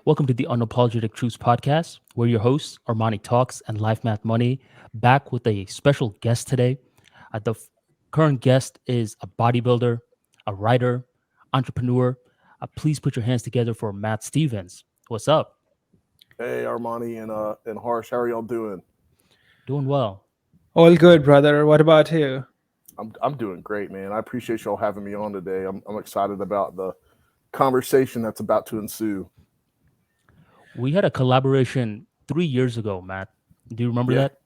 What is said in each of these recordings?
Welcome to the Unapologetic Truths Podcast. We're your hosts, ArmaniTalks and LifeMathMoney, back with a special guest today. The current guest is a bodybuilder, a writer, entrepreneur. Please put your hands together for Matt Stevens. What's up? Hey Armani and Harsh, how are y'all doing? Doing well. All good, brother. What about you? I'm doing great, man. I appreciate y'all having me on today. I'm excited about the conversation that's about to ensue. We had a collaboration 3 years ago, Matt. Do you remember Yeah, that?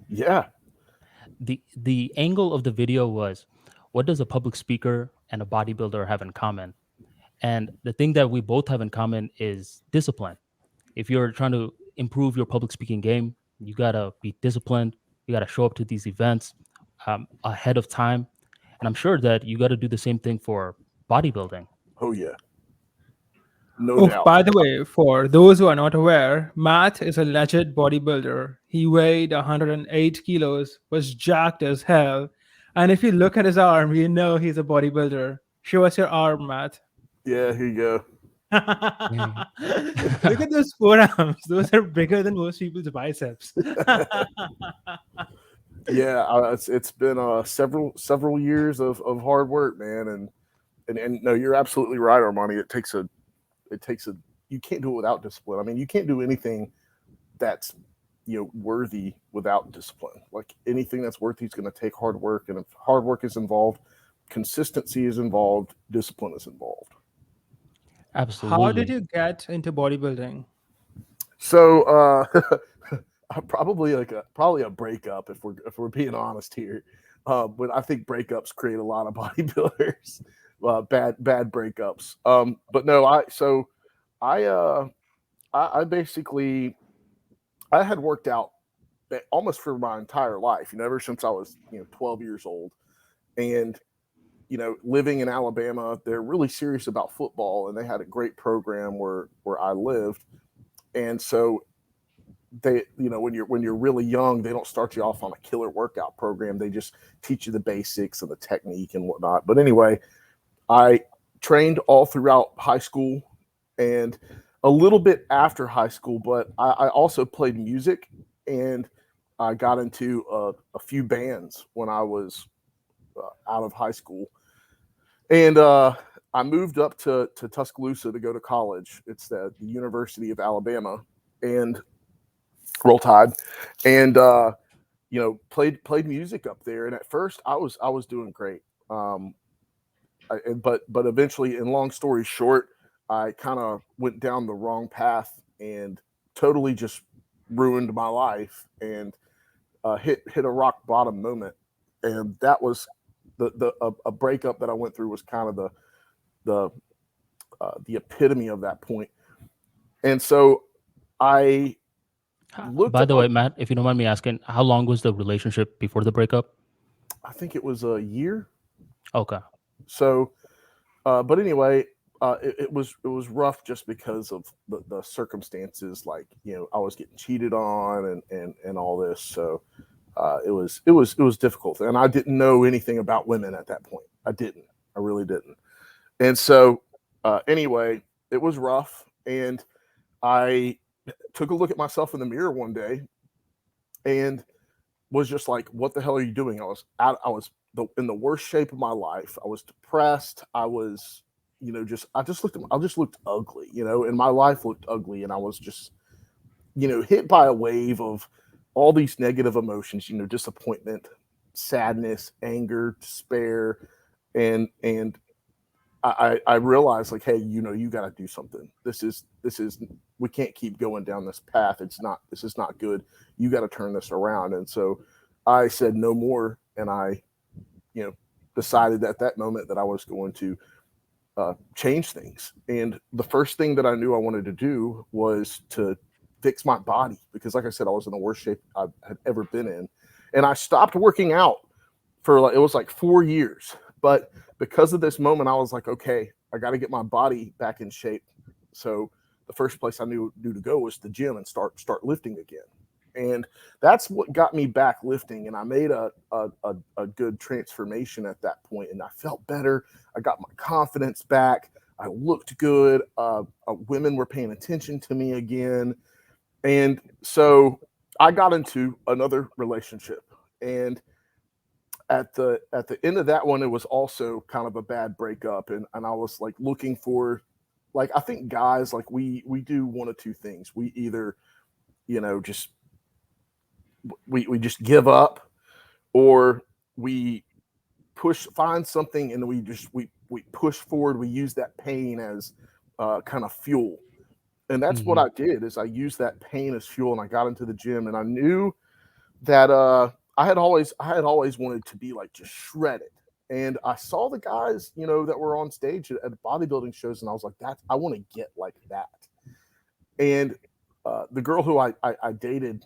yeah. The angle of the video was, what does a public speaker and a bodybuilder have in common? And the thing that we both have in common is discipline. If you're trying to improve your public speaking game, you gotta be disciplined. You gotta show up to these events ahead of time, and I'm sure that you got to do the same thing for bodybuilding. Oh yeah, no Oh, doubt. by the way, for those who are not aware, Matt is a legit bodybuilder. He weighed 108 kilos, was jacked as hell. And if you look at his arm, you know he's a bodybuilder. Show us your arm, Matt. Yeah, here you go. Yeah. Look at those forearms. Those are bigger than most people's biceps. Yeah, it's been several years of hard work, man, and no, you're absolutely right, Armani. It takes a you can't do it without discipline. I mean, you can't do anything that's worthy without discipline. Like anything that's worthy is going to take hard work, and if hard work is involved, consistency is involved, discipline is involved. How did Absolutely. you get into bodybuilding? So probably probably a breakup if we're being honest here. But I think breakups create a lot of bodybuilders, bad breakups. But no, I I basically I had worked out almost for my entire life. Ever since I was 12 years old, and living in Alabama, they're really serious about football, and they had a great program where I lived, and so they when you're really young, they don't start you off on a killer workout program. They just teach you the basics and the technique and whatnot. But anyway, I trained all throughout high school and a little bit after high school, but I also played music, and I got into a few bands when I was out of high school, and I moved up to Tuscaloosa to go to college. It's the University of Alabama, and Roll Tide, and played music up there. And at first, I was doing great, but eventually, and long story short, I kind of went down the wrong path and totally just ruined my life, and hit a rock bottom moment, and that was a breakup that I went through was kind of the the epitome of that point. And so I looked By at the my way, Matt, if you don't mind me asking, how long was the relationship before the breakup? I think it was a year. Okay. So, but anyway, it was rough just because of the circumstances. Like I was getting cheated on and all this. So it was difficult, and I didn't know anything about women at that point. I didn't. I really didn't. And so anyway, it was rough, and I took a look at myself in the mirror one day and was just like, "What the hell are you doing?" I was in the worst shape of my life. I was depressed. I was, I just looked ugly, and my life looked ugly, and I was just, hit by a wave of all these negative emotions, disappointment, sadness, anger, despair, and I realized like, hey, you got to do something. This is we can't keep going down this path. This is not good. You got to turn this around. And so I said no more, and I, decided at that moment that I was going to change things. And the first thing that I knew I wanted to do was to fix my body because, like I said, I was in the worst shape I had ever been in, and I stopped working out for it was like 4 years. But because of this moment, I was like, okay, I got to get my body back in shape. So the first place I knew to go was the gym and start lifting again. And that's what got me back lifting. And I made a good transformation at that point, and I felt better. I got my confidence back. I looked good. Women were paying attention to me again. And so I got into another relationship. And at the end of that one, it was also kind of a bad breakup. And I was like looking for, like, I think guys, like we do one of two things. We either, just we just give up, or we find something, and we push forward. We use that pain as kind of fuel, and that's what Hmm. I did. Is I used that pain as fuel, and I got into the gym, and I knew that I had always wanted to be like just shredded. And I saw the guys, that were on stage at bodybuilding shows, and I was like, that I want to get like that. And the girl who I dated,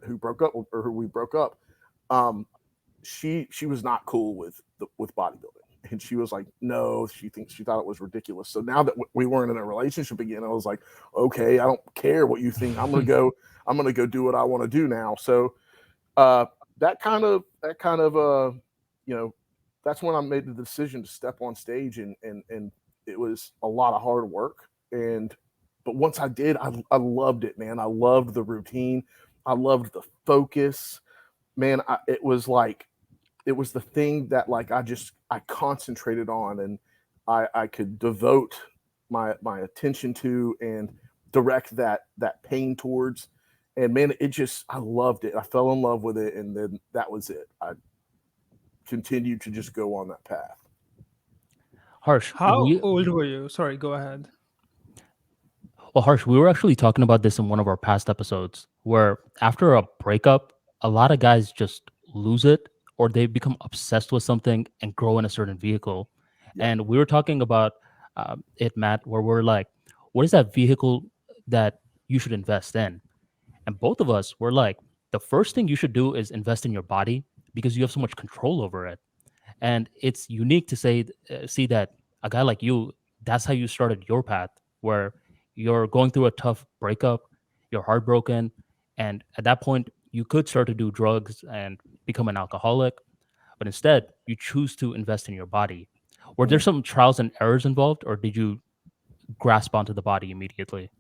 who broke up, or who we broke up, um, she was not cool with bodybuilding, and she was like, no, she thought it was ridiculous. So now that we weren't in a relationship again, I was like, okay, I don't care what you think. I'm gonna go do what I want to do now. So uh, that kind of you know that's when I made the decision to step on stage, and it was a lot of hard work. And but once I did, I loved it, man. I loved the routine. I loved the focus, man. It was the thing that, like, I concentrated on, and I could devote my attention to, and direct that pain towards. And man, I loved it. I fell in love with it, and then that was it. I continued to just go on that path. Harsh, How old were you? Sorry, go ahead. Harsh, we were actually talking about this in one of our past episodes, where after a breakup, a lot of guys just lose it, or they become obsessed with something and grow in a certain vehicle. Yeah. And we were talking about it, Matt, where we're like, what is that vehicle that you should invest in? And both of us were like, the first thing you should do is invest in your body, because you have so much control over it. And it's unique to see that a guy like you, that's how you started your path, where you're going through a tough breakup, you're heartbroken, and at that point you could start to do drugs and become an alcoholic, but instead you choose to invest in your body. Were there Mm. some trials and errors involved, or did you grasp onto the body immediately?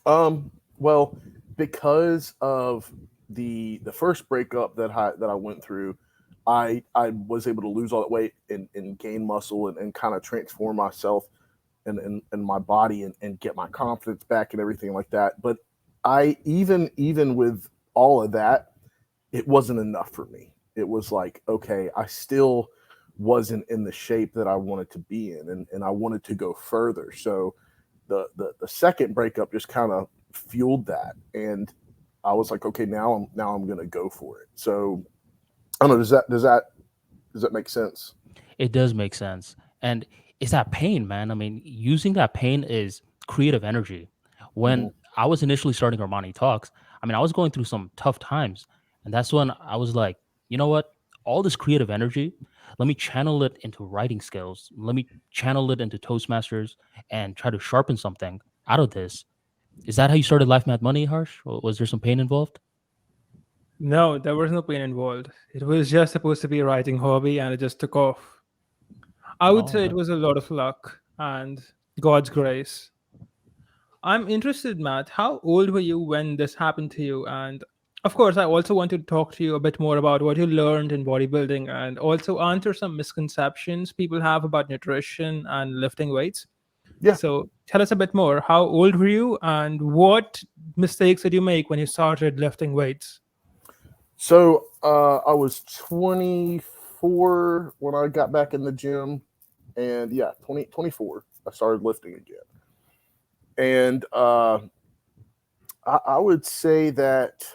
Well, because of the first breakup that I went through, I was able to lose all that weight, and gain muscle, and kind of transform myself, and my body, and get my confidence back and everything like that. But I even with all of that, it wasn't enough for me. It was like, okay, I still wasn't in the shape that I wanted to be in, and I wanted to go further. So the second breakup just kind of fueled that, and I was like, okay, now I'm gonna go for it. So I don't know. Does that make sense? It does make sense. And it's that pain, man. I mean, using that pain is creative energy. Hmm. When I was initially starting Armani Talks, I mean, I was going through some tough times. And that's when I was like, you know what? All this creative energy, let me channel it into writing skills. Let me channel it into Toastmasters and try to sharpen something out of this. Is that how you started Life Math Money, Harsh? Or was there some pain involved? No, there was no pain involved. It was just supposed to be a writing hobby and it just took off. I would Oh, say it okay. was a lot of luck and God's grace. I'm interested, Matt. How old were you when this happened to you? And of course, I also want to talk to you a bit more about what you learned in bodybuilding and also answer some misconceptions people have about nutrition and lifting weights. Yeah. So tell us a bit more. How old were you and what mistakes did you make when you started lifting weights? So I was 24 when I got back in the gym, and yeah, 24. I started lifting again, and I would say that,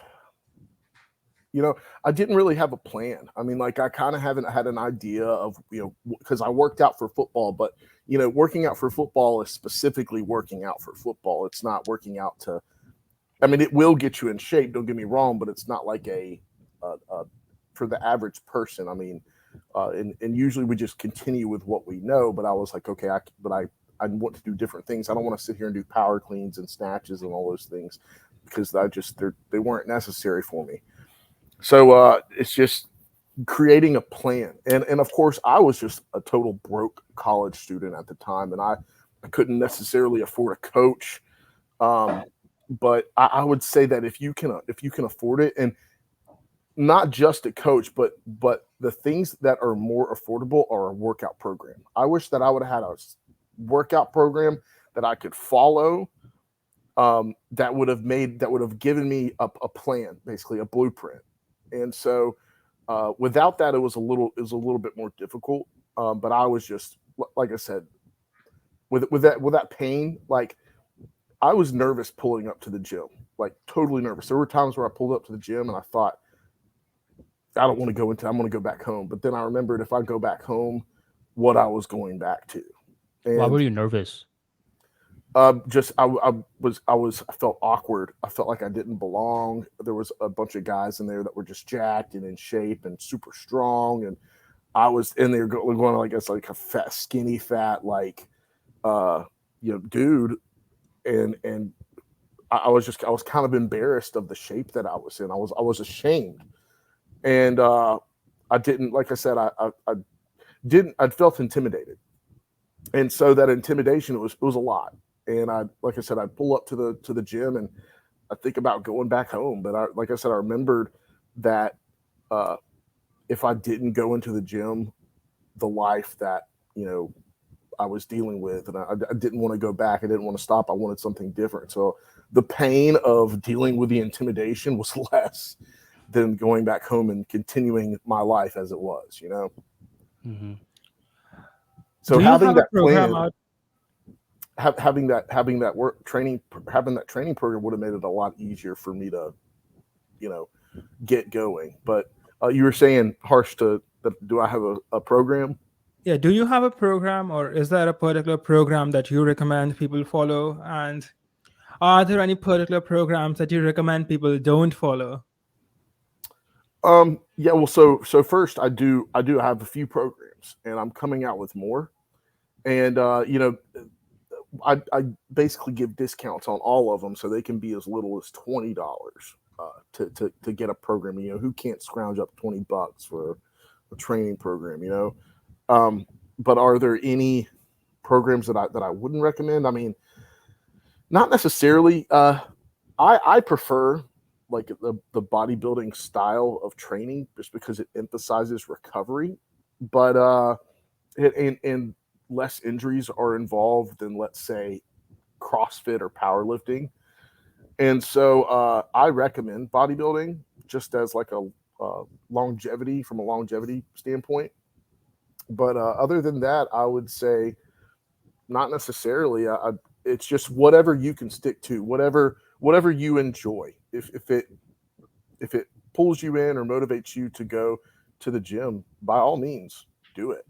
I didn't really have a plan. I mean, like, I kind of haven't had an idea of, because I worked out for football, but working out for football is specifically working out for football. It's not working out to. I mean, it will get you in shape. Don't get me wrong, but it's not like a for the average person. I mean, and usually we just continue with what we know. But I was like, okay, I want to do different things. I don't want to sit here and do power cleans and snatches and all those things, because they weren't necessary for me. So it's just creating a plan. And of course, I was just a total broke college student at the time, and I couldn't necessarily afford a coach. Um, but I would say that if you can afford it, and not just a coach, but the things that are more affordable are a workout program. I wish that I would have had a workout program that I could follow, that would have given me a plan, basically a blueprint. And so without that, it was a little bit more difficult. But I was just, like I said, with that pain, like I was nervous pulling up to the gym, like totally nervous. There were times where I pulled up to the gym and I thought, I don't want to go into, I'm going to go back home. But then I remembered, if I go back home, what I was going back to. Why were And you nervous? just I felt awkward. I felt like I didn't belong. There was a bunch of guys in there that were just jacked and in shape and super strong, and I was in there going like it's like a fat, skinny, fat, like dude, and I was kind of embarrassed of the shape that I was in. I was ashamed, and I didn't, like I said, I didn't, I felt intimidated, and so that intimidation, it was a lot. And like I said, I'd pull up to the gym and I think about going back home. But like I said, I remembered that uh, if I didn't go into the gym, the life that I was dealing with, and I didn't want to go back. I didn't want to stop. I wanted something different. So the pain of dealing with the intimidation was less than going back home and continuing my life as it was. Hmm. So Do you having have a that program plan, out? having that work training, having that training program would have made it a lot easier for me to, you know, get going. But you were saying, Harsh, do I have a program? Yeah, do you have a program, or is there a particular program that you recommend people follow? And are there any particular programs that you recommend people don't follow? Yeah. Well, so first, I do have a few programs, and I'm coming out with more. And I basically give discounts on all of them, so they can be as little as $20 to get a program. Who can't scrounge up $20 for a training program? But are there any programs that I wouldn't recommend? I mean, not necessarily. I prefer like the bodybuilding style of training just because it emphasizes recovery, but and less injuries are involved than, let's say, CrossFit or powerlifting. And so I recommend bodybuilding just as like a longevity, from a longevity standpoint. But other than that, I would say not necessarily. It's just whatever you can stick to, whatever you enjoy. If it pulls you in or motivates you to go to the gym, by all means, do it.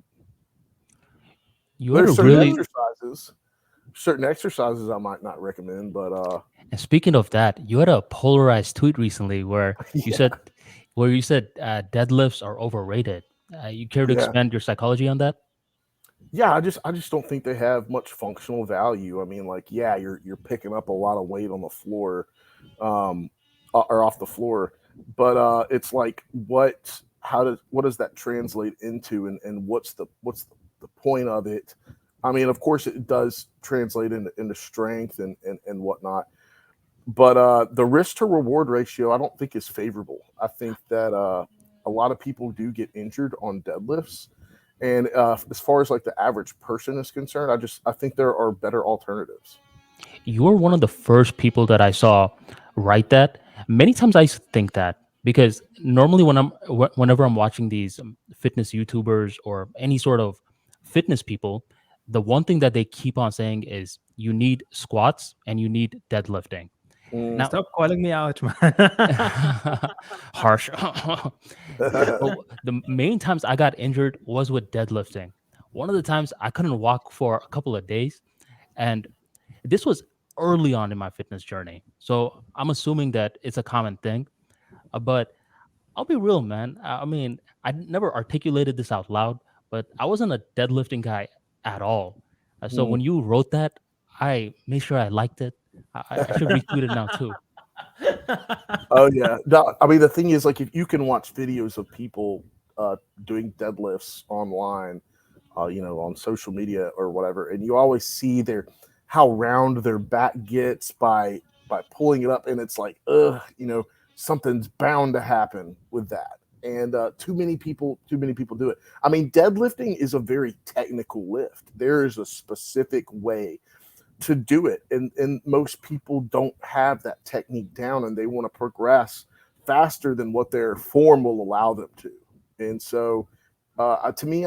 You had a There's Do you? certain exercises I might not recommend, but and speaking of that, you had a polarized tweet recently where you yeah, said deadlifts are overrated. You care to yeah. expand your psychology on that? Yeah, I just don't think they have much functional value. I mean, like, yeah, you're picking up a lot of weight on the floor, um, or off the floor, but it's like, what does that translate into, and what's the point of it? I mean, of course, it does translate into strength and whatnot, but the risk to reward ratio, I don't think is favorable. I think that a lot of people do get injured on deadlifts, and as far as like the average person is concerned, I think there are better alternatives. You were one of the first people that I saw write that. Many times I think that because normally whenever I'm watching these fitness YouTubers or any sort of fitness people, the one thing that they keep on saying is you need squats and you need deadlifting. Mm. Now, Stop calling me out, man. harsh. But the main times I got injured was with deadlifting. One of the times I couldn't walk for a couple of days, and this was early on in my fitness journey. So I'm assuming that it's a common thing. But I'll be real, man. I mean, I never articulated this out loud, but I wasn't a deadlifting guy at all. So Mm. when you wrote that, I made sure I liked it. I should retweet it now too. Oh yeah. No, I mean, the thing is, like, if you can watch videos of people doing deadlifts online, on social media or whatever, and you always see how round their back gets by pulling it up, and it's like, something's bound to happen with that. And too many people do it. I mean, deadlifting is a very technical lift. There is a specific way to do it, and most people don't have that technique down, and they want to progress faster than what their form will allow them to. And so, to me,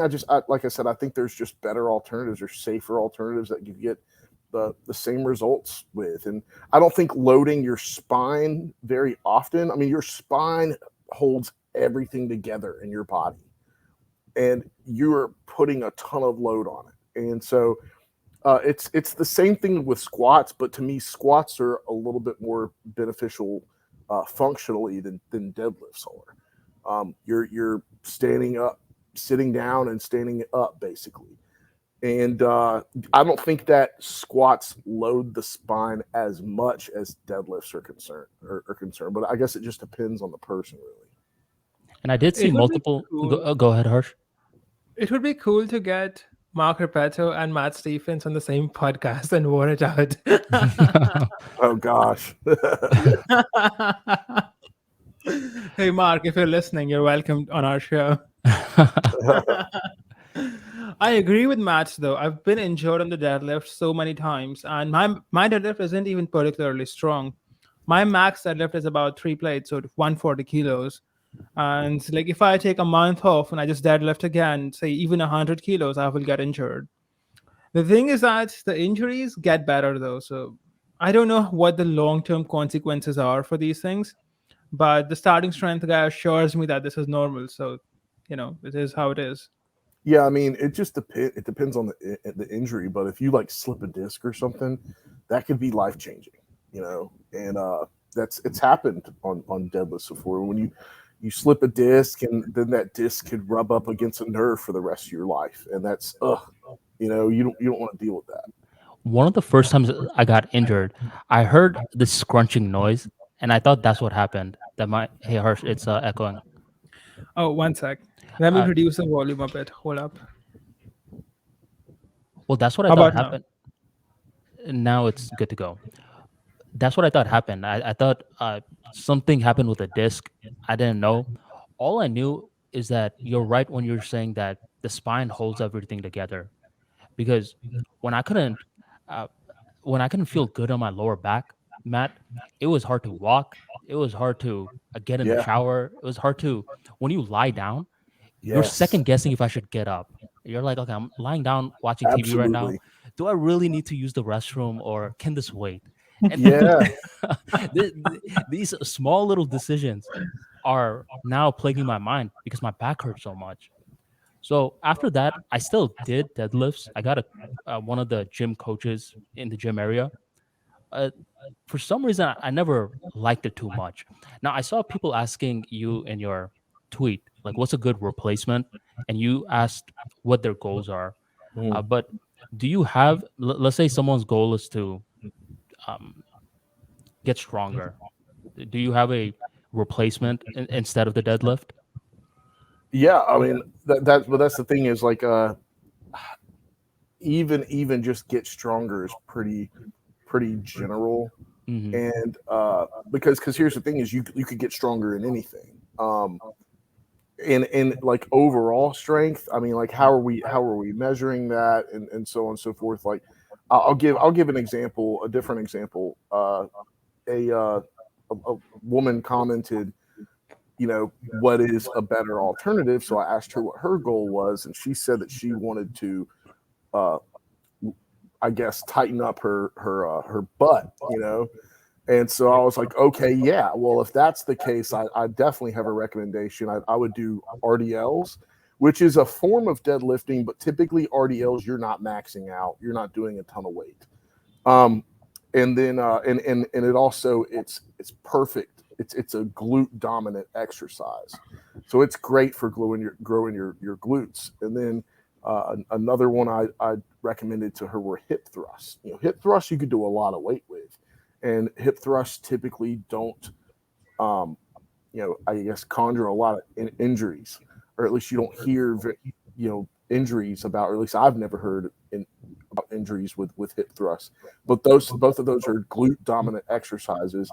like I said, I think there's just better alternatives or safer alternatives that you get the same results with. And I don't think loading your spine very often. I mean, your spine holds everything together in your body, and you're putting a ton of load on it. And so it's the same thing with squats, but to me, squats are a little bit more beneficial functionally than deadlifts are. You're standing up, sitting down, and standing up basically. And I don't think that squats load the spine as much as deadlifts are concerned. But I guess it just depends on the person, really. And I did see It would be multiple. cool. Go ahead, Harsh. It would be cool to get Mark Repetto and Matt Stephens on the same podcast and war it out. Oh gosh. Hey, Mark, if you're listening, you're welcome on our show. I agree with Matt, though. I've been injured on the deadlift so many times, and my deadlift isn't even particularly strong. My max deadlift is about 3 plates, so 140 kilos. And like if I take a month off and I just deadlift again, say even 100 kilos, I will get injured. The thing is that the injuries get better though. So I don't know what the long term consequences are for these things, but the starting strength guy assures me that this is normal. So, it is how it is. Yeah, I mean, it depends on the injury, but if you like slip a disc or something, that could be life changing, And it's happened on deadlifts before when you slip a disc, and then that disc could rub up against a nerve for the rest of your life, and that's you don't want to deal with that. One of the first times I got injured, I heard this scrunching noise, and I thought that's what happened. That might. Hey, Harsh, it's echoing. Oh, one sec. Let me Uh, reduce the volume a bit. Hold up. well, that's what I How thought about now? happened. Now it's good to go. That's what I thought happened. I thought something happened with a disc. I didn't know. All I knew is that you're right when you're saying that the spine holds everything together. Because when I couldn't, uh, when I couldn't feel good on my lower back, Matt, it was hard to walk. It was hard to get in the Yeah. shower. It was hard to when you lie down. You're Yes. second guessing if I should get up. You're like, okay, I'm lying down watching TV right now. Absolutely. Do I really need to use the restroom or can this wait? And Yeah. these small little decisions are now plaguing my mind because my back hurts so much. So after that, I still did deadlifts. I got one of the gym coaches in the gym area. Uh, for some reason, I never liked it too much. Now I saw people asking you in your tweet, like, "What's a good replacement?" And you asked what their goals are. Mm. But do you have, let's say, someone's goal is to um, get stronger? Do you have a replacement instead of the deadlift? Yeah, I mean but that's the thing is like even just get stronger is pretty general. Hmm. And because here's the thing is you could get stronger in anything. In like overall strength, I mean, like how are we measuring that, and so on and so forth. Like I'll give an example, a different example. A woman commented, what is a better alternative? So I asked her what her goal was, and she said that she wanted to, uh, I guess, tighten up her butt. And so I was like, okay, yeah. Well, if that's the case, I definitely have a recommendation. I would do RDLs, which is a form of deadlifting, but typically RDLs, you're not maxing out. You're not doing a ton of weight. Um, and then and it also it's perfect. It's a glute dominant exercise, so it's great for growing your glutes. And then another one I recommended to her were hip thrusts. Hip thrusts you could do a lot of weight with, and hip thrusts typically don't, I guess, conjure a lot of injuries or at least you don't hear, injuries about, or at least I've never heard about injuries with hip thrusts. But both of those are glute dominant exercises,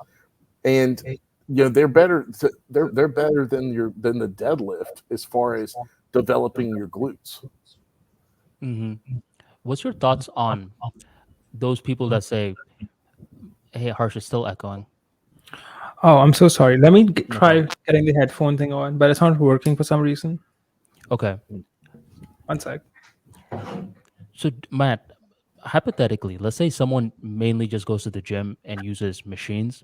and they're better. They're better than the deadlift as far as developing your glutes. Hmm. What's your thoughts on those people that say, "Hey, Harsh is still echoing." Oh, I'm so sorry. Let me No try problem. getting the headphone thing on, but it's not working for some reason. Okay. One sec. So, Matt, hypothetically, let's say someone mainly just goes to the gym and uses machines.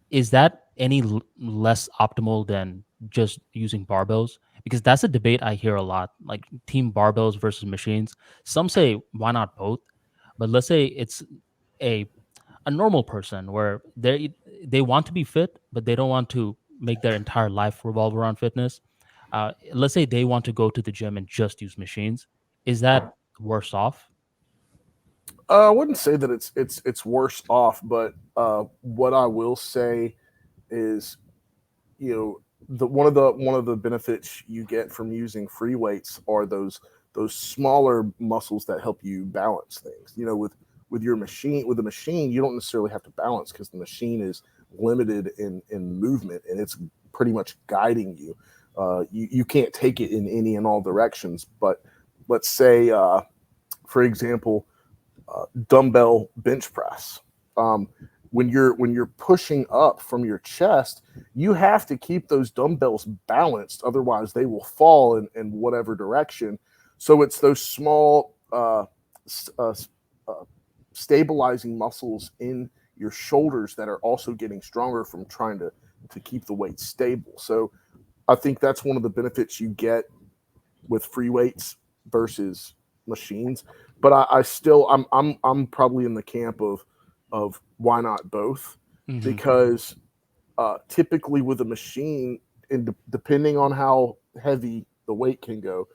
Is that any less optimal than just using barbells? Because that's a debate I hear a lot, like team barbells versus machines. Some say why not both? But let's say it's a a normal person where they want to be fit, but they don't want to make their entire life revolve around fitness. Let's say they want to go to the gym and just use machines. Is that worse off? I wouldn't say that it's worse off, but what I will say is, the one of the benefits you get from using free weights are those smaller muscles that help you balance things. With your machine, with the machine, you don't necessarily have to balance because the machine is limited in movement and it's pretty much guiding you. You can't take it in any and all directions. But let's say, for example, dumbbell bench press. Um, when you're pushing up from your chest, you have to keep those dumbbells balanced, otherwise they will fall in whatever direction. So it's those small uh, uh, stabilizing muscles in your shoulders that are also getting stronger from trying to keep the weight stable. So I think that's one of the benefits you get with free weights versus machines. But I still I'm probably in the camp of why not both, Hmm. because typically with a machine, and depending on how heavy the weight can go,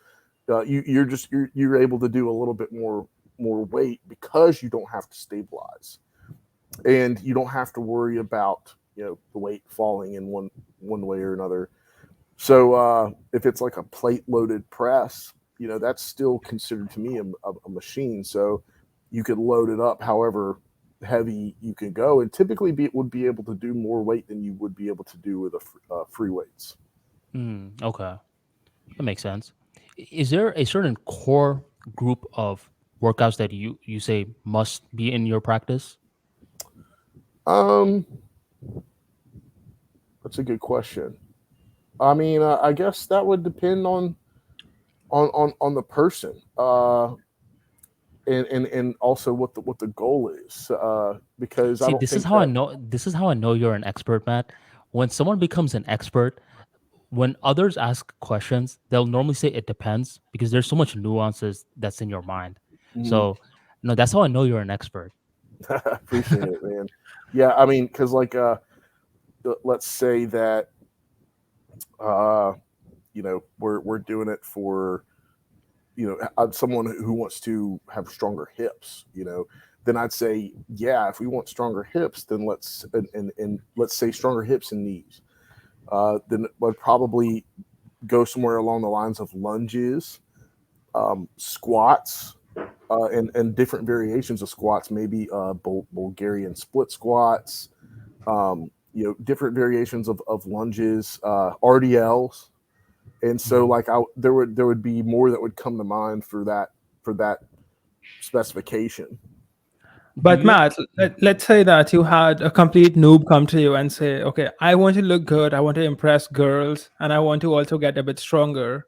you're able to do a little bit more weight because you don't have to stabilize and you don't have to worry about the weight falling in one way or another. So if it's like a plate loaded press, that's still considered to me a machine. So you could load it up however heavy you can go, and typically would be able to do more weight than you would be able to do with free weights. Mm, okay, that makes sense. Is there a certain core group of workouts that you say must be in your practice? Um, that's a good question. I mean, I guess that would depend on the person. And also what the goal is, because I See, don't this is think how I that. know. This is how I know you're an expert, Matt. When someone becomes an expert, when others ask questions, they'll normally say it depends because there's so much nuances that's in your mind. Mhm. So, no, that's how I know you're an expert. Appreciate it, man. Yeah, I mean, because like let's say that uh we're doing it for someone who wants to have stronger hips, then I'd say, yeah, if we want stronger hips, then and let's say stronger hips and knees, then I'd probably go somewhere along the lines of lunges, squats, and different variations of squats, maybe Bulgarian split squats, different variations of lunges, RDLs. And so like there would be more that would come to mind for that specification. Do But you? Matt, let's say that you had a complete noob come to you and say, okay, I want to look good, I want to impress girls, and I want to also get a bit stronger.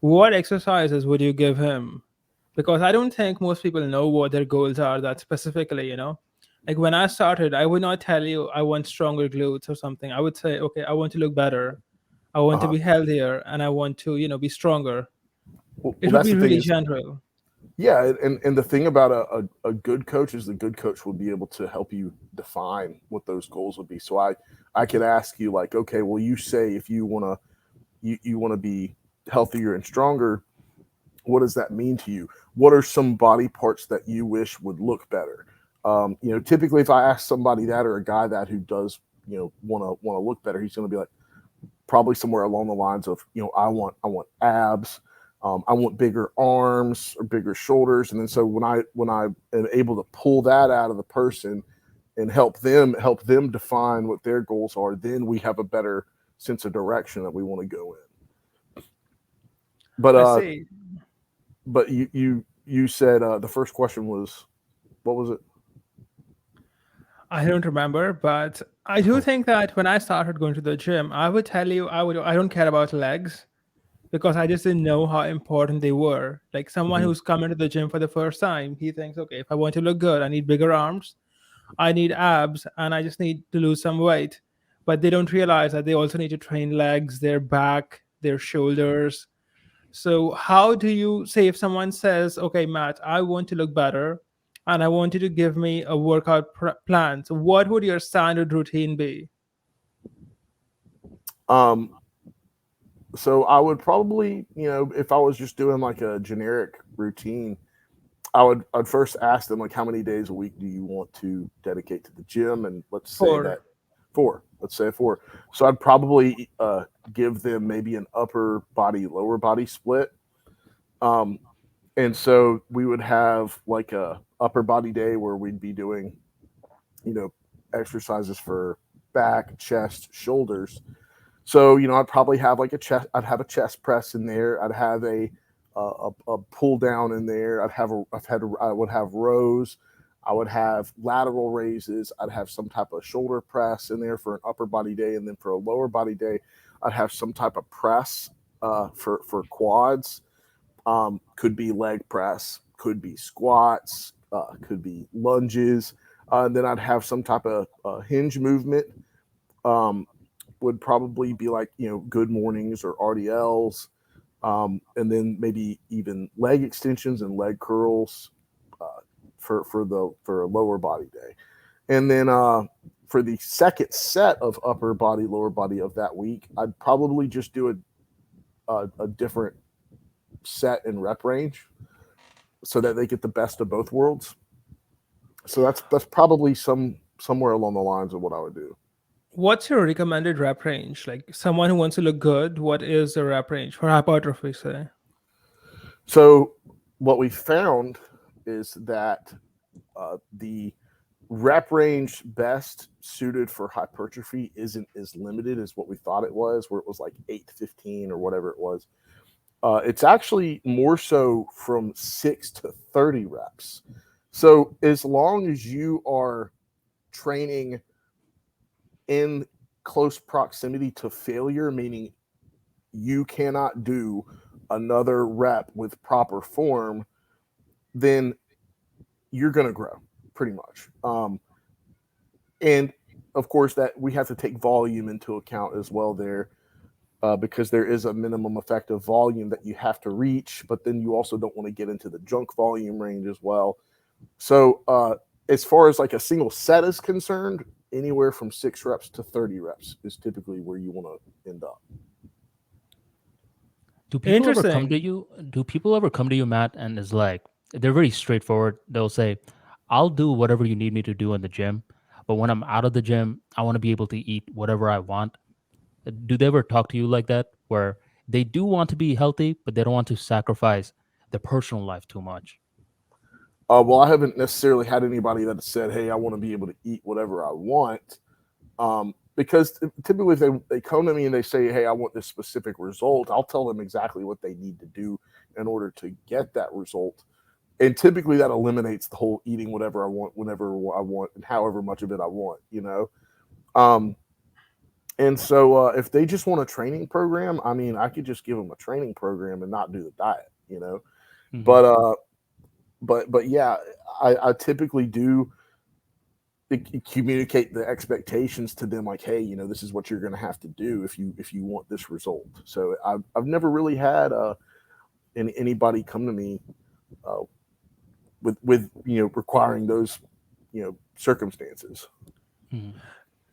What exercises would you give him? Because I don't think most people know what their goals are that specifically. Like when I started, I would not tell you I want stronger glutes or something. I would say, okay, I want to look better, I want to Uh-huh. be healthier, and I want to be stronger. Well, It would that's be the thing really is, general. yeah, and the thing about a good coach is the good coach will be able to help you define what those goals would be. So I could ask you like, okay, well, you say if you want to be healthier and stronger, what does that mean to you? What are some body parts that you wish would look better? Typically if I ask somebody that, or a guy that who does want to look better, he's going to be like, probably somewhere along the lines of, I want abs, I want bigger arms or bigger shoulders, and then so when I am able to pull that out of the person and help them define what their goals are, then we have a better sense of direction that we want to go in. But I see. you said the first question was, what was it? I don't remember, but I do think that when I started going to the gym, I would tell you I don't care about legs because I just didn't know how important they were. Like someone Mhm. who's coming to the gym for the first time, he thinks, okay, if I want to look good, I need bigger arms, I need abs, and I just need to lose some weight. But they don't realize that they also need to train legs, their back, their shoulders. So, how do you say if someone says, okay, Matt, I want to look better and I want you to give me a workout plan? So, what would your standard routine be? Um, so I would probably, if I was just doing like a generic routine, I'd first ask them like how many days a week do you want to dedicate to the gym, and let's say that For four. Let's say four. So I'd probably give them maybe an upper body lower body split. Um, and so we would have like a upper body day where we'd be doing, you know, exercises for back, chest, shoulders. So I'd probably have like a chest. I'd have a chest press in there. I'd have a pull down in there. I would have rows. I would have lateral raises. I'd have some type of shoulder press in there for an upper body day, and then for a lower body day, I'd have some type of press for quads. Could be leg press, could be squats, could be lunges. And then I'd have some type of hinge movement. Um, would probably be like good mornings or RDLs, and then maybe even leg extensions and leg curls for a lower body day, and then for the second set of upper body lower body of that week, I'd probably just do a different set and rep range so that they get the best of both worlds. So that's probably somewhere along the lines of what I would do. what's your recommended rep range? Like someone who wants to look good, what is the rep range for hypertrophy, say? So what we found is that the rep range best suited for hypertrophy isn't as limited as what we thought it was, where it was like 8 to 15 or whatever it was. It's actually more so from 6 to 30 reps. So as long as you are training in close proximity to failure, meaning you cannot do another rep with proper form, then you're going to grow pretty much. And of course, that we have to take volume into account as well there, because there is a minimum effective volume that you have to reach, but then you also don't want to get into the junk volume range as well. So as far as like a single set is concerned, anywhere from 6 reps to 30 reps is typically where you want to end up. Do people ever come Interesting. to you? Do people ever come to you, Matt, and is like they're very straightforward. They'll say, "I'll do whatever you need me to do in the gym, but when I'm out of the gym, I want to be able to eat whatever I want." Do they ever talk to you like that, where they do want to be healthy, but they don't want to sacrifice their personal life too much? Well, I haven't necessarily had anybody that said, "Hey, I want to be able to eat whatever I want," because typically if they come to me and they say, "Hey, I want this specific result," I'll tell them exactly what they need to do in order to get that result. And typically that eliminates the whole eating whatever I want, whenever I want, and however much of it I want. Um, and so if they just want a training program, I mean, I could just give them a training program and not do the diet. Hmm. But but yeah, I typically do communicate the expectations to them, like, hey, this is what you're going to have to do if you want this result. So I've never really had anybody come to me uh, with requiring those circumstances. Hmm.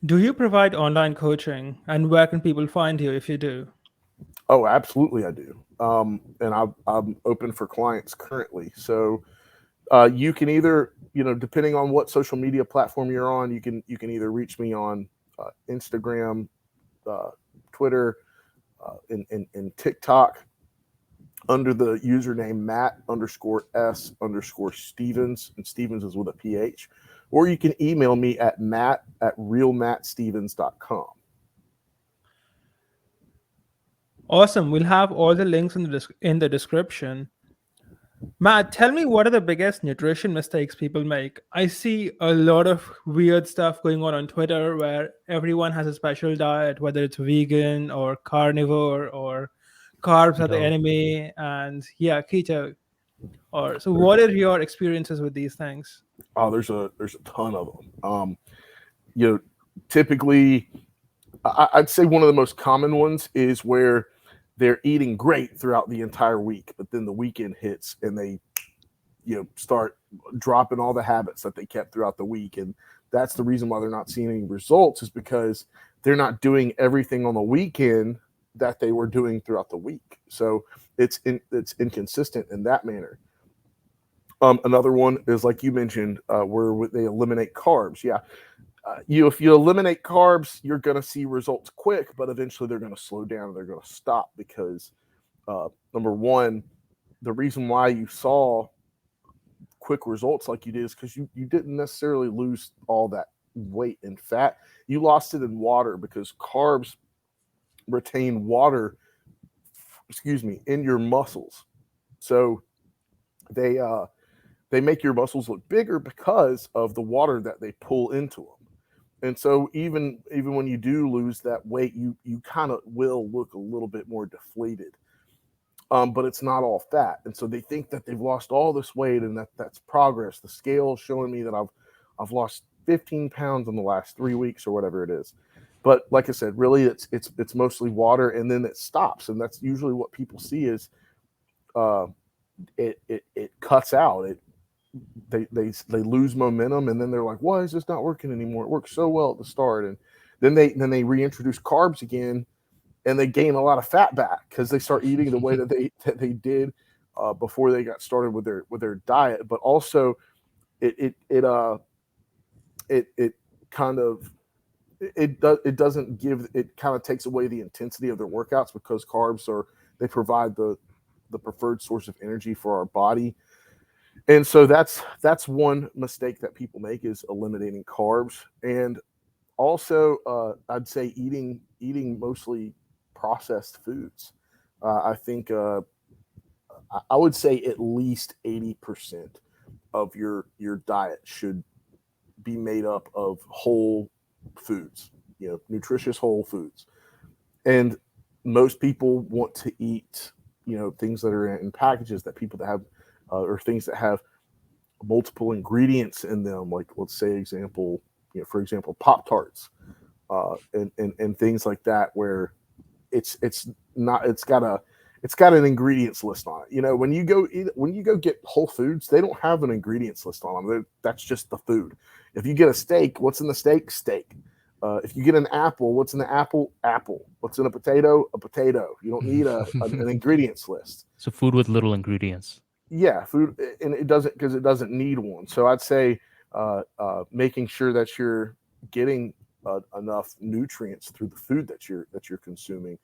Do you provide online coaching and where can people find you if you do? Oh, absolutely, I do. And I'm open for clients currently. So you can either, depending on what social media platform you're on, you can either reach me on Instagram, uh, Twitter. in TikTok under the username Matt_S_Stevens, and Stevens is with a PH. Or you can email me at matt@realmattstevens.com. Awesome. We'll have all the links in the description. Matt, tell me, what are the biggest nutrition mistakes people make? I see a lot of weird stuff going on Twitter where everyone has a special diet, whether it's vegan or carnivore or carbs are the Keto. enemy, and yeah, keto. Or so, what are your experiences with these things? Oh, there's a ton of them. Typically, I'd say one of the most common ones is where they're eating great throughout the entire week, but then the weekend hits and they, start dropping all the habits that they kept throughout the week. And that's the reason why they're not seeing any results, is because they're not doing everything on the weekend that they were doing throughout the week. So it's inconsistent in that manner. Another one is, like you mentioned, where they eliminate carbs. Yeah. If you eliminate carbs, you're going to see results quick, but eventually they're going to slow down and they're going to stop because, number one, the reason why you saw quick results like you did is because you didn't necessarily lose all that weight and fat. You lost it in water, because carbs retain water, in your muscles. So they make your muscles look bigger because of the water that they pull into them. And so even when you do lose that weight, you kind of will look a little bit more deflated. But it's not all fat. And so they think that they've lost all this weight and that's progress. The scale is showing me that I've lost 15 pounds in the last 3 weeks or whatever it is. But like I said, really it's mostly water, and then it stops. And that's usually what people see is it cuts out. They lose momentum, and then they're like, why is this not working anymore? It worked so well at the start. And then they reintroduce carbs again, and they gain a lot of fat back because they start eating the way that they did before they got started with their diet. But also it kind of takes away the intensity of their workouts, because carbs they provide the preferred source of energy for our body. And so that's one mistake that people make, is eliminating carbs. And also I'd say eating mostly processed foods. I think I would say at least 80% of your diet should be made up of whole foods, nutritious whole foods. And most people want to eat, things that are in packages, that people that have or things that have multiple ingredients in them, like, let's say for example, Pop-Tarts, and things like that, where it's got an ingredients list on it. When you go get Whole Foods, they don't have an ingredients list on them. That's just the food. If you get a steak, what's in the steak? Steak. If you get an apple, what's in the apple? Apple. What's in a potato? A potato. You don't need an ingredients list. So food with little ingredients. Yeah, food, and it doesn't need one. So I'd say making sure that you're getting enough nutrients through the food that you're consuming.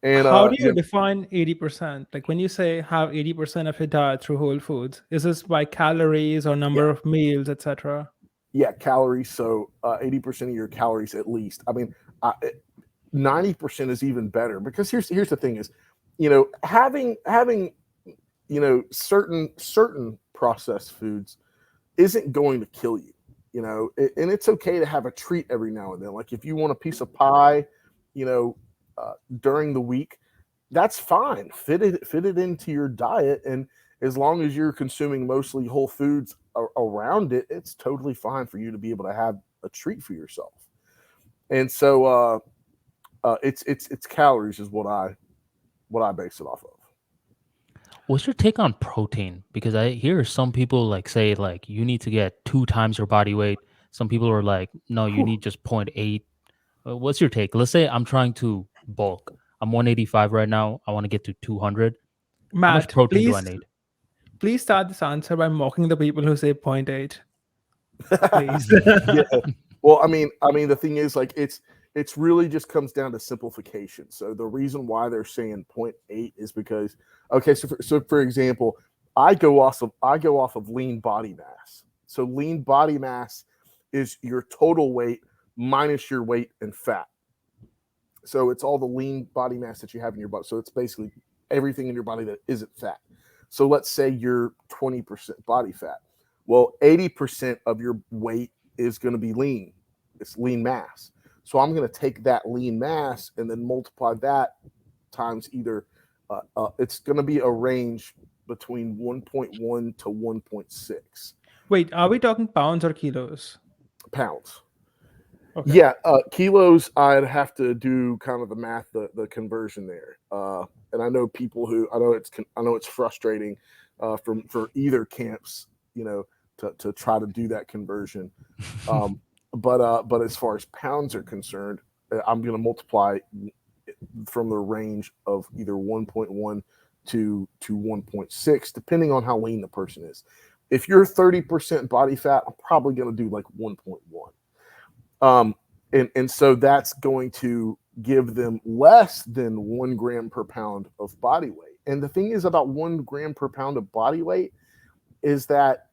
And How do you define 80%? Like, when you say have 80% of your diet through whole foods, is this by calories or number of meals, etc.? Yeah, calories. So 80% of your calories at least. I mean, 90% is even better, because here's the thing is, having certain processed foods isn't going to kill you, and it's okay to have a treat every now and then. Like, if you want a piece of pie, during the week, that's fine. Fit it into your diet, and as long as you're consuming mostly whole foods around it, it's totally fine for you to be able to have a treat for yourself. And so it's calories is what I base it off of. What's your take on protein? Because I hear some people say you need to get 2 times your body weight. Some people are like, no, you need just 0.8. What's your take? Let's say I'm trying to bulk. I'm 185 right now. I want to get to 200. How much Matt, protein do I need? please start this answer by mocking the people who say 0.8. Please. Yeah. Well, I mean, the thing is, It's really just comes down to simplification. So the reason why they're saying zero point 0.8 is because, okay, so for example, I go off of lean body mass. So lean body mass is your total weight minus your weight and fat. So it's all the lean body mass that you have in your body. So it's basically everything in your body that isn't fat. So let's say you're 20% body fat. Well, 80% of your weight is going to be lean. It's lean mass. So I'm going to take that lean mass and then multiply that times either, it's going to be a range between 1.1 to 1.6 Wait, are we talking pounds or kilos? pounds. Okay. Yeah, kilos. I'd have to do kind of the math, the conversion there. And I know people who I know it's frustrating for either camps, to try to do that conversion. Um, but as far as pounds are concerned, I'm going to multiply from the range of either 1.1 to 1.6, depending on how lean the person is. If you're 30% body fat, I'm probably going to do like 1.1. And so that's going to give them less than 1 gram per pound of body weight. And the thing is about 1 gram per pound of body weight is that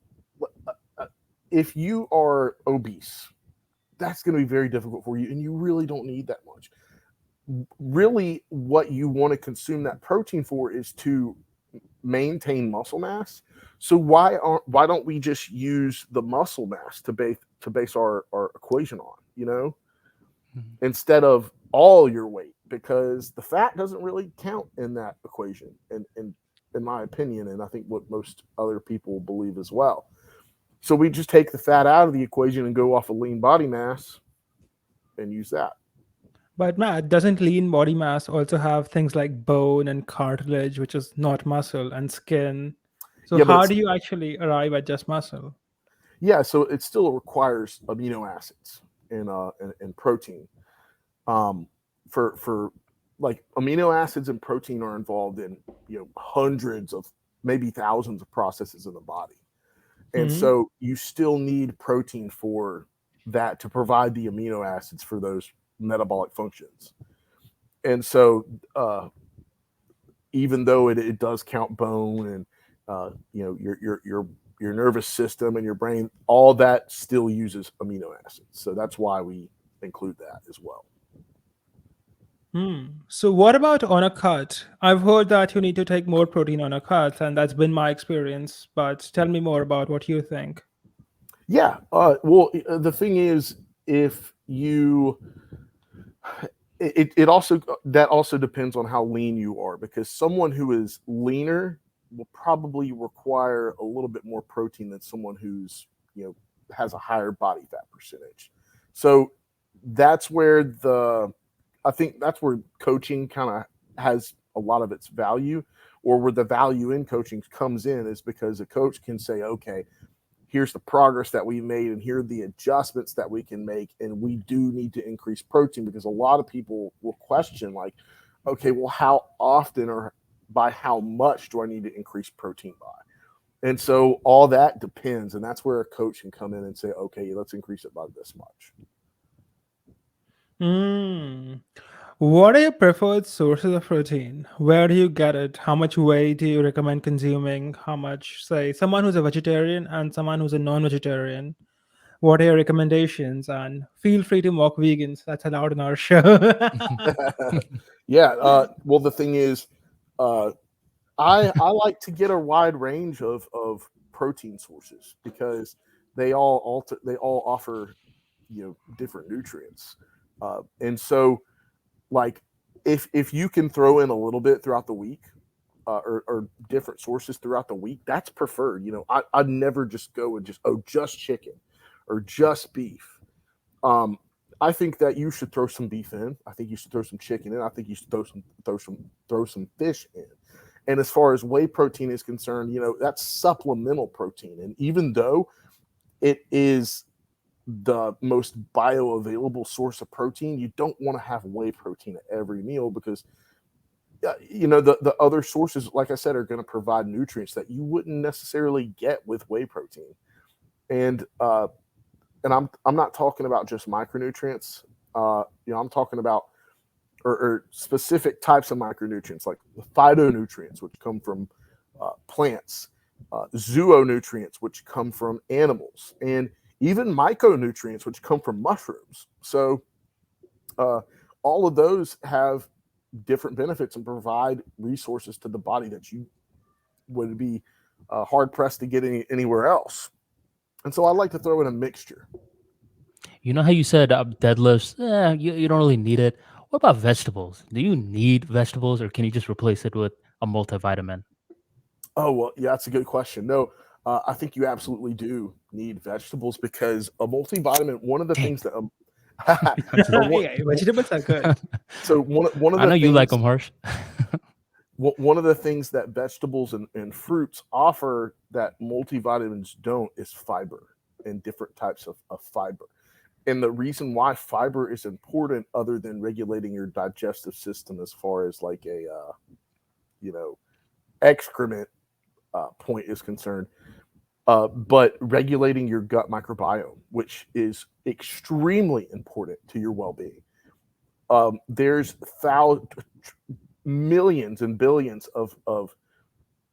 if you are obese, that's going to be very difficult for you, and you really don't need that much. Really, what you want to consume that protein for is to maintain muscle mass. So why don't we just use the muscle mass to base our equation on, instead of all your weight, because the fat doesn't really count in that equation, and in my opinion, and I think what most other people believe as well. So we just take the fat out of the equation and go off of lean body mass and use that. But Matt, doesn't lean body mass also have things like bone and cartilage, which is not muscle, and skin? So Yeah, but how it's do you actually arrive at just muscle? yeah, so it still requires amino acids and protein. Um, for like amino acids and protein are involved in hundreds of maybe thousands of processes in the body, and Hmm. so you still need protein for that to provide the amino acids for those metabolic functions. And so even though it does count bone and your nervous system and your brain, all that still uses amino acids. So that's why we include that as well. Hmm. So what about on a cut? I've heard that you need to take more protein on a cut, and that's been my experience. But tell me more about what you think. Yeah. Well, the thing is, if you, it also that also depends on how lean you are, because someone who is leaner will probably require a little bit more protein than someone who's has a higher body fat percentage. So that's where I think that's where coaching kind of has a lot of its value, or where the value in coaching comes in, is because a coach can say, okay, here's the progress that we made and here are the adjustments that we can make, and we do need to increase protein, because a lot of people will question, like, okay, well, how often or by how much do I need to increase protein by? And so all that depends, and that's where a coach can come in and say, okay, let's increase it by this much. Hmm. What are your preferred sources of protein? Where do you get it? How much whey do you recommend consuming? How much, say, someone who's a vegetarian and someone who's a non-vegetarian? What are your recommendations? And feel free to mock vegans. That's allowed in our show. Yeah. Well, the thing is, uh, I like to get a wide range of protein sources, because they all offer different nutrients, and so, like, if you can throw in a little bit throughout the week, or different sources throughout the week, that's preferred. I'd never just go and just chicken or just beef. Um, I think that you should throw some beef in. I think you should throw some chicken in. I think you should throw some fish in. And as far as whey protein is concerned, that's supplemental protein. And even though it is the most bioavailable source of protein, you don't want to have whey protein at every meal, because the other sources, like I said, are going to provide nutrients that you wouldn't necessarily get with whey protein. And and I'm not talking about just micronutrients. I'm talking about or specific types of micronutrients like the phytonutrients, which come from plants, zoonutrients, which come from animals, and even micronutrients, which come from mushrooms. So all of those have different benefits and provide resources to the body that you would be hard pressed to get anywhere else. And so I like to throw in a mixture. You know how you said deadlifts, you don't really need it. What about vegetables? Do you need vegetables, or can you just replace it with a multivitamin? Oh, well, yeah, that's a good question. No, I think you absolutely do need vegetables because a multivitamin, one of the Dang. things that one, Yeah, vegetables are good. so one of I the know you like things them, Harsh. one of the things that vegetables and fruits offer that multivitamins don't is fiber and different types of fiber. And the reason why fiber is important, other than regulating your digestive system as far as like a you know excrement point is concerned, but regulating your gut microbiome, which is extremely important to your well-being. There's millions and billions of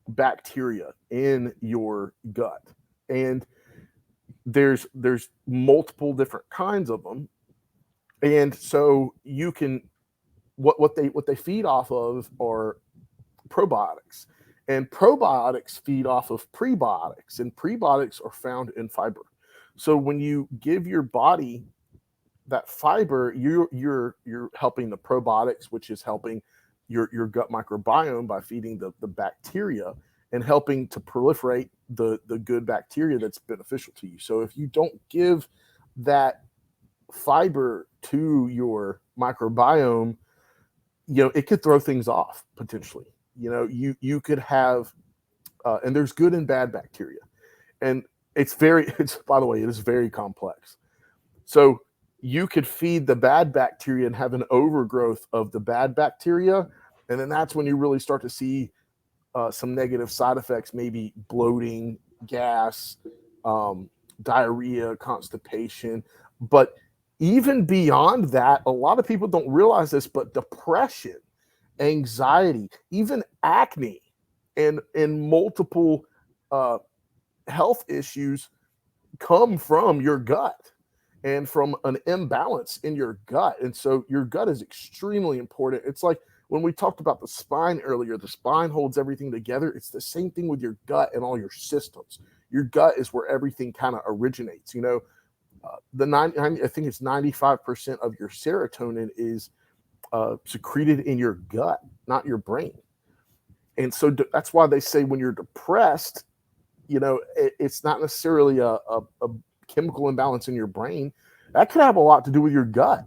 bacteria in your gut, and there's multiple different kinds of them, and so you can what they feed off of are probiotics, and probiotics feed off of prebiotics, and prebiotics are found in fiber. So when you give your body that fiber, you're helping the probiotics, which is helping your gut microbiome by feeding the bacteria and helping to proliferate the good bacteria that's beneficial to you. So if you don't give that fiber to your microbiome, it could throw things off potentially. You could have and there's good and bad bacteria, and it's by the way, it is very complex. So you could feed the bad bacteria and have an overgrowth of the bad bacteria, and then that's when you really start to see some negative side effects, maybe bloating, gas, diarrhea, constipation. But even beyond that, a lot of people don't realize this, but depression, anxiety, even acne, and multiple health issues come from your gut and from an imbalance in your gut. And so your gut is extremely important. It's like when we talked about the spine earlier, the spine holds everything together. It's the same thing with your gut and all your systems. Your gut is where everything kind of originates. I think it's 95% of your serotonin is secreted in your gut, not your brain. And so that's why they say when you're depressed, it's not necessarily a chemical imbalance in your brain. That could have a lot to do with your gut,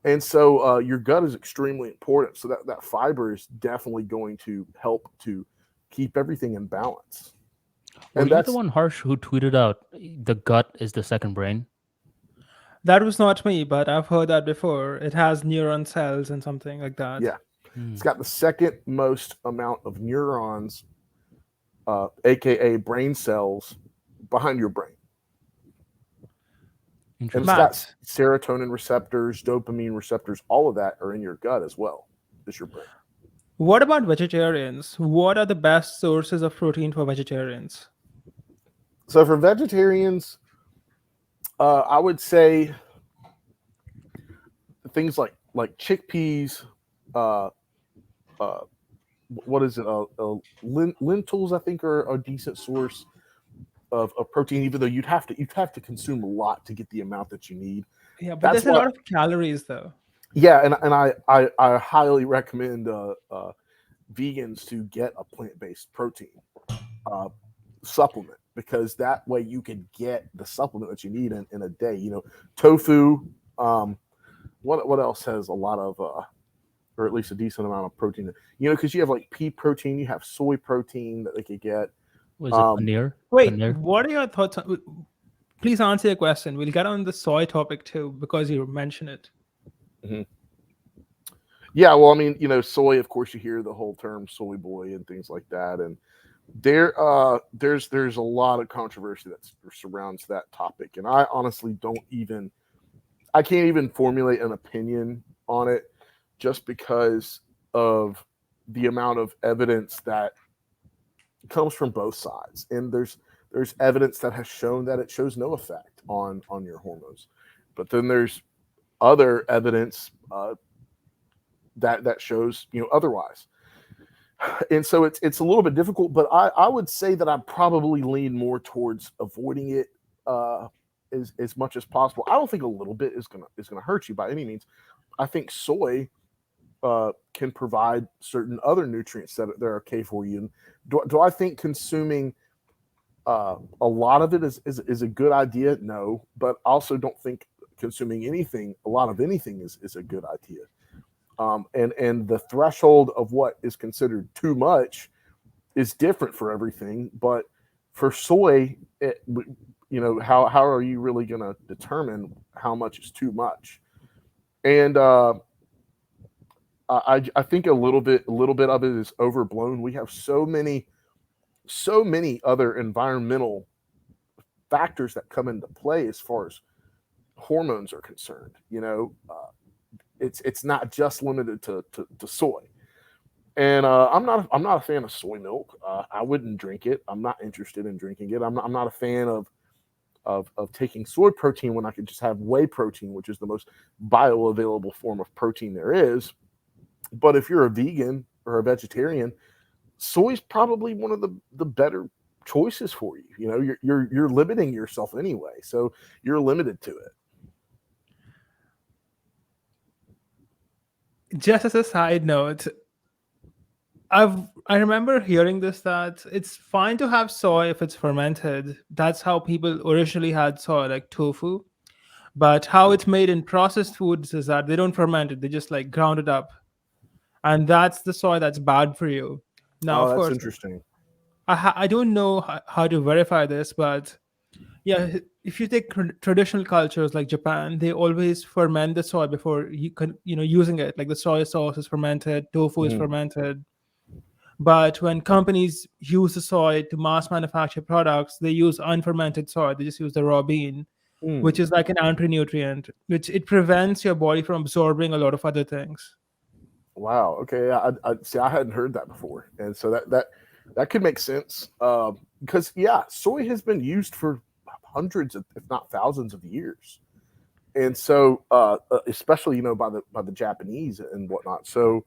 and so your gut is extremely important. So that fiber is definitely going to help to keep everything in balance. Were And you the that's one, Harsh, who tweeted out the gut is the second brain? That was not me, but I've heard that before. It has neuron cells and something like that. yeah, Hmm, it's got the second most amount of neurons, aka brain cells, behind your brain. And it's interesting. got Matt, serotonin receptors, dopamine receptors, all of that are in your gut as well as your brain. what about vegetarians? What are the best sources of protein for vegetarians? So for vegetarians, I would say things like chickpeas, uh, uh, what is it? Lentils, I think, are a decent source of protein. Even though you'd have to consume a lot to get the amount that you need. Yeah, but That's there's a why, lot of calories though. yeah, and I highly recommend vegans to get a plant based protein uh, supplement, because that way you could get the supplement that you need in a day. Tofu. What else has a lot of or at least a decent amount of protein? Because you have like pea protein, you have soy protein that they could get. Was it Um, paneer? Wait, Paneer? what are your thoughts on? Please answer your question. We'll get on the soy topic too because you mentioned it. mhm. Yeah, well, I mean, soy. Of course, you hear the whole term "soy boy" and things like that, and there's a lot of controversy that surrounds that topic, and I honestly don't even I can't even formulate an opinion on it just because of the amount of evidence that comes from both sides. And there's evidence that has shown that it shows no effect on your hormones. But then there's other evidence that shows otherwise. And so it's a little bit difficult, but I would say that I probably lean more towards avoiding it as much as possible. I don't think a little bit is gonna hurt you by any means. I think soy can provide certain other nutrients that are okay for you. And do I think consuming a lot of it is a good idea? No, but I also don't think consuming a lot of anything is a good idea. And the threshold of what is considered too much is different for everything. But for soy, how are you really going to determine how much is too much? And I think a little bit of it is overblown. We have so many other environmental factors that come into play as far as hormones are concerned. It's not just limited to soy. And I'm not a fan of soy milk. I wouldn't drink it. I'm not interested in drinking it. I'm not a fan of taking soy protein when I could just have whey protein, which is the most bioavailable form of protein there is. But if you're a vegan or a vegetarian, soy is probably one of the better choices for you. You're limiting yourself anyway, so you're limited to it. Just as a side note, I remember hearing this, that it's fine to have soy if it's fermented. That's how people originally had soy, like tofu. But how it's made in processed foods is that they don't ferment it; they just like ground it up, and that's the soy that's bad for you. Now, Oh, of that's course, interesting. I don't know how to verify this, but yeah, if you take traditional cultures like Japan, they always ferment the soy before you can, using it. Like the soy sauce is fermented, tofu is Mm, fermented. But when companies use the soy to mass manufacture products, they use unfermented soy. They just use the raw bean, which mm. is like an anti-nutrient, which it prevents your body from absorbing a lot of other things. Wow. Okay. I see. I hadn't heard that before, and so that could make sense. Because yeah, soy has been used for hundreds, if not thousands, of years, and so especially by the Japanese and whatnot. So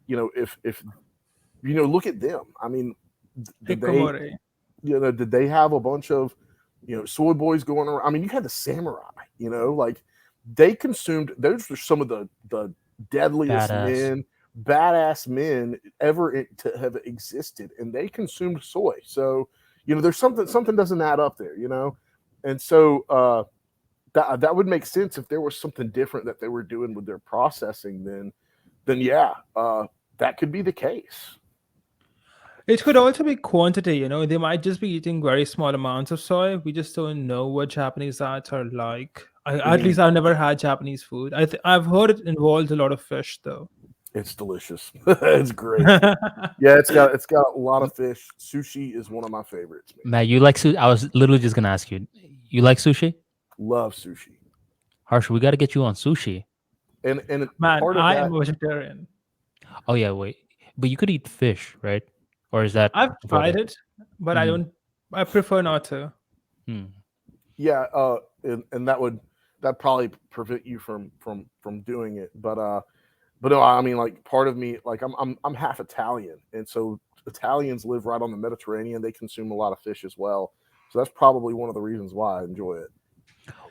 if look at them. I mean, did they Hikomori. did they have a bunch of soy boys going around? I mean, you had the samurai. Like they consumed. Those were some of the deadliest Badass. men, badass men ever to have existed, and they consumed soy. So there's something doesn't add up there. And so that would make sense if there was something different that they were doing with their processing. Then yeah, that could be the case. It could also be quantity, they might just be eating very small amounts of soy. We just don't know what Japanese diets are like. At Mhm. least I've never had Japanese food. I've heard it involves a lot of fish, though. It's delicious. It's great. Yeah, it's got a lot of fish. Sushi is one of my favorites, man. Matt, you like sushi? I was literally just gonna ask you. You like sushi? Love sushi. Harsh, we got to get you on sushi. And Man, part of I am that, a vegetarian. Oh yeah, wait. But you could eat fish, right? Or is that I've tried further? it, but I Mm, don't. I prefer not to. mm. yeah, and that probably prevent you from doing it. But no, I mean, like part of me, like I'm half Italian, and so Italians live right on the Mediterranean. They consume a lot of fish as well. So that's probably one of the reasons why I enjoy it.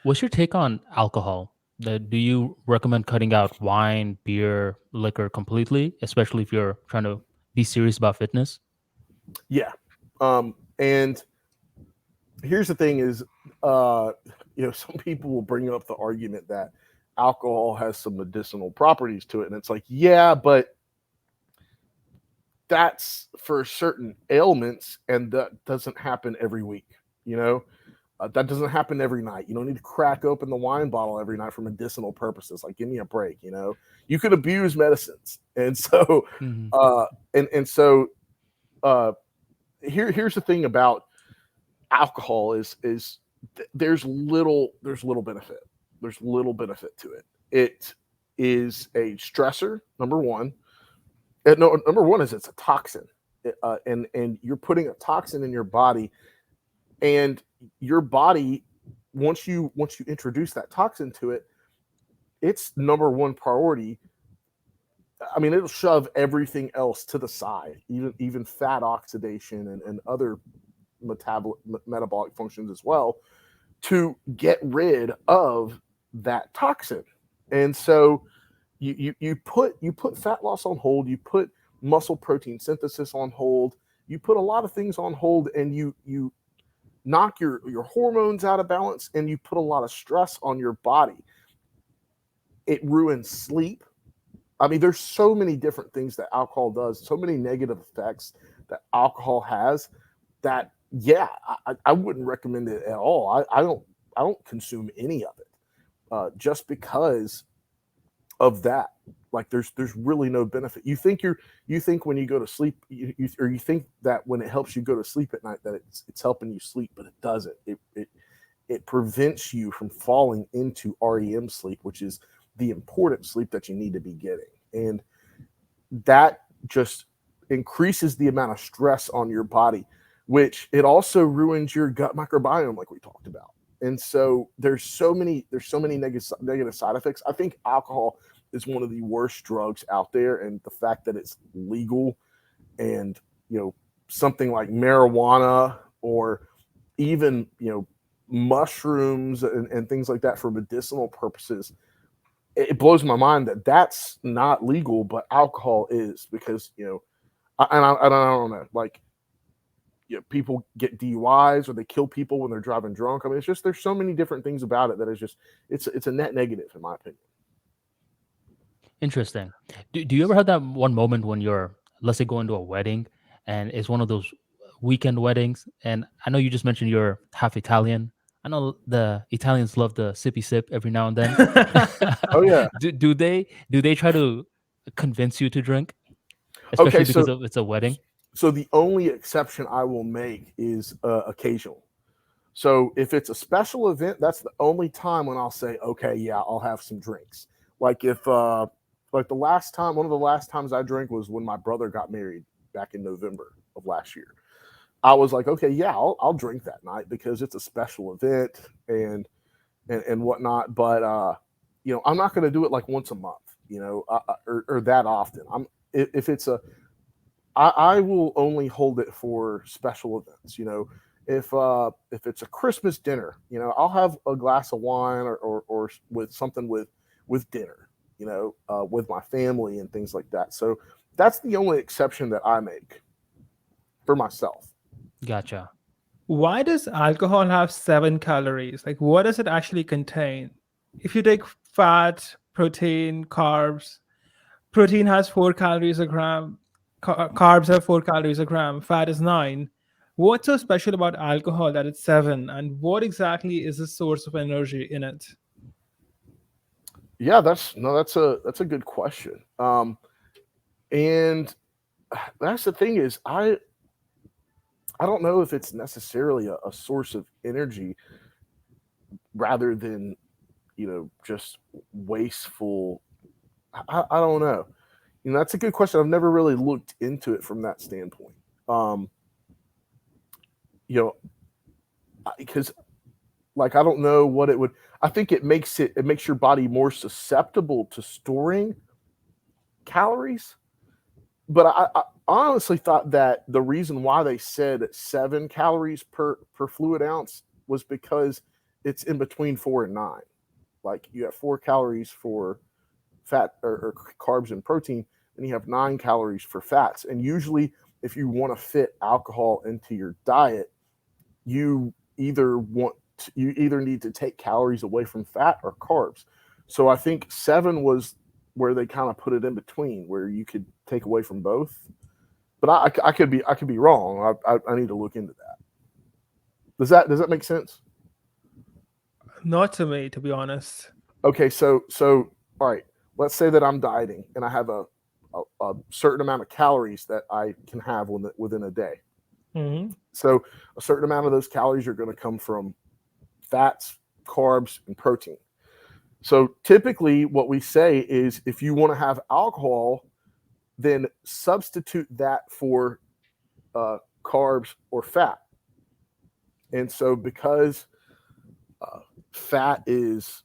What's your take on alcohol? Do you recommend cutting out wine, beer, liquor completely, especially if you're trying to be serious about fitness? Yeah. And here's the thing is, some people will bring up the argument that alcohol has some medicinal properties to it. And it's like, yeah, but that's for certain ailments. And that doesn't happen every week, you know? That doesn't happen every night. You don't need to crack open the wine bottle every night for medicinal purposes. Like, give me a break. You can abuse medicines, and so, Hmm. uh, and so, uh, here's the thing about alcohol is there's little benefit. there's little benefit to it. It is a stressor, number one. No, number one is it's a toxin, and you're putting a toxin in your body, and your body, once you introduce that toxin to it, its number one priority. I mean, it'll shove everything else to the side, even fat oxidation and other metabolic functions as well, to get rid of that toxin. And so you put fat loss on hold, you put muscle protein synthesis on hold, you put a lot of things on hold, and you knock your hormones out of balance, and you put a lot of stress on your body. It ruins sleep. I mean, there's so many different things that alcohol does, so many negative effects that alcohol has, that yeah, I wouldn't recommend it at all. I don't consume any of it, just because of that. Like there's really no benefit. You think when you go to sleep, or you think that when it helps you go to sleep at night that it's helping you sleep, but it doesn't. It prevents you from falling into REM sleep, which is the important sleep that you need to be getting. And that just increases the amount of stress on your body, which it also ruins your gut microbiome, like we talked about. And so there's so many negative side effects. I think alcohol is one of the worst drugs out there, and the fact that it's legal, and something like marijuana, or even mushrooms and things like that for medicinal purposes, it blows my mind that that's not legal, but alcohol is. Because I don't know, like, people get DUIs or they kill people when they're driving drunk. I mean, it's just, there's so many different things about it that is just, it's a net negative in my opinion. Interesting. Do you ever have that one moment when you're, let's say, going to a wedding, and it's one of those weekend weddings? And I know you just mentioned you're half Italian. I know the Italians love the sippy sip every now and then. Oh yeah. Do they try to convince you to drink, Okay, especially because of it's a wedding? so the only exception I will make is occasional. So if it's a special event, that's the only time when I'll say, okay, yeah, I'll have some drinks. Like if like one of the last times I drank was when my brother got married back in November of last year. I was like, okay, yeah, I'll drink that night because it's a special event and whatnot. But I'm not going to do it like once a month, or that often. If it's I will only hold it for special events. If it's a Christmas dinner, I'll have a glass of wine, or with something with dinner, with my family and things like that. So that's the only exception that I make for myself. Gotcha. Why does alcohol have 7 calories? Like, what does it actually contain? If you take fat, protein, carbs, protein has 4 calories a gram, carbs have 4 calories a gram, fat is 9. What's so special about alcohol that it's 7? And what exactly is the source of energy in it? Yeah, that's a good question. And that's the thing is, I don't know if it's necessarily a source of energy, rather than just wasteful. I don't know. That's a good question. I've never really looked into it from that standpoint. You know, because, like, I don't know what it would. I think it makes your body more susceptible to storing calories. But I honestly thought that the reason why they said 7 calories per fluid ounce was because it's in between 4 and 9. Like, you have 4 calories for fat or carbs and protein, and you have 9 calories for fats. And usually, if you want to fit alcohol into your diet, you either need to take calories away from fat or carbs. So I think 7 was where they kind of put it in between, where you could take away from both. But I could be wrong. I need to look into that. Does that make sense? Not to me, to be honest. Okay, so all right. Let's say that I'm dieting and I have a certain amount of calories that I can have within a day. Mhm. So a certain amount of those calories are going to come from fats, carbs, and protein. So typically what we say is if you want to have alcohol, then substitute that for carbs or fat. And so because fat is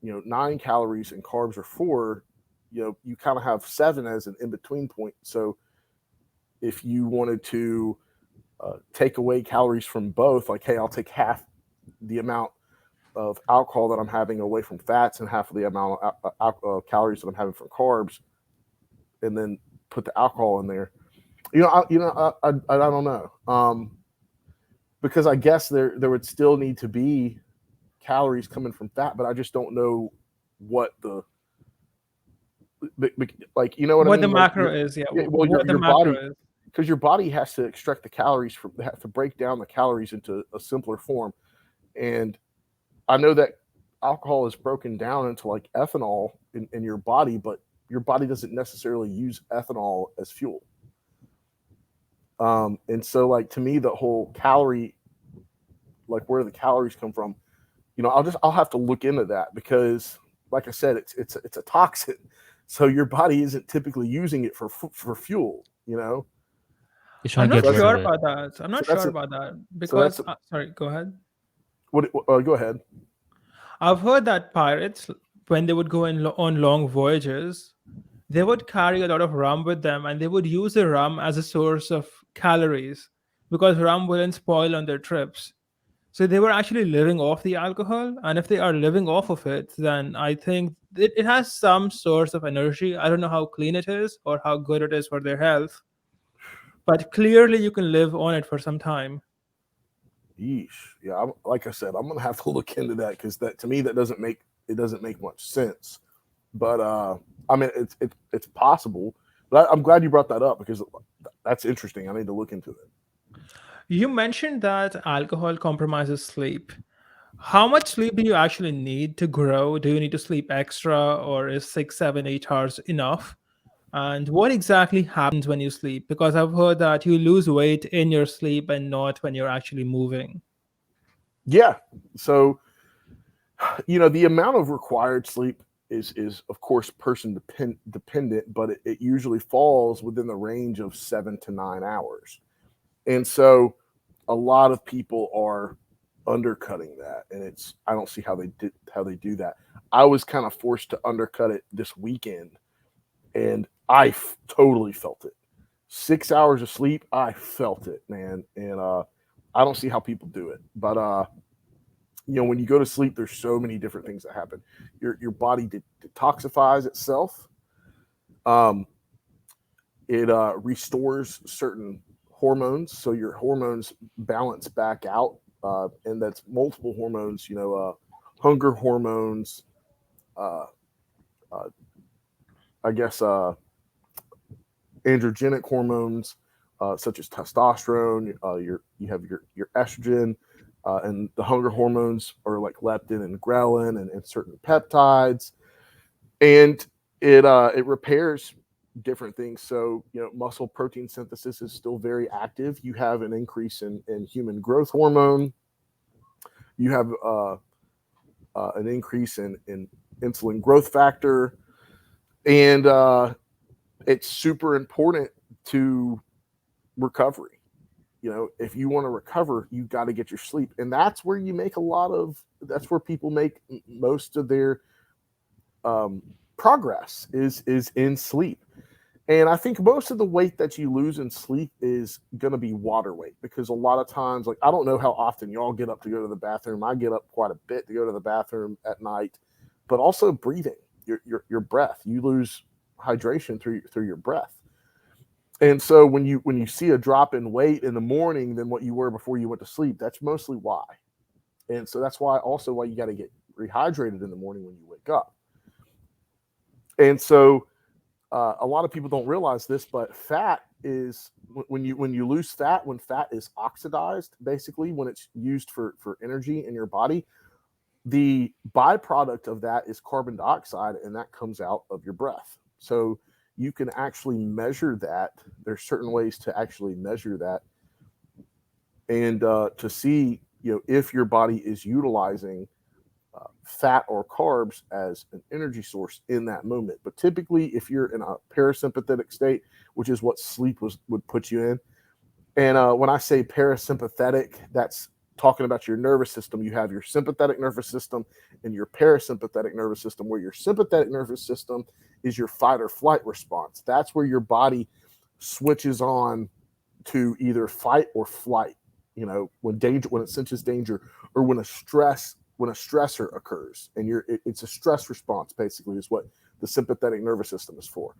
9 calories and carbs are 4, you kind of have 7 as an in-between point. So if you wanted to take away calories from both, like, hey, I'll take half the amount of alcohol that I'm having away from fats and half of the amount of calories that I'm having from carbs, and then put the alcohol in there. I don't know, because I guess there would still need to be calories coming from fat, but I just don't know what the like, you know what I What the mean? Like, macro is, yeah. well, What the your macro body, is. because your body has to extract the calories from, have to break down the calories into a simpler form, and I know that alcohol is broken down into like ethanol in your body, but your body doesn't necessarily use ethanol as fuel. And so, like, to me, the whole calorie, like where the calories come from, I'll have to look into that, because, like I said, it's a toxin, so your body isn't typically using it for fuel. He's I'm trying to not get So that's rid sure of it. about that. I'm so not that's sure a, about that so that's because, sorry, go ahead. go ahead. I've heard that pirates, when they would go on long voyages, they would carry a lot of rum with them and they would use the rum as a source of calories because rum wouldn't spoil on their trips. So they were actually living off the alcohol. And if they are living off of it, then I think it has some source of energy. I don't know how clean it is or how good it is for their health, but clearly you can live on it for some time. Yeesh. Yeah, like I said, I'm gonna have to look into that, because that, to me, that doesn't make much sense. But I mean, it's possible. But I'm glad you brought that up, because that's interesting. I need to look into it. You mentioned that alcohol compromises sleep. How much sleep do you actually need to grow? Do you need to sleep extra, or is 6, 7, 8 hours enough? And what exactly happens when you sleep? Because I've heard that you lose weight in your sleep and not when you're actually moving. Yeah. So the amount of required sleep is of course dependent, but it usually falls within the range of 7 to 9 hours. And so a lot of people are undercutting that, and I don't see how they do that. I was kind of forced to undercut it this weekend, and I totally felt it. 6 hours of sleep, I felt it, man. And I don't see how people do it. But when you go to sleep, there's so many different things that happen. Your body detoxifies itself. Um, it restores certain hormones, so your hormones balance back out, and that's multiple hormones. Hunger hormones. Uh, uh, I guess androgenic hormones, such as testosterone. You have your estrogen, and the hunger hormones are like leptin and ghrelin, and certain peptides, and it repairs different things. So muscle protein synthesis is still very active. You have an increase in human growth hormone. You have an increase in insulin growth factor, and it's super important to recovery. If you want to recover, you got to get your sleep, and that's where that's where people make most of their progress is in sleep. And I think most of the weight that you lose in sleep is going to be water weight, because a lot of times, like, I don't know how often y'all get up to go to the bathroom. I get up quite a bit to go to the bathroom at night, but also breathing, your breath. You lose hydration through your breath. And so when you see a drop in weight in the morning than what you were before you went to sleep, that's mostly why. And so that's why you got to get rehydrated in the morning when you wake up. And so a lot of people don't realize this, but fat is when you lose fat, when fat is oxidized, basically when it's used for energy in your body, the byproduct of that is carbon dioxide, and that comes out of your breath. So you can actually measure that. There's certain ways to actually measure that, and to see if your body is utilizing fat or carbs as an energy source in that moment. But typically, if you're in a parasympathetic state, which is what sleep would put you in, and when I say parasympathetic, that's talking about your nervous system. You have your sympathetic nervous system and your parasympathetic nervous system, where your sympathetic nervous system is your fight or flight response. That's where your body switches on to either fight or flight. You know, when it senses danger, or when a stressor occurs, and it's a stress response. Basically, is what the sympathetic nervous system is for.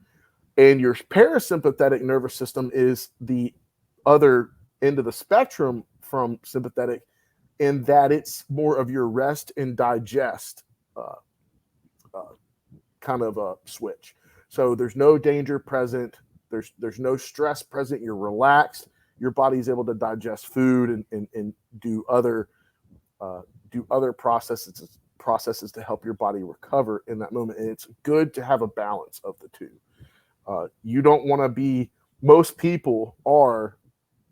And your parasympathetic nervous system is the other end of the spectrum from sympathetic, in that it's more of your rest and digest uh, uh, kind of a switch. So there's no danger present. There's no stress present. You're relaxed. Your body's able to digest food and uh, do other processes to help your body recover in that moment. And it's good to have a balance of the two. You don't want to be. Most people are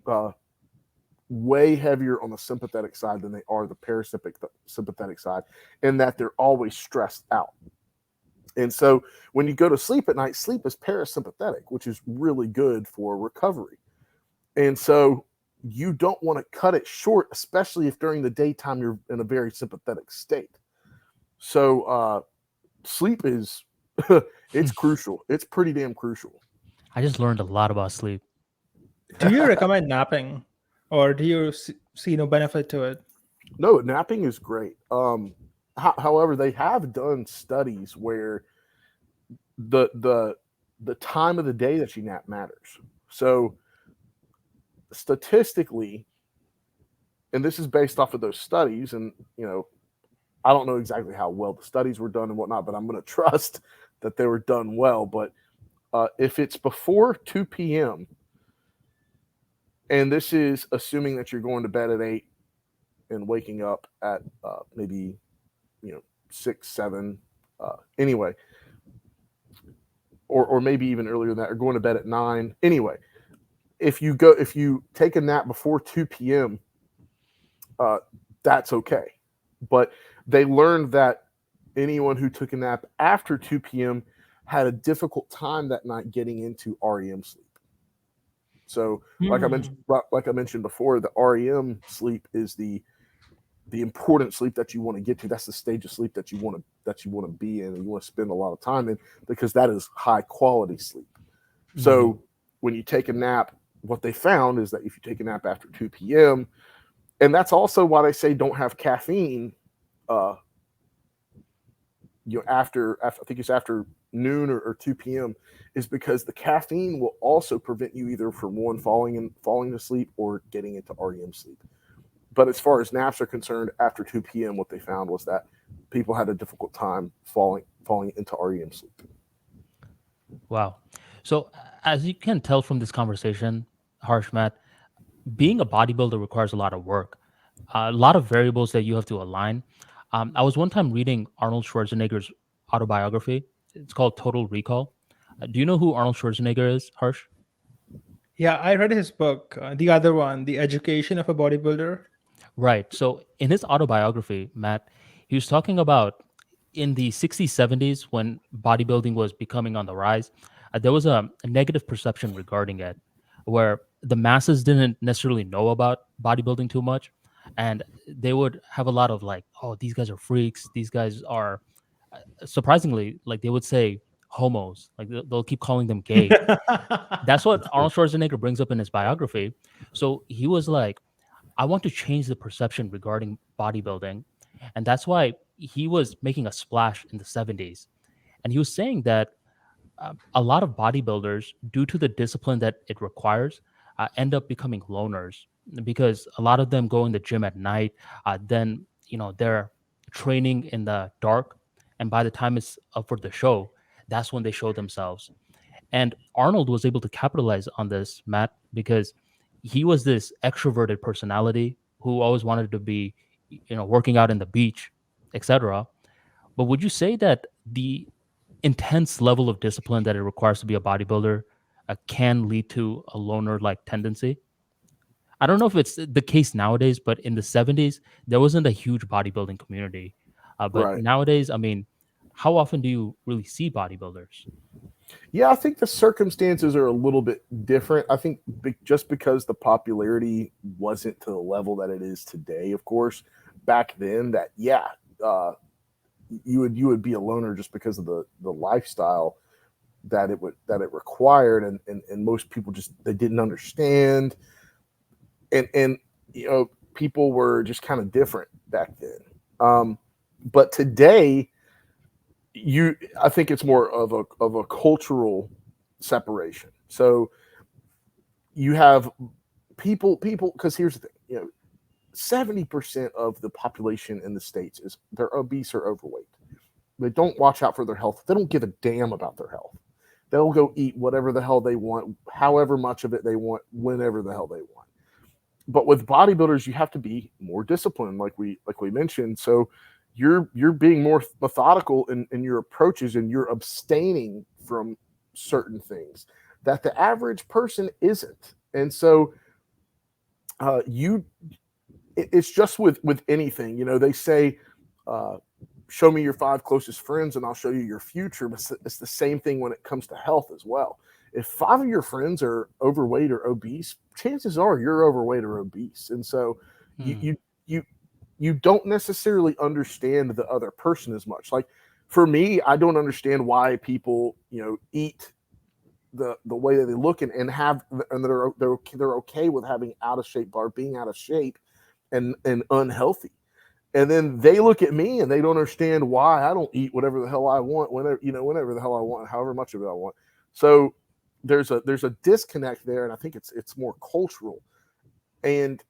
uh, way heavier on the sympathetic side than they are the parasympathetic side, in that they're always stressed out. And so when you go to sleep at night, sleep is parasympathetic, which is really good for recovery. And so you don't want to cut it short, especially if during the daytime you're in a very sympathetic state. So sleep is it's crucial. It's pretty damn crucial. I just learned a lot about sleep. Do you recommend napping, or do you see no benefit to it? No, napping is great. However, they have done studies where the the the time of the day that you nap matters. So statistically, and this is based off of those studies, and I don't know exactly how well the studies were done and whatnot, but I'm going to trust that they were done well. But if it's before 2 p.m., and this is assuming that you're going to bed at 8 and waking up at maybe 6, 7, anyway, or maybe even earlier than that, or going to bed at 9. Anyway, if you take a nap before 2 p.m., that's okay. But they learned that anyone who took a nap after 2 p.m. had a difficult time that night getting into REM sleep. So, like I mentioned before, the REM sleep is the important sleep that you want to get to. That's the stage of sleep that you want to be in, and you want to spend a lot of time in, because that is high quality sleep. Mm-hmm. So when you take a nap, what they found is that if you take a nap after 2 p.m., and that's also why they say don't have caffeine, after I think it's after noon or 2 p.m., is because the caffeine will also prevent you either from falling to sleep or getting into REM sleep. But as far as naps are concerned, after 2 p.m., what they found was that people had a difficult time falling into REM sleep. Wow. So as you can tell from this conversation, Harsh, Matt, being a bodybuilder requires a lot of work, a lot of variables that you have to align. I was one time reading Arnold Schwarzenegger's autobiography. It's called Total Recall. Do you know who Arnold Schwarzenegger is, Harsh? Yeah, I read his book, the other one, The Education of a Bodybuilder. Right. So in his autobiography, Matt, he was talking about in the 60s, 70s, when bodybuilding was becoming on the rise, there was a negative perception regarding it, where the masses didn't necessarily know about bodybuilding too much. And they would have a lot of like, oh, these guys are freaks. These guys are surprisingly, like they would say homos. Like they'll keep calling them gay. That's what Arnold Schwarzenegger brings up in his biography. So he was like, I want to change the perception regarding bodybuilding. And that's why he was making a splash in the 70s. And he was saying that a lot of bodybuilders, due to the discipline that it requires, end up becoming loners, because a lot of them go in the gym at night. Then, they're training in the dark. And by the time it's up for the show, that's when they show themselves. And Arnold was able to capitalize on this, Matt, because he was this extroverted personality who always wanted to be, working out in the beach, etc. But would you say that the intense level of discipline that it requires to be a bodybuilder can lead to a loner-like tendency? I don't know if it's the case nowadays, but in the 70s, there wasn't a huge bodybuilding community. But Right. nowadays, I mean, how often do you really see bodybuilders? Yeah, I think the circumstances are a little bit different. I think just because the popularity wasn't to the level that it is today, of course, back then, that yeah, uh, you would be a loner just because of the lifestyle that it required, and most people just they didn't understand, and people were just kind of different back then. But today, I think it's more of a cultural separation. So you have people because here's the thing, 70% of the population in the states is they're obese or overweight. They don't watch out for their health. They don't give a damn about their health. They'll go eat whatever the hell they want, however much of it they want, whenever the hell they want. But with bodybuilders, you have to be more disciplined, like we mentioned. So you're being more methodical in your approaches, and you're abstaining from certain things that the average person isn't. And so you it's just with anything, they say, uh, show me your 5 closest friends and I'll show you your future. But it's the same thing when it comes to health as well. If 5 of your friends are overweight or obese, chances are you're overweight or obese. And so you Hmm. you you you don't necessarily understand the other person as much. Like for me, I don't understand why people, eat the way that they look, and have, and they're okay with having out of shape bar, being out of shape and unhealthy. And then they look at me and they don't understand why I don't eat whatever the hell I want, whenever the hell I want, however much of it I want. So there's a disconnect there, and I think it's more cultural. And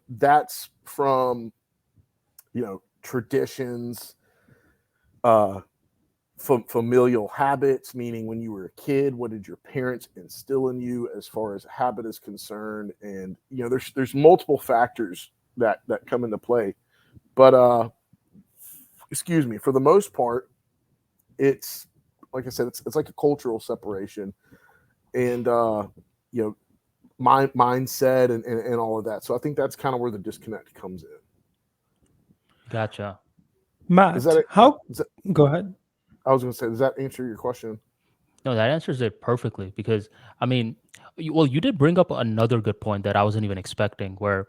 that's from traditions, uh familial habits, meaning when you were a kid, what did your parents instill in you as far as habit is concerned? And there's multiple factors that come into play. But excuse me, for the most part, it's like I said, it's like a cultural separation, and you know mindset, and all of that. So I think that's kind of where the disconnect comes in. Gotcha. Is that Matt, it? how? Is that, Go ahead. I was going to say, does that answer your question? No, that answers it perfectly because I mean, well, you did bring up another good point that I wasn't even expecting, where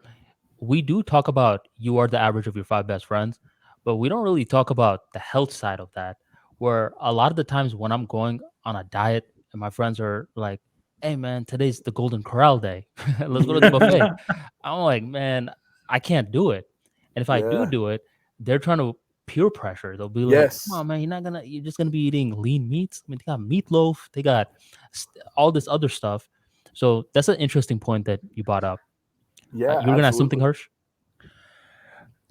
we do talk about you are the average of your 5 best friends, but we don't really talk about the health side of that. Where a lot of the times when I'm going on a diet and my friends are like, "Hey, man, today's the Golden Corral day. Let's go to the buffet." I'm like, "Man, I can't do it." And if I Yeah. do it, they're trying to peer pressure. They'll be like, "Come Yes. on, man, you're just gonna be eating lean meats. I mean, they got meatloaf, they got all this other stuff." So that's an interesting point that you brought up. Yeah. You were gonna ask something, Absolutely. Hirsch?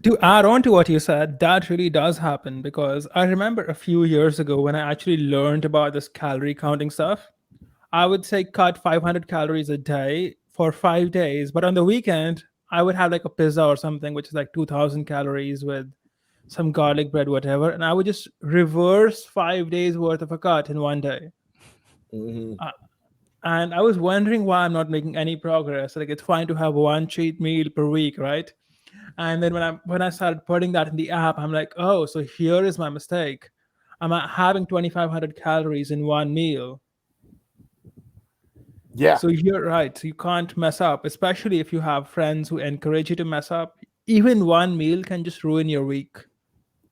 To add on to what you said, that really does happen because I remember a few years ago when I actually learned about this calorie counting stuff. I would say cut 500 calories a day for 5 days, but on the weekend, I would have like a pizza or something, which is like 2000 calories with some garlic bread, whatever. And I would just reverse 5 days worth of a cut in one day. Hmm. Uh, and I was wondering why I'm not making any progress. Like it's fine to have one cheat meal per week, right? And then when I started putting that in the app, I'm like, oh, so here is my mistake. I'm having 2,500 calories in one meal. Yeah. So you're right. So you can't mess up, especially if you have friends who encourage you to mess up. Even one meal can just ruin your week.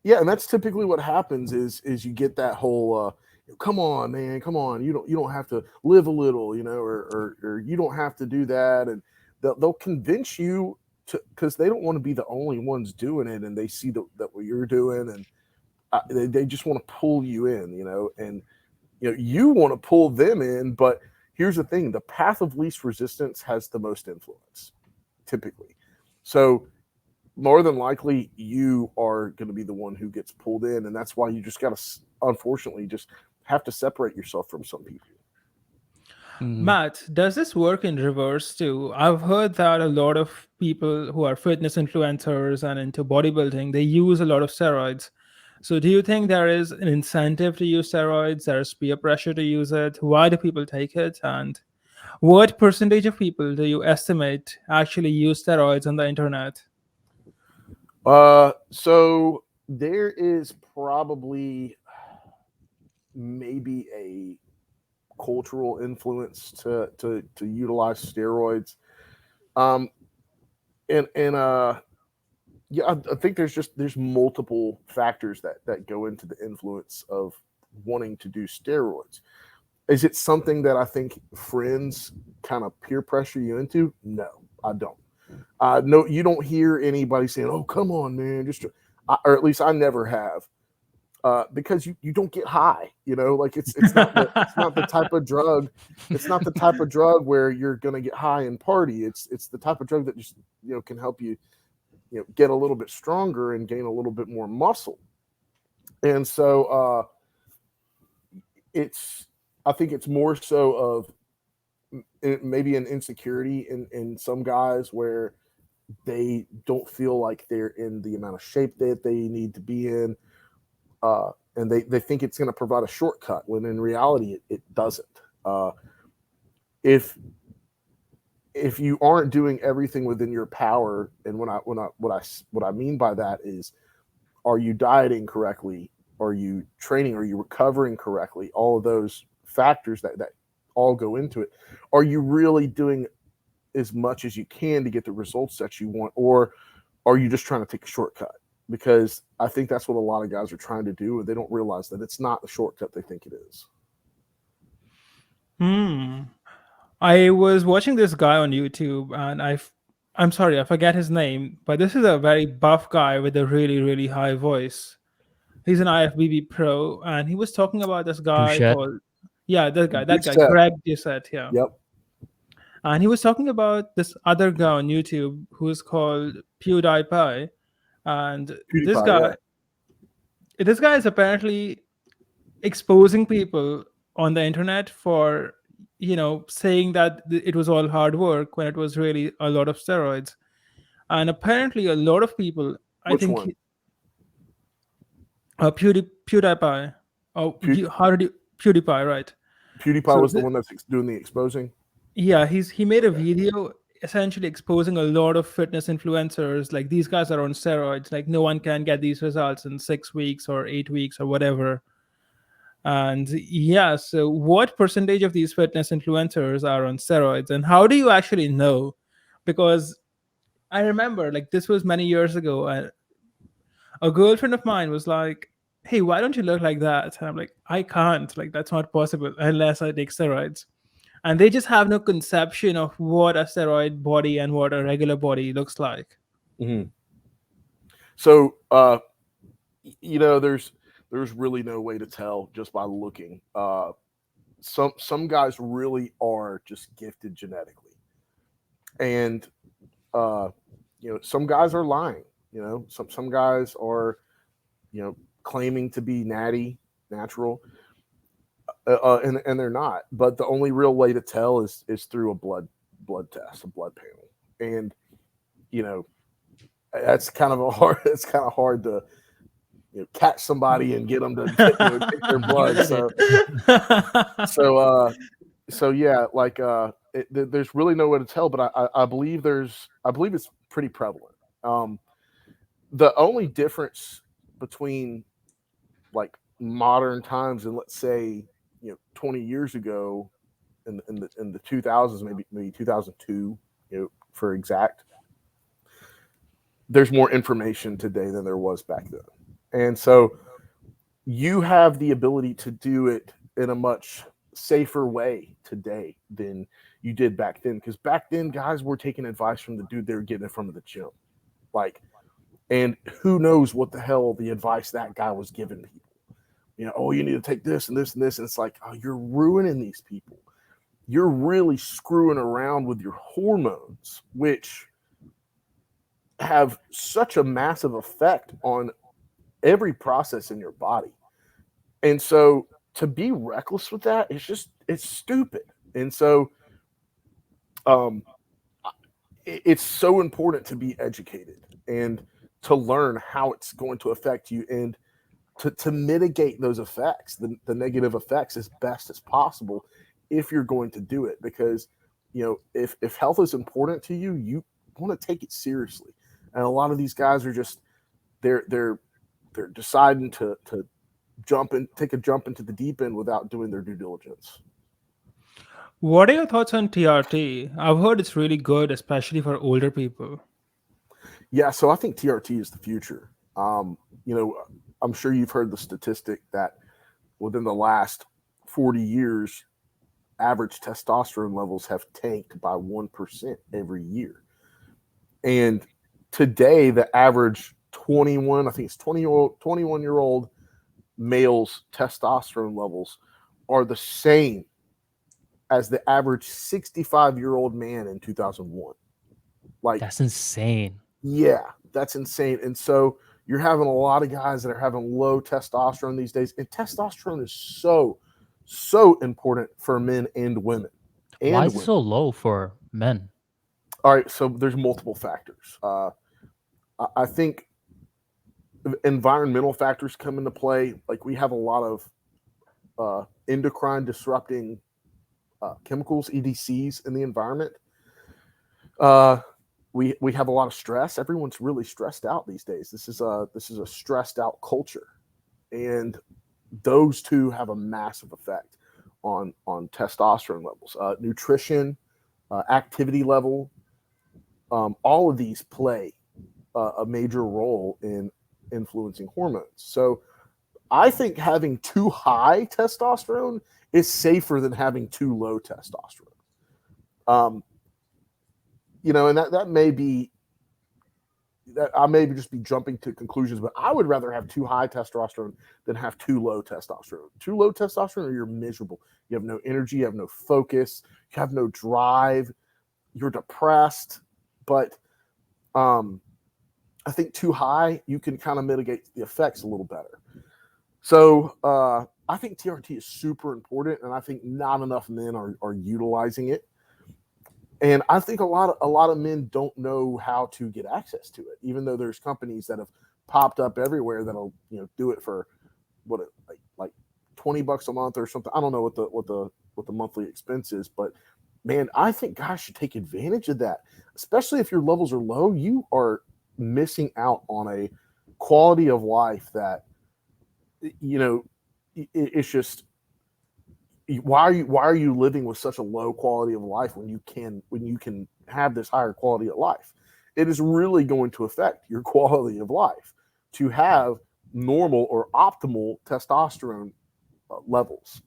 Yeah, and that's typically what happens is you get that whole come on, man, come on, you don't have to live a little, or you don't have to do that, and they'll convince you to, because they don't want to be the only ones doing it, and they see that what you're doing, and they just want to pull you in, and you want to pull them in. But here's the thing: the path of least resistance has the most influence, typically. So more than likely you are going to be the one who gets pulled in, and that's why you just got to, unfortunately, just have to separate yourself from some people. Mhm. Matt, does this work in reverse too? I've heard that a lot of people who are fitness influencers and into bodybuilding, they use a lot of steroids. So do you think there is an incentive to use steroids? There's peer pressure to use it. Why do people take it? And what percentage of people do you estimate actually use steroids on the internet? So there is probably maybe a cultural influence to utilize steroids. Um, and yeah, I think there's multiple factors that go into the influence of wanting to do steroids. Is it something that I think friends kind of peer pressure you into? No, I don't. No, you don't hear anybody saying, "Oh, come on, man," or at least I never have, because you don't get high. Like it's not the type of drug. It's not the type of drug where you're gonna get high and party. It's the type of drug that just can help you get a little bit stronger and gain a little bit more muscle. And so it's I think it's more so of maybe an insecurity in some guys where they don't feel like they're in the amount of shape that they need to be in, and they think it's going to provide a shortcut when in reality it doesn't. If you aren't doing everything within your power, and what I mean by that is, are you dieting correctly? Are you training? Are you recovering correctly? All of those factors that all go into it. Are you really doing as much as you can to get the results that you want, or are you just trying to take a shortcut? Because I think that's what a lot of guys are trying to do, and they don't realize that it's not the shortcut they think it is. I was watching this guy on YouTube, and I'm sorry, I forget his name, but this is a very buff guy with a really, really high voice. He's an IFBB pro, and he was talking about this guy Douchette. called, yeah, that guy, Reset. Greg Doucette, yeah. Yep. And he was talking about this other guy on YouTube who's called PewDiePie, and PewDiePie. Yeah. this guy is apparently exposing people on the internet for saying that it was all hard work when it was really a lot of steroids. And apparently a lot of people, I Which think one? PewDiePie. Oh, Pew- how did you PewDiePie, right? PewDiePie So was the one that's doing the exposing. yeah, he made a Okay. video essentially exposing a lot of fitness influencers, like these guys are on steroids, like no one can get these results in 6 weeks or 8 weeks or whatever. And yeah, so what percentage of these fitness influencers are on steroids, and how do you actually know? Because I remember, like, this was many years ago, and a girlfriend of mine was like, "Hey, why don't you look like that?" And I'm like, "I can't. Like, that's not possible unless I take steroids." And they just have no conception of what a steroid body and what a regular body looks like. Mm-hmm. So, there's really no way to tell just by looking. Some guys really are just gifted genetically, and uh, some guys are lying. Some guys are claiming to be natural, and they're not. But the only real way to tell is through a blood test, a blood panel, and you know that's kind of a hard. It's kind of hard to catch somebody and get them to take their You blood. did it. So yeah, like there's really no way to tell, but I believe it's pretty prevalent. The only difference between like modern times and let's say 20 years ago in the 2000s, maybe 2002, for exact, there's more information today than there was back then, and so you have the ability to do it in a much safer way today than you did back then, because back then guys were taking advice from the dude they were getting it from the gym, like, and who knows what the hell the advice that guy was giving people. Oh, you need to take this and this and this, and it's like, oh, you're ruining these people. You're really screwing around with your hormones, which have such a massive effect on every process in your body. And so to be reckless with that, it's stupid. And so it's so important to be educated and to learn how it's going to affect you, and to mitigate those effects, the negative effects, as best as possible if you're going to do it. Because if health is important to you want to take it seriously. And a lot of these guys are just they're they're deciding to take a jump into the deep end without doing their due diligence. What are your thoughts on TRT? I've heard it's really good, especially for older people. Yeah, so I think TRT is the future. You know, I'm sure you've heard the statistic that within the last 40 years, average testosterone levels have tanked by 1% every year. And today, the average 21, I think it's 21-year-old males' testosterone levels are the same as the average 65-year-old man in 2001. Like, That's insane. yeah, that's insane. And so you're having a lot of guys that are having low testosterone these days. And testosterone is so important for men and women. Why And is it women. so low for men? All right, so there's multiple factors. I think environmental factors come into play. Like we have a lot of endocrine disrupting chemicals, EDCs, in the environment. We have a lot of stress. Everyone's really stressed out these days. This is a stressed out culture, and those two have a massive effect on testosterone levels. Nutrition, activity level, all of these play a major role in influencing hormones. So I think having too high testosterone is safer than having too low testosterone. You know, and that may be that I may just be jumping to conclusions, but I would rather have too high testosterone than have too low testosterone. Too low testosterone, or you're miserable. You have no energy, you have no focus, you have no drive, you're depressed. But I think too high, you can kind of mitigate the effects a little better. So I think TRT is super important, and I think not enough men are utilizing it. And I think a lot of men don't know how to get access to it, even though there's companies that have popped up everywhere that'll do it for like $20 a month or something. I don't know what the monthly expense is, but man, I think guys should take advantage of that, especially if your levels are low. You are missing out on a quality of life that it's just, why are you living with such a low quality of life when you can have this higher quality of life? It is really going to affect your quality of life to have normal or optimal testosterone levels.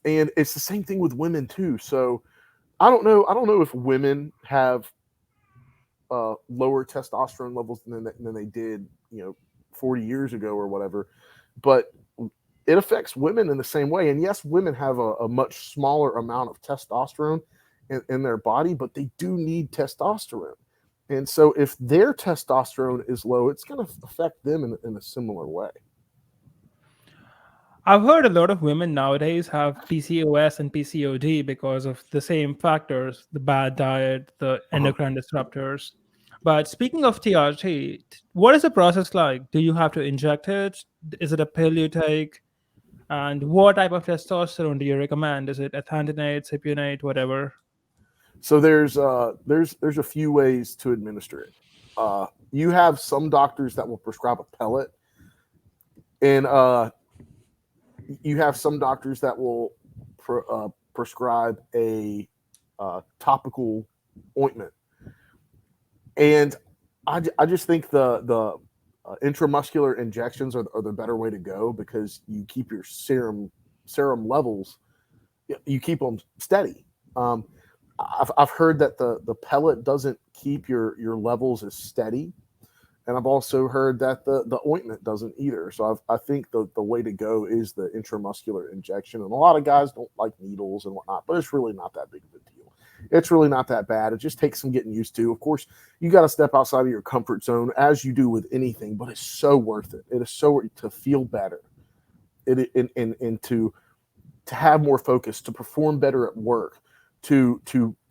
And it's the same thing with women too. So I don't know if women have lower testosterone levels than they did 40 years ago or whatever, but it affects women in the same way. And yes, women have a much smaller amount of testosterone in their body, but they do need testosterone. And so if their testosterone is low, it's going to affect them in a similar way. I've heard a lot of women nowadays have PCOS and PCOD because of the same factors, the bad diet, the Uh-huh. endocrine disruptors. But speaking of TRT, what is the process like? Do you have to inject it? Is it a pill you take? And what type of testosterone do you recommend? Is it ethanidate, cypionate, whatever? So there's a few ways to administer it. You have some doctors that will prescribe a pellet, and you have some doctors that will prescribe a topical ointment. And I just think the intramuscular injections are the better way to go, because you keep your serum levels, you keep them steady. I've heard that the pellet doesn't keep your levels as steady, and I've also heard that the ointment doesn't either. So I think the way to go is the intramuscular injection. And a lot of guys don't like needles and whatnot, but it's really not that big of a deal. It's really not that bad. It just takes some getting used to. Of course, you got to step outside of your comfort zone, as you do with anything, but it's so worth it. It is so worth it to feel better, and to have more focus, to perform better at work, to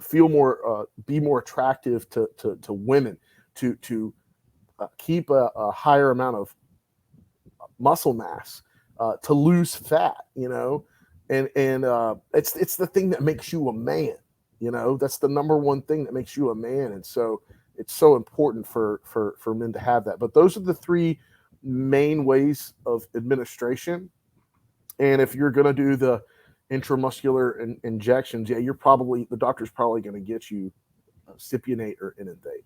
feel more, be more attractive to women, to keep a higher amount of muscle mass, to lose fat, and it's the thing that makes you a man. That's the number one thing that makes you a man. And so it's so important for men to have that. But those are the three main ways of administration. And if you're going to do the intramuscular injections, yeah, the doctor's probably going to get you cypionate or inundate.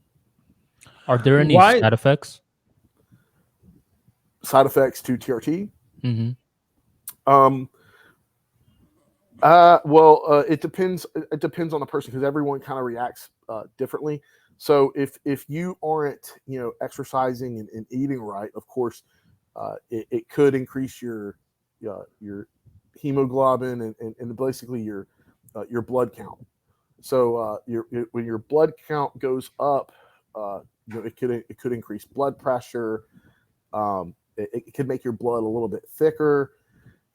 Are there any Why? side effects? Side effects to TRT? Mm-hmm. Um, it depends. It depends on the person because everyone kind of reacts differently. So if you aren't exercising and eating right, of course, it could increase your hemoglobin and basically your blood count. So when your blood count goes up, it could increase blood pressure. It could make your blood a little bit thicker.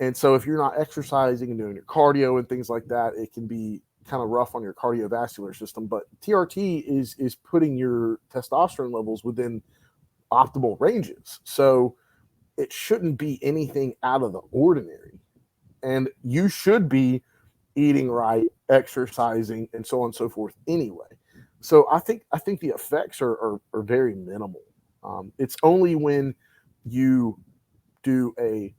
And so if you're not exercising and doing your cardio and things like that, it can be kind of rough on your cardiovascular system. But TRT is putting your testosterone levels within optimal ranges. So it shouldn't be anything out of the ordinary. And you should be eating right, exercising, and so on and so forth anyway. So I think the effects are very minimal. It's only when you do a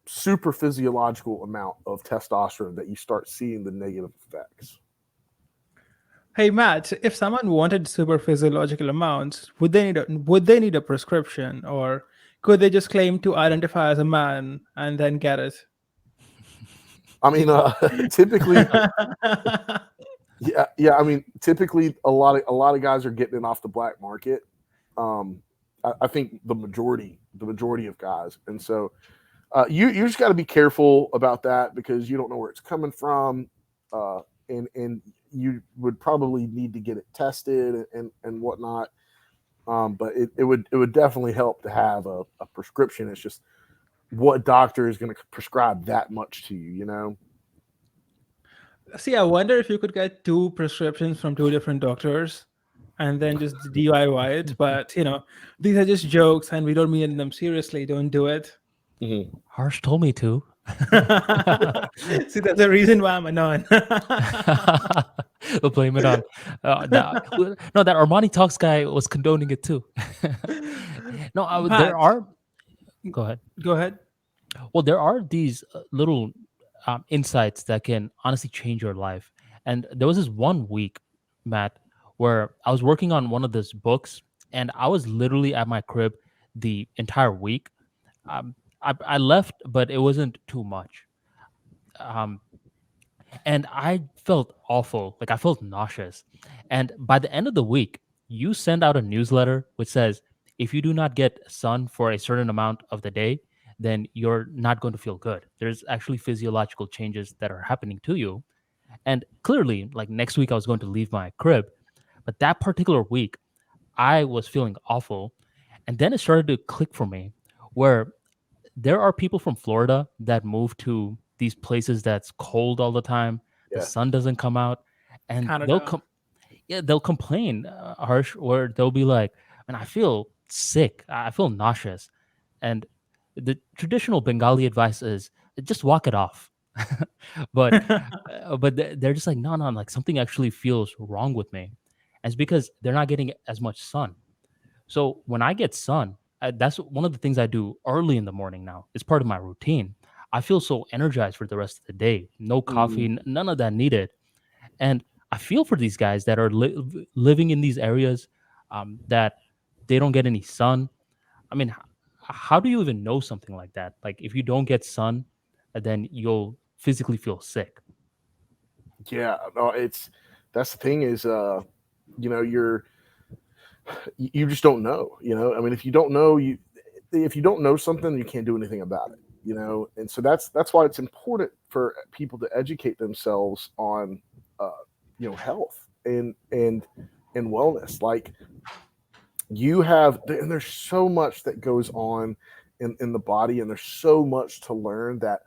super physiological amount of testosterone that you start seeing the negative effects. Hey Matt, if someone wanted super physiological amounts, would they need a prescription, or could they just claim to identify as a man and then get it? I mean, typically, yeah. I mean, typically, a lot of guys are getting it off the black market. I think the majority of guys, and so you just got to be careful about that because you don't know where it's coming from, and you would probably need to get it tested and whatnot. But it would definitely help to have a prescription. It's just what doctor is going to prescribe that much to you, you know? See, I wonder if you could get two prescriptions from two different doctors and then just DIY it. But, these are just jokes and we don't mean them seriously. Don't do it. Mm-hmm. Harsh told me to. See, that's the reason why I'm annoying. We'll blame it on that ArmaniTalks guy was condoning it too. No, there Matt, are. Go ahead. go ahead. Well, there are these little insights that can honestly change your life. And there was this one week, Matt, where I was working on one of those books, and I was literally at my crib the entire week. I left, but it wasn't too much. Um, and I felt awful. Like I felt nauseous. And by the end of the week, you send out a newsletter which says if you do not get sun for a certain amount of the day, then you're not going to feel good. There's actually physiological changes that are happening to you. And clearly, like next week, I was going to leave my crib. But that particular week, I was feeling awful. And then it started to click for me where there are people from Florida that move to these places that's cold all the time. The Yeah. sun doesn't come out, and Canada. they'll complain, Harsh, or they'll be like, "Man, I feel sick. I feel nauseous," and the traditional Bengali advice is just walk it off. but they're just like, no, like something actually feels wrong with me. And it's because they're not getting as much sun. So when I get sun, that's one of the things I do early in the morning now. It's part of my routine. I feel so energized for the rest of the day. No coffee, Mm, none of that needed. And I feel for these guys that are living in these areas that they don't get any sun. I mean, how do you even know something like that? Like if you don't get sun, then you'll physically feel sick. yeah, no, that's the thing is, you're you just don't know. I mean, if you don't know something, you can't do anything about it. And so that's why it's important for people to educate themselves on, uh, health and wellness. Like and there's so much that goes on in the body, and there's so much to learn that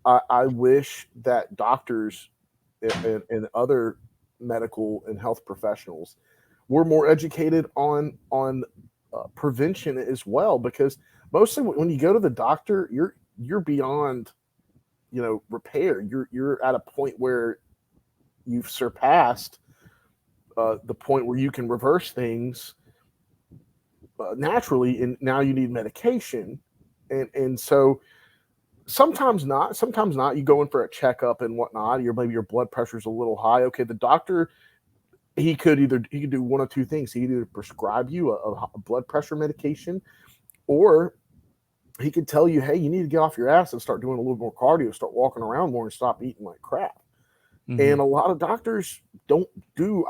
I wish that doctors and other medical and health professionals were more educated on prevention as well, because mostly when you go to the doctor, you're beyond repair. You're at a point where you've surpassed the point where you can reverse things naturally, and now you need medication, and so sometimes not. You go in for a checkup and whatnot. Maybe your blood pressure's a little high. Okay, the doctor, he could do one of two things. He could either prescribe you a blood pressure medication, or he could tell you, hey, you need to get off your ass and start doing a little more cardio, start walking around more, and stop eating like crap. Mm-hmm. And a lot of doctors I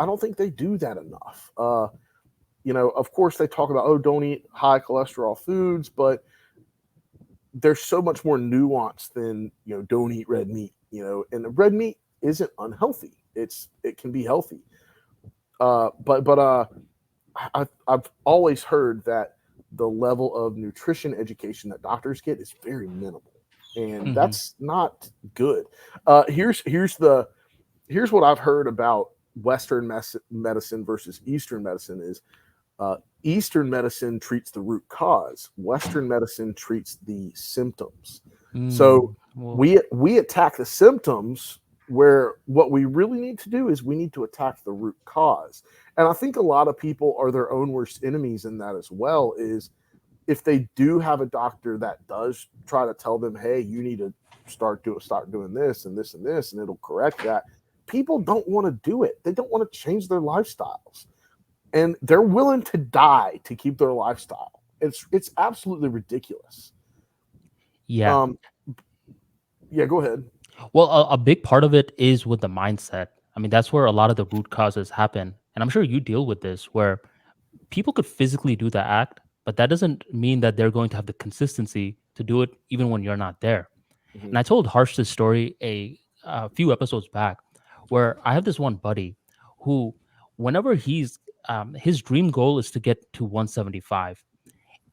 don't think they do that enough. Of course they talk about, oh, don't eat high cholesterol foods, but there's so much more nuance than, don't eat red meat, and the red meat isn't unhealthy. It can be healthy. But I've always heard that the level of nutrition education that doctors get is very minimal, and Mm-hmm. that's not good. Here's what I've heard about Western medicine versus Eastern medicine is, Eastern medicine treats the root cause. Western medicine treats the symptoms. So Well, we attack the symptoms, where what we really need to do is we need to attack the root cause. And I think a lot of people are their own worst enemies in that as well, is if they do have a doctor that does try to tell them, hey, you need to start doing this and this and this, and it'll correct that. People don't want to do it. They don't want to change their lifestyles, and they're willing to die to keep their lifestyle. It's absolutely ridiculous. yeah. Um, yeah, go ahead. Well, a big part of it is with the mindset. I mean, that's where a lot of the root causes happen. And I'm sure you deal with this, where people could physically do the act, but that doesn't mean that they're going to have the consistency to do it even when you're not there. Mm-hmm. And I told Harsh this story a few episodes back, where I have this one buddy who, whenever his dream goal is to get to 175.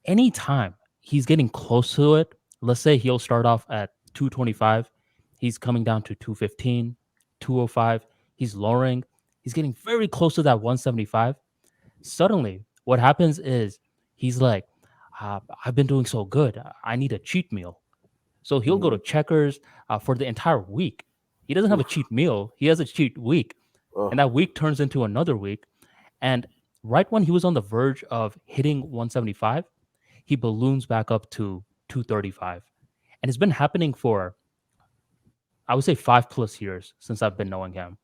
Anytime he's getting close to it, let's say he'll start off at 225, he's coming down to 215, 205, he's lowering, he's getting very close to that 175. Suddenly, what happens is he's like, I've been doing so good. I need a cheat meal. So he'll go Mm-hmm. to Checkers for the entire week. He doesn't have a Oof. cheat meal, he has a cheat week. Ugh. And that week turns into another week. And right when he was on the verge of hitting 175, he balloons back up to 235. And it's been happening for, I would say, 5+ years since I've been knowing him.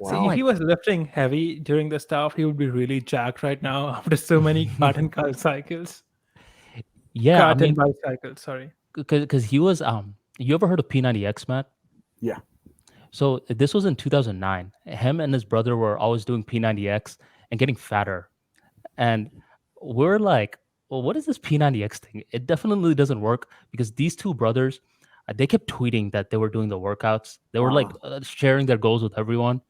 And I'm See, if Wow. he like, was lifting heavy during the stuff, he would be really jacked right now after so many yeah, I carton mean, bicycles. Sorry. because he was, you ever heard of P90X, Matt? Yeah. So this was in 2009. Him and his brother were always doing P90X and getting fatter. And we're like, well, what is this P90X thing? It definitely doesn't work, because these two brothers, they kept tweeting that they were doing the workouts. They were like Uh, sharing their goals with everyone.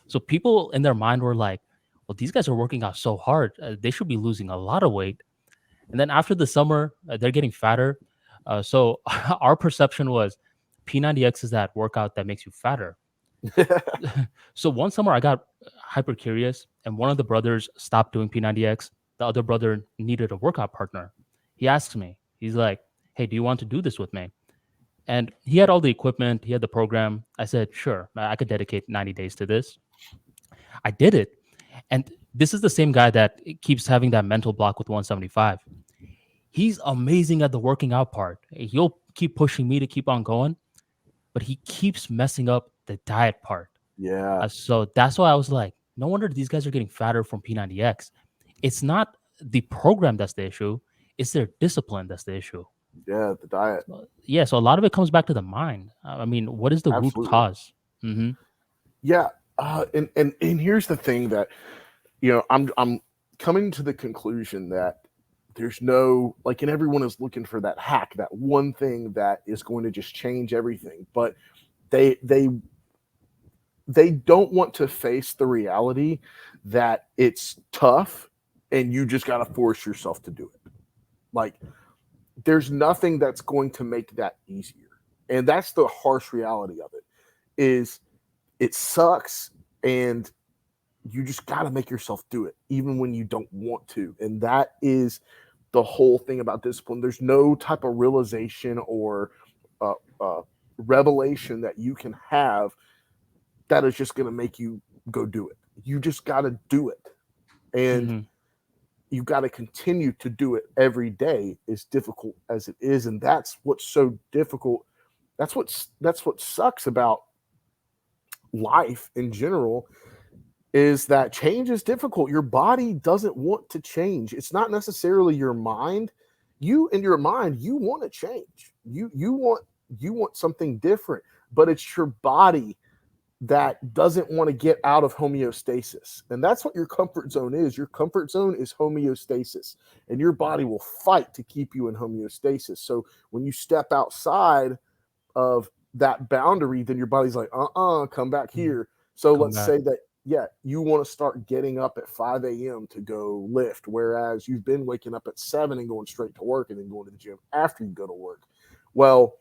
So people in their mind were like, well, these guys are working out so hard. They should be losing a lot of weight. And then after the summer, they're getting fatter. So our perception was P90X is that workout that makes you fatter. So one summer I got hyper curious, and one of the brothers stopped doing P90X. The other brother needed a workout partner. He asked me, he's like, hey, do you want to do this with me? And he had all the equipment, he had the program. I said, sure, I could dedicate 90 days to this. I did it. And this is the same guy that keeps having that mental block with 175. He's amazing at the working out part. He'll keep pushing me to keep on going, but he keeps messing up the diet part. yeah. So that's why I was like, no wonder these guys are getting fatter from P90X. It's not the program that's the issue, it's their discipline that's the issue. Yeah. The diet. Yeah, so a lot of it comes back to the mind. I mean, what is the root Absolutely. cause? Hmm. Yeah. And here's the thing that, I'm coming to the conclusion that there's no, like, and everyone is looking for that hack, that one thing that is going to just change everything. But they they they don't want to face the reality that it's tough, and you just got to force yourself to do it. Like, there's nothing that's going to make that easier. And that's the harsh reality of it, is it sucks, and you just got to make yourself do it even when you don't want to. And that is the whole thing about discipline. There's no type of realization or uh, uh, revelation that you can have that is just going to make you go do it. You just got to do it. And Hmm. you got to continue to do it every day, as difficult as it is. And that's what's so difficult. That's what sucks about life in general, is that change is difficult. Your body doesn't want to change. It's not necessarily your mind. You, in your mind, you want to change. You want something different, but it's your body that doesn't want to get out of homeostasis. And that's what your comfort zone is. Your comfort zone is homeostasis, and your body will fight to keep you in homeostasis. So when you step outside of that boundary, then your body's like, come back here. So Come let's back. say that, yeah, you want to start getting up at 5 a.m. to go lift, whereas you've been waking up at 7 and going straight to work and then going to the gym after you go to work. Well,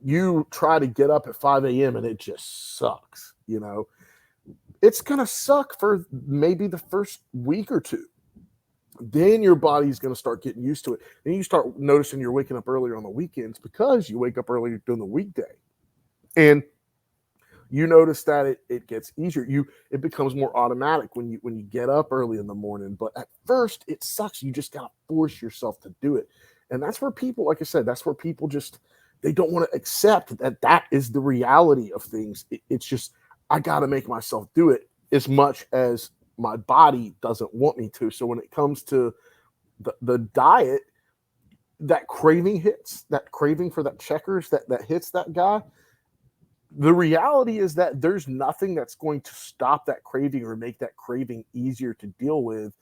you try to get up at 5 a.m. and it just sucks. It's going to suck for maybe the first week or two. Then your body's going to start getting used to it. Then you start noticing you're waking up earlier on the weekends because you wake up earlier during the weekday. And you notice that it gets easier. It becomes more automatic when you get up early in the morning. But at first it sucks. You just got to force yourself to do it. And that's where people, like I said, that's where people just, they don't want to accept that is the reality of things. It's just, I got to make myself do it, as much as my body doesn't want me to. So when it comes to the diet, that craving hits, that craving for that checkers that hits that guy. The reality is that there's nothing that's going to stop that craving or make that craving easier to deal with,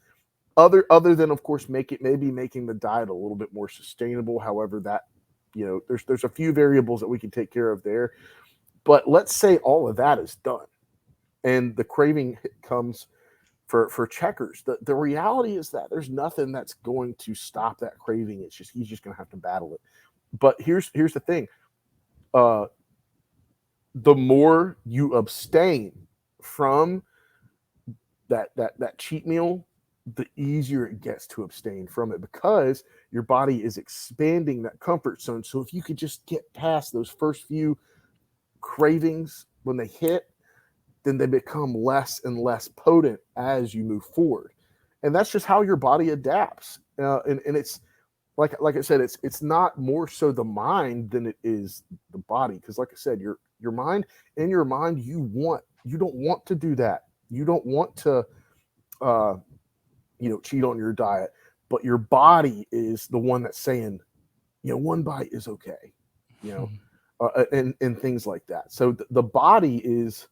other than, of course, maybe making the diet a little bit more sustainable. However, that, there's a few variables that we can take care of there. But let's say all of that is done and the craving comes for checkers. The reality is that there's nothing that's going to stop that craving. It's just, he's just going to have to battle it. But here's the thing. The more you abstain from that cheat meal, the easier it gets to abstain from it, because your body is expanding that comfort zone. So if you could just get past those first few cravings when they hit, then they become less and less potent as you move forward. And that's just how your body adapts. And it's like I said, it's not more so the mind than it is the body. Because like I said, your mind, in your mind, you don't want to do that. You don't want to cheat on your diet, but your body is the one that's saying, one bite is okay, and things like that. So the body is,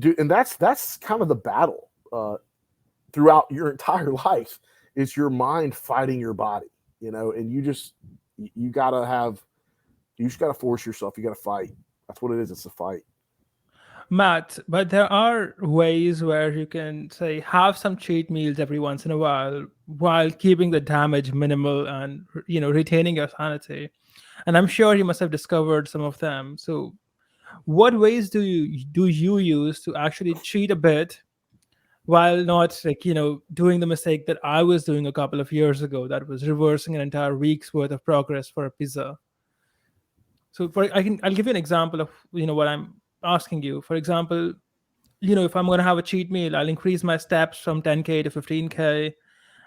and that's kind of the battle throughout your entire life, is your mind fighting your body, and you just gotta force yourself. You gotta fight. That's what it is. It's a fight. Matt, but there are ways where you can say have some cheat meals every once in a while keeping the damage minimal and retaining your sanity. And I'm sure you must have discovered some of them. So what ways do you use to actually cheat a bit while not doing the mistake that I was doing a couple of years ago, that was reversing an entire week's worth of progress for a pizza? So I'll give you an example of what I'm asking you. For example, if I'm going to have a cheat meal, I'll increase my steps from 10K to 15K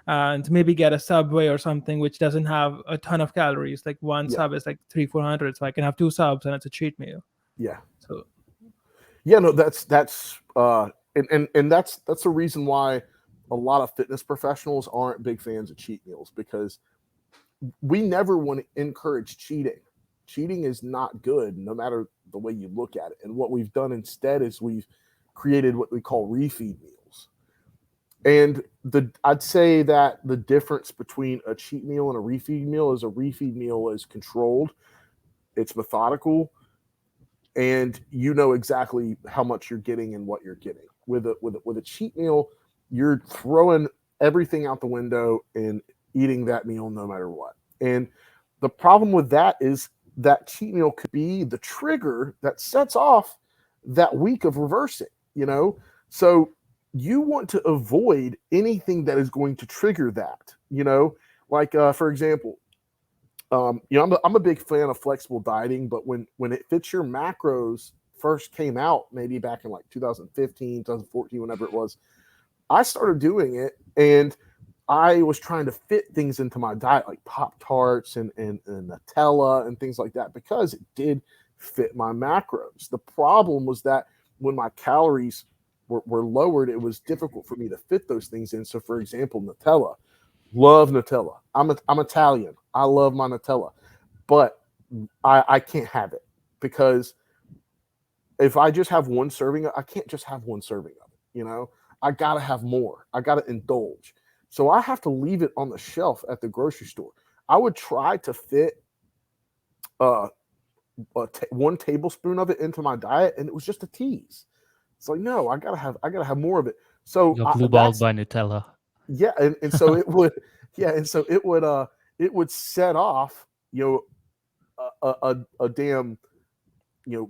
and maybe get a Subway or something which doesn't have a ton of calories. Like one Yeah. sub is like 300-400, so I can have two subs and it's a cheat meal. Yeah. So Yeah, no, that's and that's the reason why a lot of fitness professionals aren't big fans of cheat meals, because we never want to encourage cheating. Cheating is not good, no matter the way you look at it. And what we've done instead is we've created what we call refeed meals. And I'd say that the difference between a cheat meal and a refeed meal is, a refeed meal is controlled, it's methodical, and you know exactly how much you're getting and what you're getting. With a cheat meal, you're throwing everything out the window and eating that meal no matter what. And the problem with that is that cheat meal could be the trigger that sets off that week of reversing, So you want to avoid anything that is going to trigger that, like, for example, I'm a big fan of flexible dieting, but when it fits your macros first came out, maybe back in like 2015, 2014, whenever it was, I started doing it, and I was trying to fit things into my diet, like Pop Tarts and Nutella and things like that, because it did fit my macros. The problem was that when my calories were lowered, it was difficult for me to fit those things in. So, for example, Nutella, love Nutella. I'm Italian. I love my Nutella, but I can't have it because if I just have one serving, I can't just have one serving of it. I gotta have more. I gotta indulge. So I have to leave it on the shelf at the grocery store. I would try to fit uh, one tablespoon of it into my diet, and it was just a tease. It's like, no, I gotta have more of it. You So got blue balled that's by Nutella. yeah, and so it would yeah, and so it would set off a damn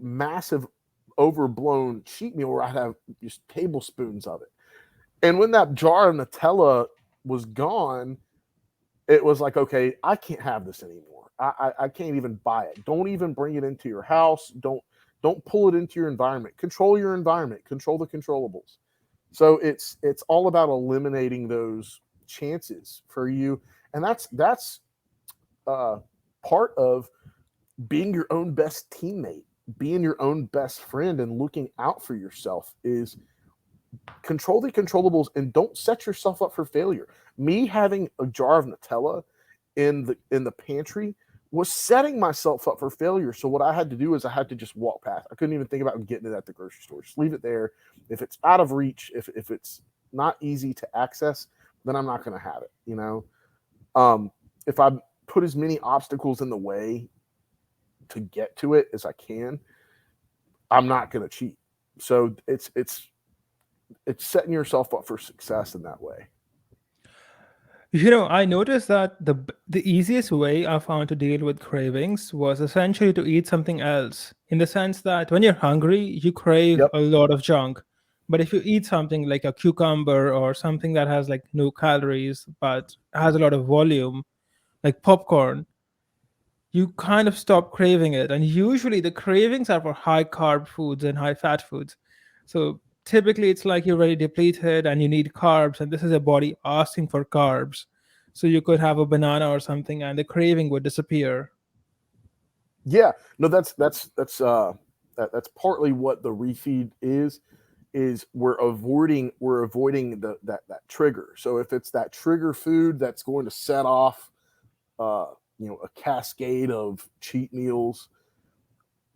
massive overblown cheat meal where I'd have just tablespoons of it. And when that jar of Nutella was gone, it was like, okay, I can't have this anymore. I can't even buy it. Don't even bring it into your house. Don't pull it into your environment. Control your environment. Control the controllables. So it's all about eliminating those chances for you, and that's uh, part of being your own best teammate, being your own best friend, and looking out for yourself is control the controllables and don't set yourself up for failure. Me having a jar of Nutella in the pantry was setting myself up for failure. So what I had to do is I had to just walk past. I couldn't even think about getting it at the grocery store. Just leave it there. If it's out of reach, if it's not easy to access, then I'm not going to have it. If I put as many obstacles in the way to get to it as I can, I'm not going to cheat. So it's setting yourself up for success in that way. I noticed that the easiest way I found to deal with cravings was essentially to eat something else. In the sense that when you're hungry, you crave Yep. a lot of junk. But if you eat something like a cucumber or something that has like no calories but has a lot of volume, like popcorn, you kind of stop craving it. And usually the cravings are for high carb foods and high fat foods. So typically it's like you're already depleted and you need carbs, and this is your body asking for carbs. So you could have a banana or something and the craving would disappear. Yeah. No, that's partly what the refeed is we're avoiding that trigger. So if it's that trigger food that's going to set off uh a cascade of cheat meals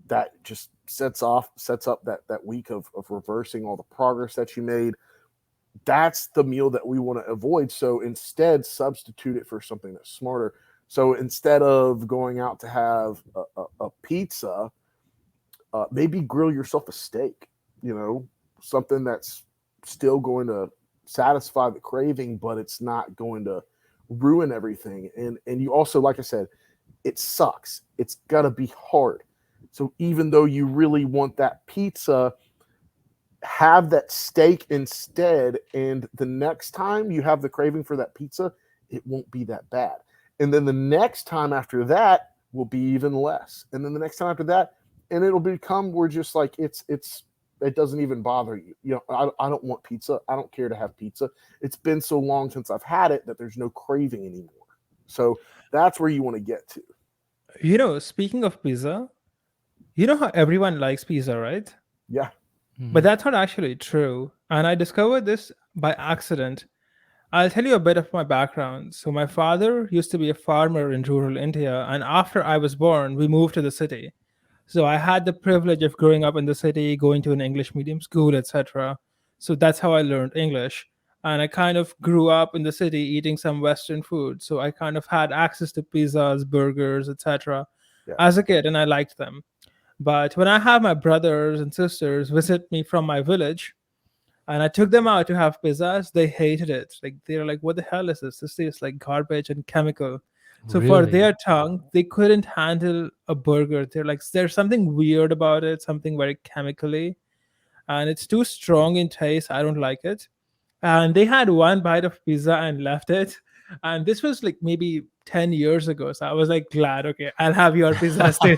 that just sets up that week of reversing all the progress that you made, that's the meal that we want to avoid. So instead, substitute it for something that's smarter. So instead of going out to have a pizza, maybe grill yourself a steak, something that's still going to satisfy the craving, but it's not going to ruin everything. And you also, like I said, it sucks. It's got to be hard. So even though you really want that pizza, have that steak instead, and the next time you have the craving for that pizza, it won't be that bad. And then the next time after that will be even less. And then the next time after that, and it'll become where just like it doesn't even bother you. I don't want pizza. I don't care to have pizza. It's been so long since I've had it that there's no craving anymore. So that's where you want to get to. Speaking of pizza, you know how everyone likes pizza, right? Yeah. But Mhm. that's not actually true. And I discovered this by accident. I'll tell you a bit of my background. So, my father used to be a farmer in rural India, and after I was born, we moved to the city. So, I had the privilege of growing up in the city, going to an English medium school, etc. So, that's how I learned English. And I kind of grew up in the city eating some Western food. So, I kind of had access to pizzas, burgers, etc. Yeah. as a kid, and I liked them. But when I have my brothers and sisters visit me from my village, and I took them out to have pizzas, they hated it. Like they're like, "What the hell is this? This tastes like garbage and chemical." So for Really? their tongue, they couldn't handle a burger. They're like, "There's something weird about it, something very chemically, and it's too strong in taste. I don't like it." And they had one bite of pizza and left it. And this was like maybe 10 years ago. So I was like, glad, okay, I'll have your pizza still.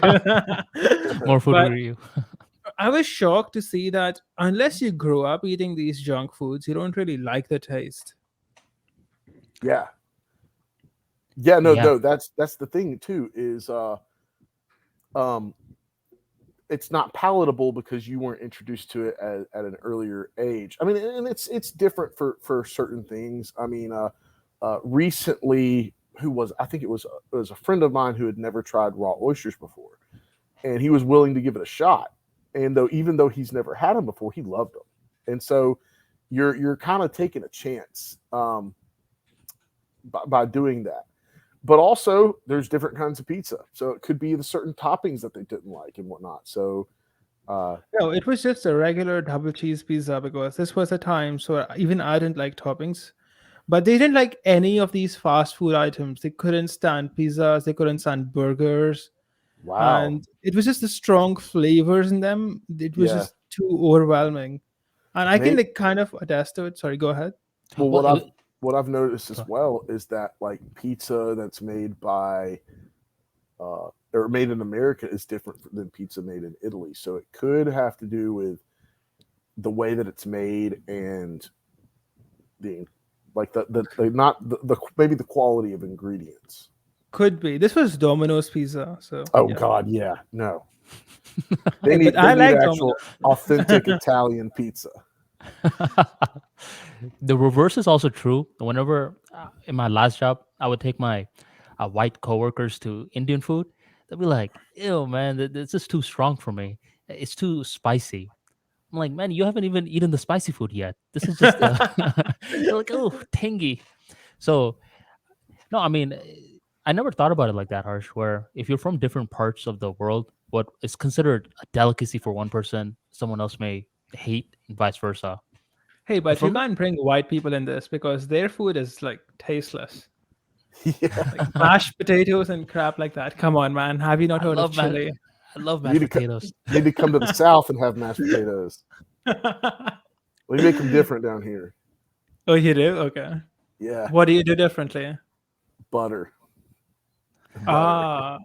More food But for you. I was shocked to see that unless you grow up eating these junk foods, you don't really like the taste. Yeah. Yeah, no, Yeah. no, that's the thing too, is um it's not palatable because you weren't introduced to it at an earlier age. I mean, and it's different for certain things. I mean, recently, who was I think it was a friend of mine who had never tried raw oysters before, and he was willing to give it a shot. And though even though he's never had them before, he loved them. And so you're kind of taking a chance by doing that. But also, there's different kinds of pizza, so it could be the certain toppings that they didn't like and whatnot. So uh, No, it was just a regular double cheese pizza because this was a time so even I didn't like toppings. But they didn't like any of these fast food items. They couldn't stand pizzas, they couldn't stand burgers, wow, and it was just the strong flavors in them. It was yeah, just too overwhelming. And I can May, like kind of attest to it. Sorry, go ahead. well, Well, what I've noticed as go- well is that like pizza that's made by or made in America is different than pizza made in Italy. So it could have to do with the way that it's made and the like the not the maybe the quality of ingredients. Could be. This was Domino's pizza, so Oh yeah. God, yeah, no, Hey, but they I need like actual authentic Domino's. Italian pizza. the reverse is also true. Whenever in my last job, I would take my white coworkers to Indian food. They'd be like, "Ew, man, this is too strong for me. It's too spicy." I'm like, "Man, you haven't even eaten the spicy food yet. This is just." They're like, "Oh, tangy." So no, I mean, I never thought about it like that, Harsh. Where if you're from different parts of the world, what is considered a delicacy for one person, someone else may hate, and vice versa. Hey, But but for you me, can't bring white people in this because their food is like tasteless. Yeah, Like mashed potatoes and crap like that. Come on, man. Have you not I heard of love ma- chili? I love you need mashed to potatoes. need to come to the South and have mashed potatoes. We make them different down here. Oh, you do? Okay. Yeah, What do you do differently? butter, butter. Ah,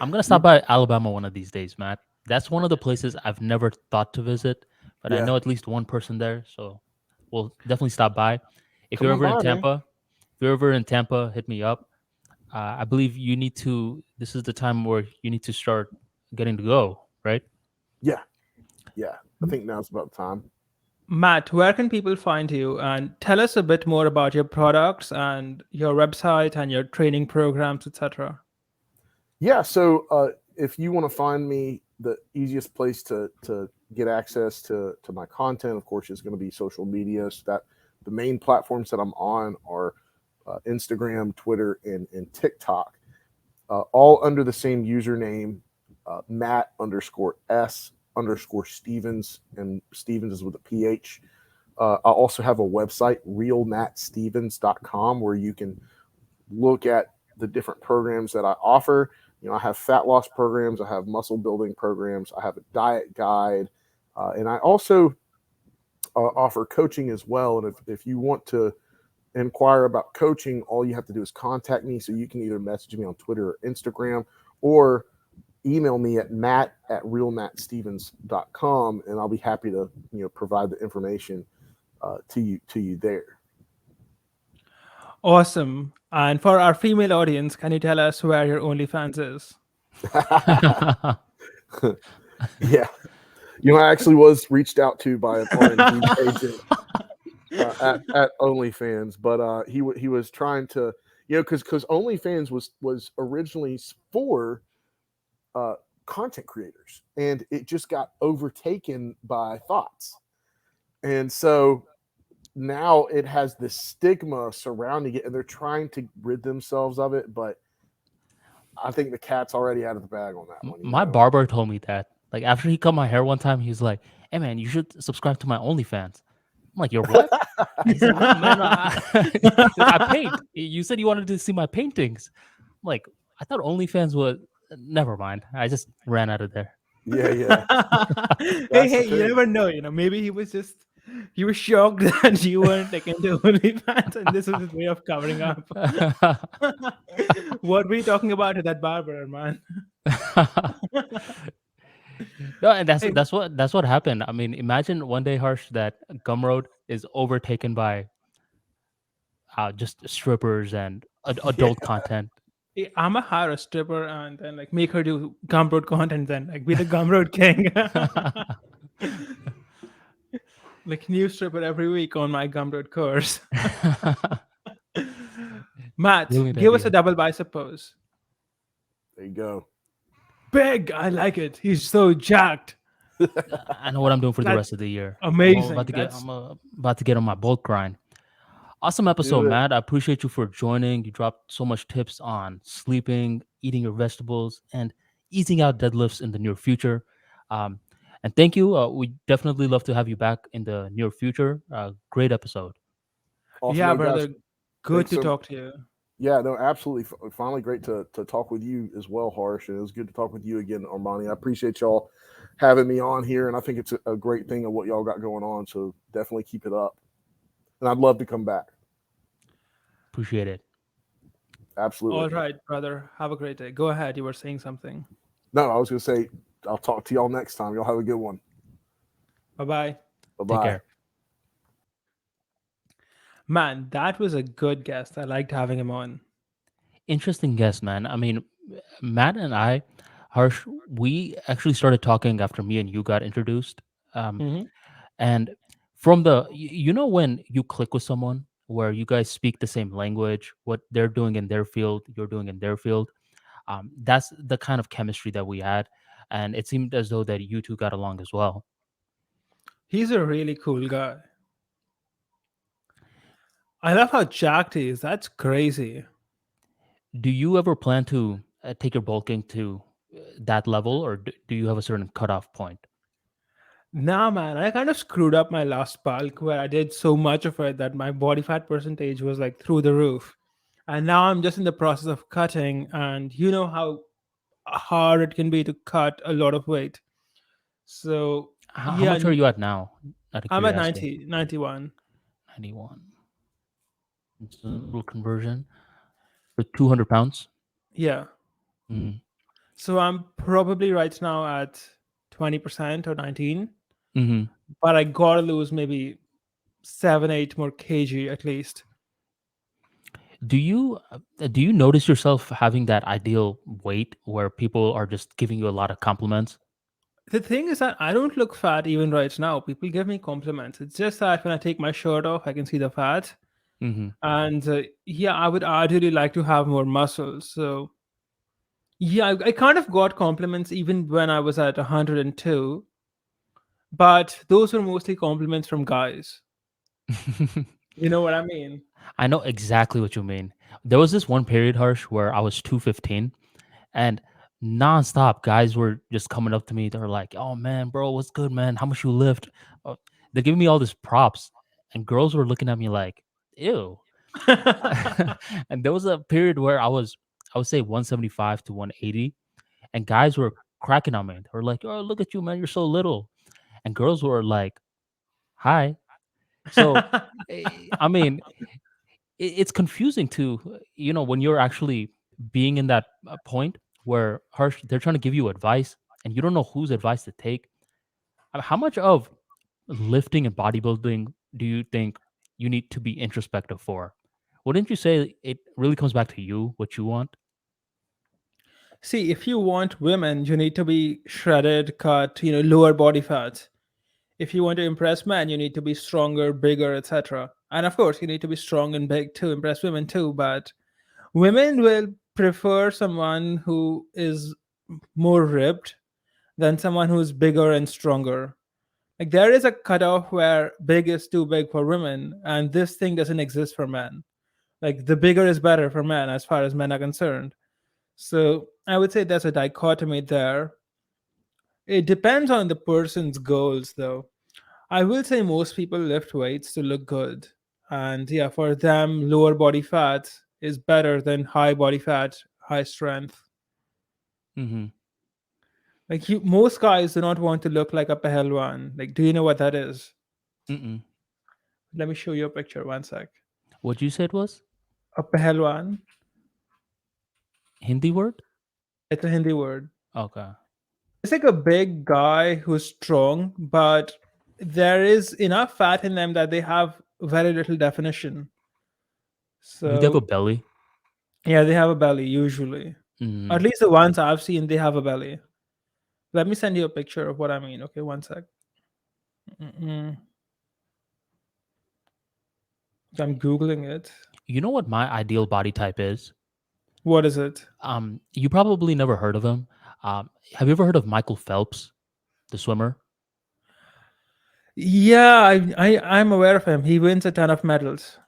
I'm gonna stop by Alabama one of these days, Matt. That's one of the places I've never thought to visit, but I Yeah, know at least one person there, so we'll definitely stop by. If come you're on ever in by, man. Tampa, if you're ever in Tampa, hit me up. I believe you need to. This is the time where you need to start getting to go, right? Yeah, yeah. I think now's about the time. Matt, where can people find you? And tell us a bit more about your products and your website and your training programs, etc. Yeah. So if you want to find me, the easiest place to get access to my content, of course, is going to be social media. So that the main platforms that I'm on are Instagram, Twitter, and TikTok, all under the same username, Matt underscore S underscore Stevens, and Stevens is with a PH. I also have a website, realmattstevens.com, where you can look at the different programs that I offer. You know, I have fat loss programs, I have muscle building programs, I have a diet guide, and I also offer coaching as well. And if you want to inquire about coaching, all you have to do is contact me. So you can either message me on Twitter or Instagram, or email me at matt@realmattstevens.com, and I'll be happy to provide the information to you there. Awesome. And for our female audience, can you tell us where your OnlyFans is? Yeah, I actually was reached out to by an R&D agent at OnlyFans, but he was trying to, because OnlyFans was originally for uh, content creators, and it just got overtaken by thoughts, and so now it has this stigma surrounding it, and they're trying to rid themselves of it, but I think the cat's already out of the bag on that one. My barber told me that. Like after he cut my hair one time, he was like, "Hey man, you should subscribe to my OnlyFans." I'm like, "You're what?" He's like, "No man, he's like, I paint. You said you wanted to see my paintings." I'm like, I thought OnlyFans was. Never mind. I just ran out of there. Yeah, yeah, Hey, that's the hey, you thing. never know. Maybe he was shocked that you weren't like into OnlyFans, and this was his way of covering up. What were you talking about to that barber, man? No, and Hey, that's what happened. I mean, imagine one day, Harsh, that Gumroad is overtaken by just strippers and Yeah. adult content. I'm a hire a stripper and then like make her do Gumroad content, then like be the Gumroad king. Like new stripper every week on my Gumroad course. Matt, Brilliant give us a idea. double bicep pose. There you go. Big, I like it. He's so jacked. I know what I'm doing for the That's rest of the year. amazing. That's About to get on my bulk grind. Awesome episode, Do it. Matt. I appreciate you for joining. You dropped so much tips on sleeping, eating your vegetables, and easing out deadlifts in the near future. Um, and thank you. We definitely love to have you back in the near future. Great episode. Awesome. yeah, No, guys, brother. Good thanks to so. talk to you. Yeah, no, absolutely. Finally, great to talk with you as well, Harsh. And it was good to talk with you again, Armani. I appreciate y'all having me on here, and I think it's a great thing of what y'all got going on. So definitely keep it up. And I'd love to come back. Appreciate it. Absolutely. All right, brother. Have a great day. Go ahead. You were saying something. No, I was going to say, I'll talk to y'all next time. Y'all have a good one. Bye bye. Bye Take bye. care. Man, that was a good guest. I liked having him on. Interesting guest, man. I mean, Matt and I, Harsh, we actually started talking after me and you got introduced. Um, Hmm. and from you know, when you click with someone where you guys speak the same language, what they're doing in their field, you're doing in their field, that's the kind of chemistry that we had. And it seemed as though that you two got along as well. He's a really cool guy. I love how jacked he is. That's crazy. Do you ever plan to take your bulking to that level, or do you have a certain cutoff point? Nah, man, I kind of screwed up my last bulk where I did so much of it that my body fat percentage was like through the roof. And now I'm just in the process of cutting, and you know how hard it can be to cut a lot of weight. So, How yeah, much are you at now? Out of I'm at curiosity. 90, 91. 91. It's a little conversion for 200 pounds. Yeah. Mm-hmm. So I'm probably right now at 20% or 19, Mm-hmm. but I gotta lose maybe 7, 8 more kg at least. Do you notice yourself having that ideal weight where people are just giving you a lot of compliments? The thing is that I don't look fat even right now. People give me compliments. It's just that when I take my shirt off, I can see the fat. Mm-hmm. And yeah, I would ideally like to have more muscles. So yeah, I kind of got compliments even when I was at 102, but those were mostly compliments from guys. You know what I mean? I know exactly what you mean. There was this one period, Harsh, where I was 215 and nonstop guys were just coming up to me. They were like, "Oh man, bro, what's good, man? How much you lift?" Uh, They're giving me all this props, and girls were looking at me like, "Ew." And there was a period where I would say 175 to 180, and guys were cracking on me. They were like, "Oh, look at you, man, you're so little," and girls were like, "Hi." So, I mean, it's confusing to when you're actually being in that point where harsh they're trying to give you advice and you don't know whose advice to take. How much of lifting and bodybuilding do you think you need to be introspective for? Wouldn't you say it really comes back to you, what you want? See, if you want women, you need to be shredded, cut, lower body fat. If you want to impress men, you need to be stronger, bigger, etc. And of course, you need to be strong and big to impress women too. But women will prefer someone who is more ripped than someone who's bigger and stronger. Like there is a cutoff where big is too big for women, and this thing doesn't exist for men. Like the bigger is better for men as far as men are concerned. So I would say there's a dichotomy there. It depends on the person's goals, though. I will say most people lift weights to look good. And yeah, for them, lower body fat is better than high body fat, high strength. Mm-hmm. Like most guys do not want to look like a pehelwan. Like, do you know what that is? Mm-mm. Let me show you a picture. One sec. What you said was A pehelwan. hindi word? It's a Hindi word. Okay. It's like a big guy who's strong, but there is enough fat in them that they have very little definition. Do they have a So belly? yeah, they have a belly usually. At Mm. least the ones I've seen, they have a belly. Let me send you a picture of what I mean. Okay, one sec. Mm-mm. I'm googling it. You know what my ideal body type is? What is it? You probably never heard of him. Have you ever heard of Michael Phelps, the swimmer? Yeah, I'm aware of him. He wins a ton of medals.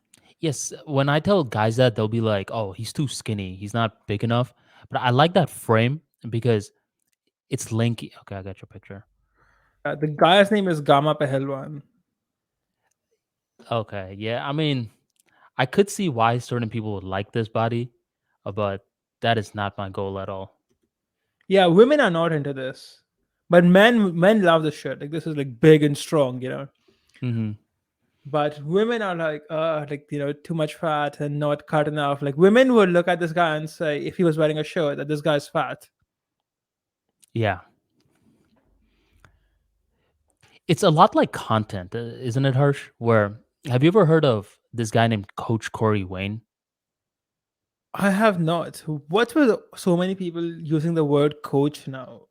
Yes. When I tell guys that, they'll be like, "Oh, he's too skinny. He's not big enough." But I like that frame because it's lanky. Okay, I got your picture. The guy's name is Gama Pehelwan. Okay, yeah. I mean, I could see why certain people would like this body, but that is not my goal at all. Yeah, women are not into this, but men love this shit. Like this is like big and strong. Hmm. But women are like too much fat and not cut enough. Like women would look at this guy and say, if he was wearing a shirt, that this guy's fat. Yeah, it's a lot like content, isn't it, Harsh? Where have you ever heard of this guy named Coach Corey Wayne? I have not. What's with so many people using the word coach now?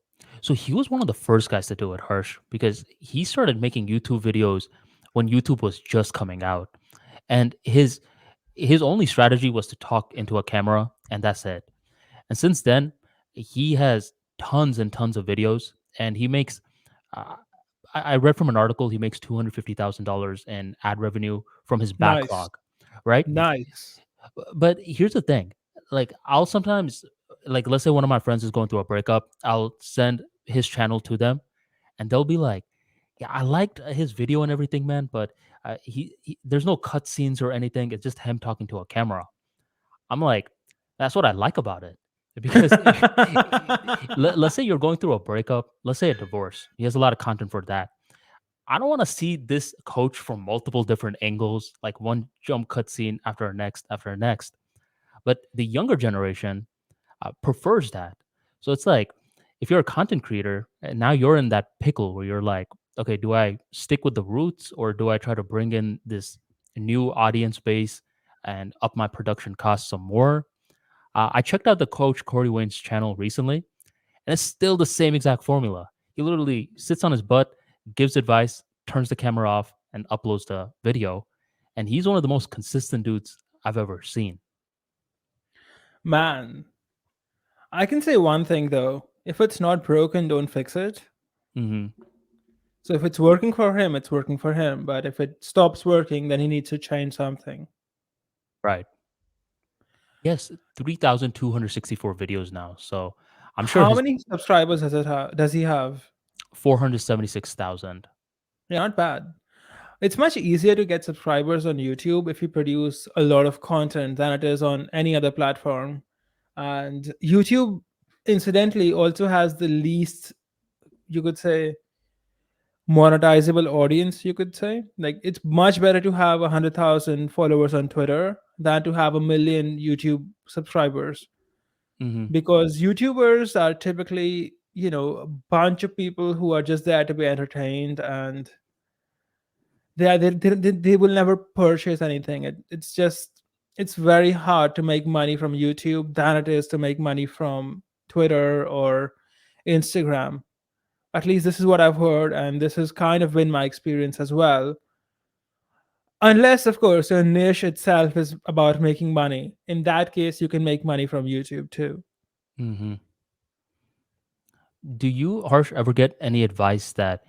So he was one of the first guys to do it, Harsh, because he started making YouTube videos when YouTube was just coming out, and his only strategy was to talk into a camera, and that's it. And since then, he has tons and tons of videos, and he makes. Uh, I read from an article he makes $250,000 in ad revenue from his Nice, backlog, right? nice. But here's the thing, like I'll sometimes, like let's say one of my friends is going through a breakup, I'll send his channel to them, and they'll be like, "Yeah, I liked his video and everything, man, but he there's no cutscenes or anything. It's just him talking to a camera." I'm like, that's what I like about it. Because let's say you're going through a breakup, let's say a divorce. He has a lot of content for that. I don't want to see this coach from multiple different angles, like one jump cutscene after next after next. But the younger generation prefers that. So it's like if you're a content creator and now you're in that pickle where you're like, okay, do I stick with the roots or do I try to bring in this new audience base and up my production costs some more? I checked out the coach Corey Wayne's channel recently, and it's still the same exact formula. He literally sits on his butt, gives advice, turns the camera off, and uploads the video. And he's one of the most consistent dudes I've ever seen. Man, I can say one thing though. If it's not broken, don't fix it. Hmm. So if it's working for him, it's working for him. But if it stops working, then he needs to change something. Right. Yes, 3,264 videos now. So I'm sure How his many subscribers does he have? 476,000. Yeah, not bad. It's much easier to get subscribers on YouTube if you produce a lot of content than it is on any other platform. And YouTube, incidentally, also has the least, you could say, monetizable audience, you could say. Like, it's much better to have 100,000 followers on Twitter than to have a million YouTube subscribers, Hmm. because YouTubers are typically, a bunch of people who are just there to be entertained, and they will never purchase anything. It's very hard to make money from YouTube than it is to make money from Twitter or Instagram. At least this is what I've heard, and this has kind of been my experience as well. Unless, of course, your niche itself is about making money. In that case, you can make money from YouTube too. Hmm. Do you, Harsh, ever get any advice that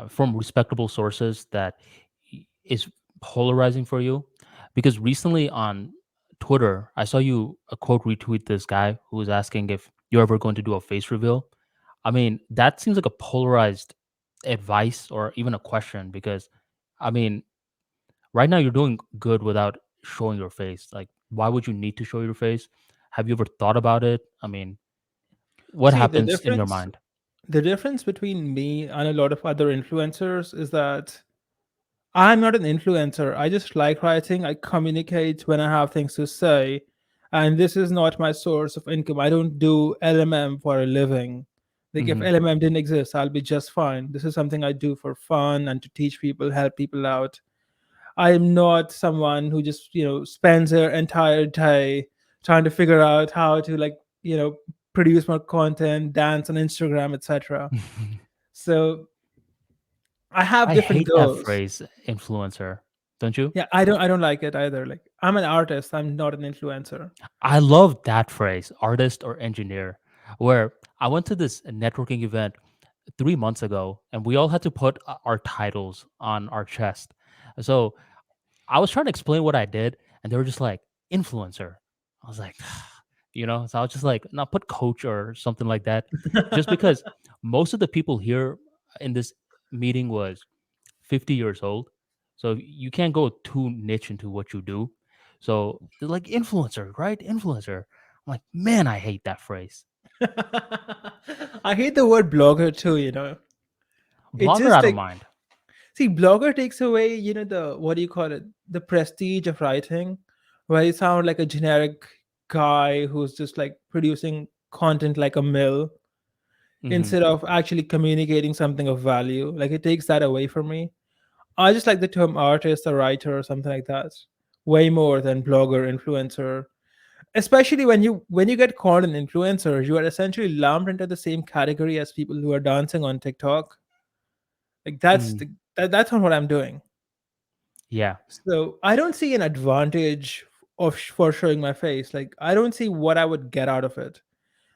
from respectable sources that is polarizing for you? Because recently on Twitter, I saw you a quote retweet this guy who was asking if you're ever going to do a face reveal. I mean, that seems like a polarized advice or even a question because, I mean, right now you're doing good without showing your face. Like, why would you need to show your face? Have you ever thought about it? I mean, what See, happens in your mind? the difference between me and a lot of other influencers is that I'm not an influencer. I just like writing. I communicate when I have things to say. And this is not my source of income. I don't do LMM for a living. Like, if Hmm. LMM didn't exist, I'll be just fine. This is something I do for fun and to teach people, help people out. I am not someone who just, spends their entire day trying to figure out how to, like, produce more content, dance on Instagram, etc. So I have I different hate that goals. phrase, influencer. Don't you? Yeah, I don't like it either. Like, I'm an artist, I'm not an influencer. I love that phrase, artist or engineer, where I went to this networking event 3 months ago and we all had to put our titles on our chest. So I was trying to explain what I did and they were just like, influencer. I was like, so I was just like, no, put coach or something like that. Just because most of the people here in this meeting was 50 years old. So you can't go too niche into what you do. So they're like influencer, right? Influencer. I'm like, man, I hate that phrase. I hate the word blogger too, It Blogger, I just don't like, mind. see, blogger takes away, the, what do you call it? The prestige of writing, where you sound like a generic guy who's just like producing content like a mill Hmm. instead of actually communicating something of value. Like, it takes that away from me. I just like the term artist or writer or something like that way more than blogger, influencer. Especially when you get called an influencer, you are essentially lumped into the same category as people who are dancing on TikTok. Like, Mm, that's not what I'm doing. yeah. So I don't see an advantage for showing my face. Like, I don't see what I would get out of it.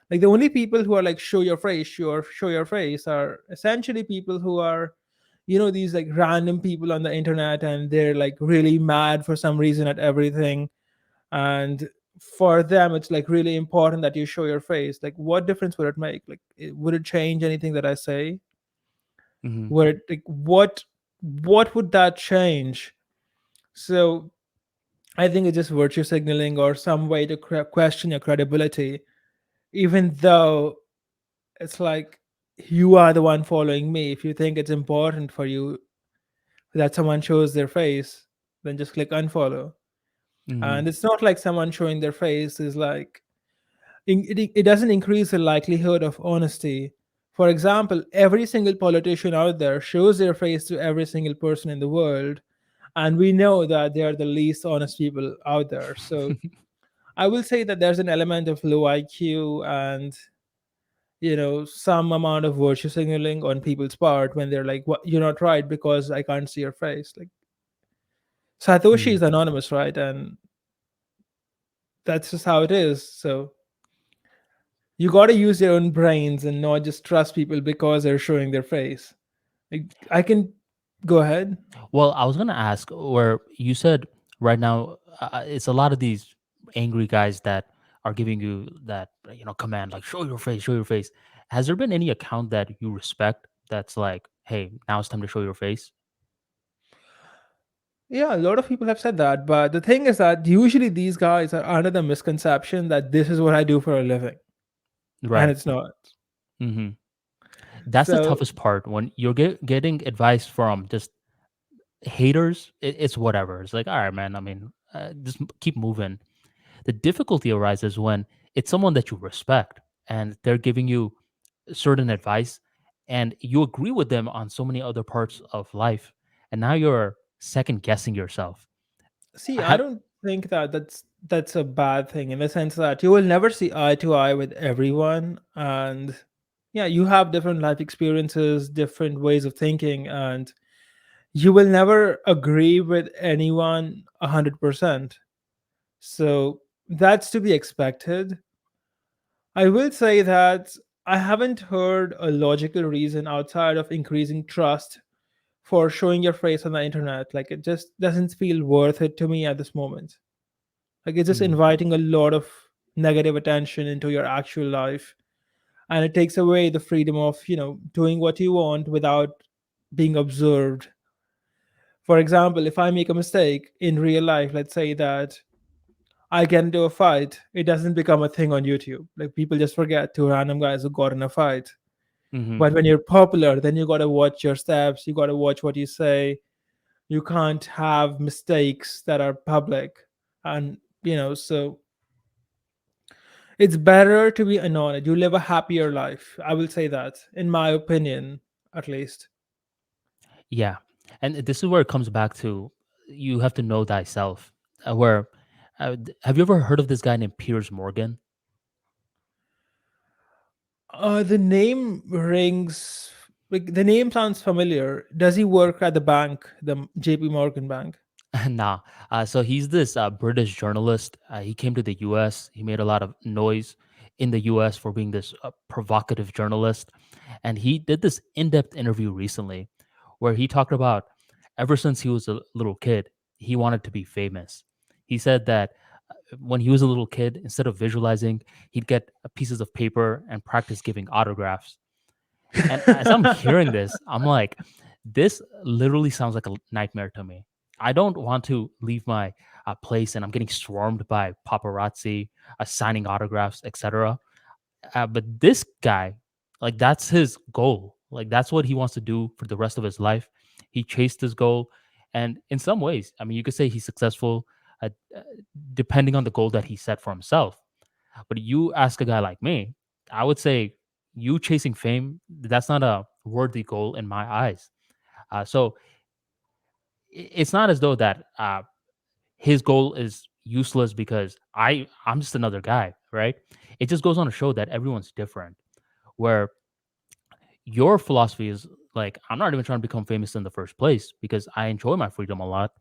Like, the only people who are like show your face are essentially people who are, these like random people on the internet, and they're like really mad for some reason at everything. And for them, it's like really important that you show your face. Like, what difference would it make? Like, would it change anything that I say? Hmm. Would it, like, what would that change? So I think it's just virtue signaling or some way to question your credibility, even though it's like you are the one following me. If you think it's important for you that someone shows their face, then just click unfollow. Hmm. And it's not like someone showing their face is like, it doesn't increase the likelihood of honesty. For example, every single politician out there shows their face to every single person in the world, and we know that they are the least honest people out there. So I will say that there's an element of low IQ and, some amount of virtue signaling on people's part when they're like, "What, you're not right because I can't see your face." Like, Satoshi Hmm. is anonymous, right? And that's just how it is. So you got to use your own brains and not just trust people because they're showing their face. Like, I can go ahead. Well, I was gonna ask where you said right now it's a lot of these angry guys that are giving you that command like show your face, show your face. Has there been any account that you respect that's like, hey, now it's time to show your face? Yeah, a lot of people have said that, but the thing is that usually these guys are under the misconception that this is what I do for a living, and Right. it's not. Hmm. That's the So toughest part when you're getting advice from just haters. It's whatever. It's like, all right, man. I mean, just keep moving. The difficulty arises when it's someone that you respect and they're giving you certain advice and you agree with them on so many other parts of life. And now you're second guessing yourself. see, I Have, don't think that that's a bad thing in the sense that you will never see eye to eye with everyone, and yeah, you have different life experiences, different ways of thinking, and you will never agree with anyone 100%. So that's to be expected. I will say that I haven't heard a logical reason outside of increasing trust for showing your face on the internet. Like, it just doesn't feel worth it to me at this moment. Like, it's just mm, inviting a lot of negative attention into your actual life, and it takes away the freedom of, doing what you want without being observed. For example, if I make a mistake in real life, let's say that I get into a fight, it doesn't become a thing on YouTube. Like, people just forget two random guys who got in a fight. hmm. But when you're popular, then you gotta watch your steps, you gotta watch what you say. You can't have mistakes that are public. And, so it's better to be anonymous. You live a happier life. I will say that, in my opinion, at least. Yeah. And this is where it comes back to. you have to know thyself. Where have you ever heard of this guy named Piers Morgan? The name rings. Like, the name sounds familiar. Does he work at the bank, the JP Morgan bank? Nah. So he's this British journalist. He came to the U.S. He made a lot of noise in the U.S. for being this provocative journalist, and he did this in-depth interview recently, where he talked about ever since he was a little kid, he wanted to be famous. He said that when he was a little kid, instead of visualizing, he'd get pieces of paper and practice giving autographs. And as I'm hearing this, I'm like, this literally sounds like a nightmare to me. I don't want to leave my place and I'm getting swarmed by paparazzi, signing autographs, etc. But this guy, like, that's his goal. Like, that's what he wants to do for the rest of his life. He chased his goal. And in some ways, I mean, you could say he's successful uh, uh, depending on the goal that he set for himself. But you ask a guy like me, I would say you chasing fame, that's not a worthy goal in my eyes. So it's not as though that his goal is useless because I'm just another guy, right? It just goes on to show that everyone's different. Where your philosophy is like, I'm not even trying to become famous in the first place because I enjoy my freedom a lot.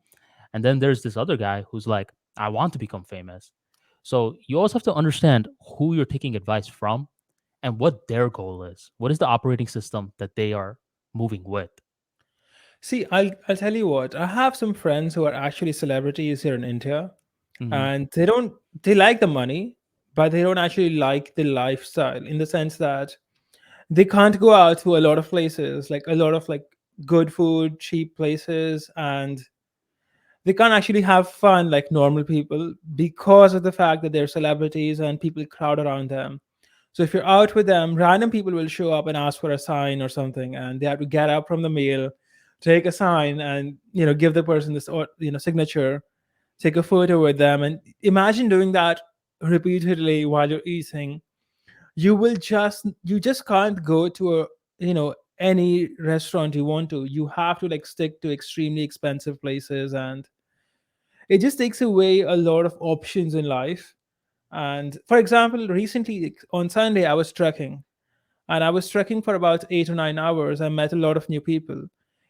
And then there's this other guy who's like, I want to become famous. So you also have to understand who you're taking advice from and what their goal is. What is the operating system that they are moving with? See, I'll tell you what. I have some friends who are actually celebrities here in India, Hmm. and they like the money, but they don't actually like the lifestyle, in the sense that they can't go out to a lot of places, like a lot of like good food, cheap places, and they can't actually have fun like normal people because of the fact that they're celebrities and people crowd around them. So if you're out with them, random people will show up and ask for a sign or something, and they have to get up from the meal, take a sign, and give the person this signature, take a photo with them, and imagine doing that repeatedly while you're eating. You just can't go to a any restaurant you want to. You have to like stick to extremely expensive places, and it just takes away a lot of options in life. And for example, recently on Sunday, I was trekking, and I was trekking for about 8 or 9 hours. I met a lot of new people.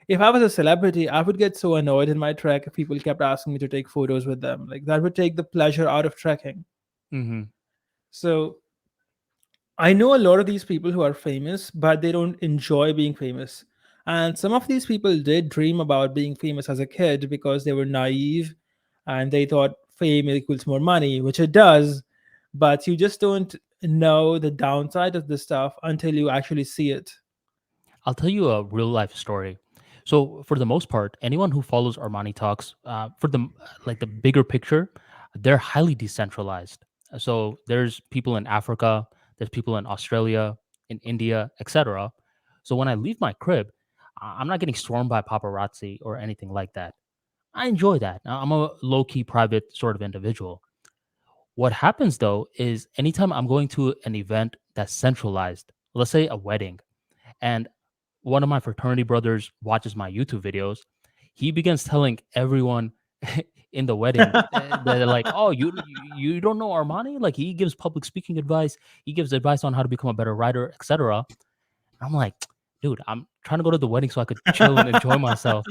If I was a celebrity, I would get so annoyed in my trek if people kept asking me to take photos with them. Like, that would take the pleasure out of trekking. Hmm. So I know a lot of these people who are famous, but they don't enjoy being famous. And some of these people did dream about being famous as a kid because they were naive and they thought fame equals more money, which it does. But you just don't know the downside of this stuff until you actually see it. I'll tell you a real life story. So for the most part, anyone who follows Armani Talks, for the like the bigger picture, they're highly decentralized. So there's people in Africa, there's people in Australia, in India, etc. So when I leave my crib, I'm not getting swarmed by paparazzi or anything like that. I enjoy that. I'm a low key private sort of individual. What happens though is anytime I'm going to an event that's centralized, let's say a wedding, and one of my fraternity brothers watches my YouTube videos, he begins telling everyone in the wedding, they're like, "Oh, you don't know Armani? Like, he gives public speaking advice. He gives advice on how to become a better writer, etc." I'm like, dude, I'm trying to go to the wedding so I could chill and enjoy myself.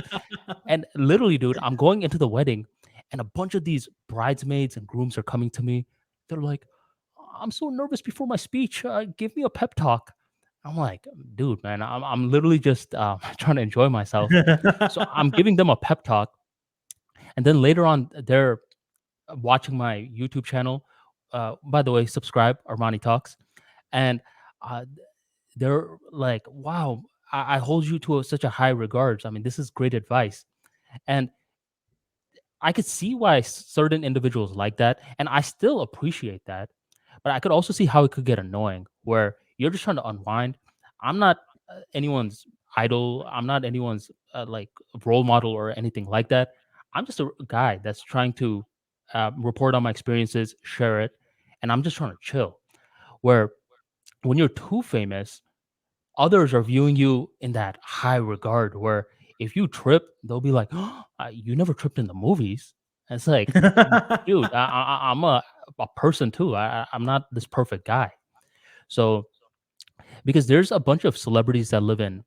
And literally, dude, I'm going into the wedding, and a bunch of these bridesmaids and grooms are coming to me. They're like, I'm so nervous before my speech. Give me a pep talk. I'm like, dude, man, I'm literally just trying to enjoy myself. So I'm giving them a pep talk. And then later on, they're watching my YouTube channel. By the way, subscribe, Armani Talks. And uh, they're like, wow, I hold you to such a high regards. I mean, this is great advice. And I could see why certain individuals like that, and I still appreciate that. But I could also see how it could get annoying, where you're just trying to unwind. I'm not anyone's idol. I'm not anyone's like role model or anything like that. I'm just a guy that's trying to report on my experiences, share it, and I'm just trying to chill. Where when you're too famous, others are viewing you in that high regard where If you trip, they'll be like, oh, "You never tripped in the movies." And it's like, dude, I'm a person too. I'm not this perfect guy. So because there's a bunch of celebrities that live in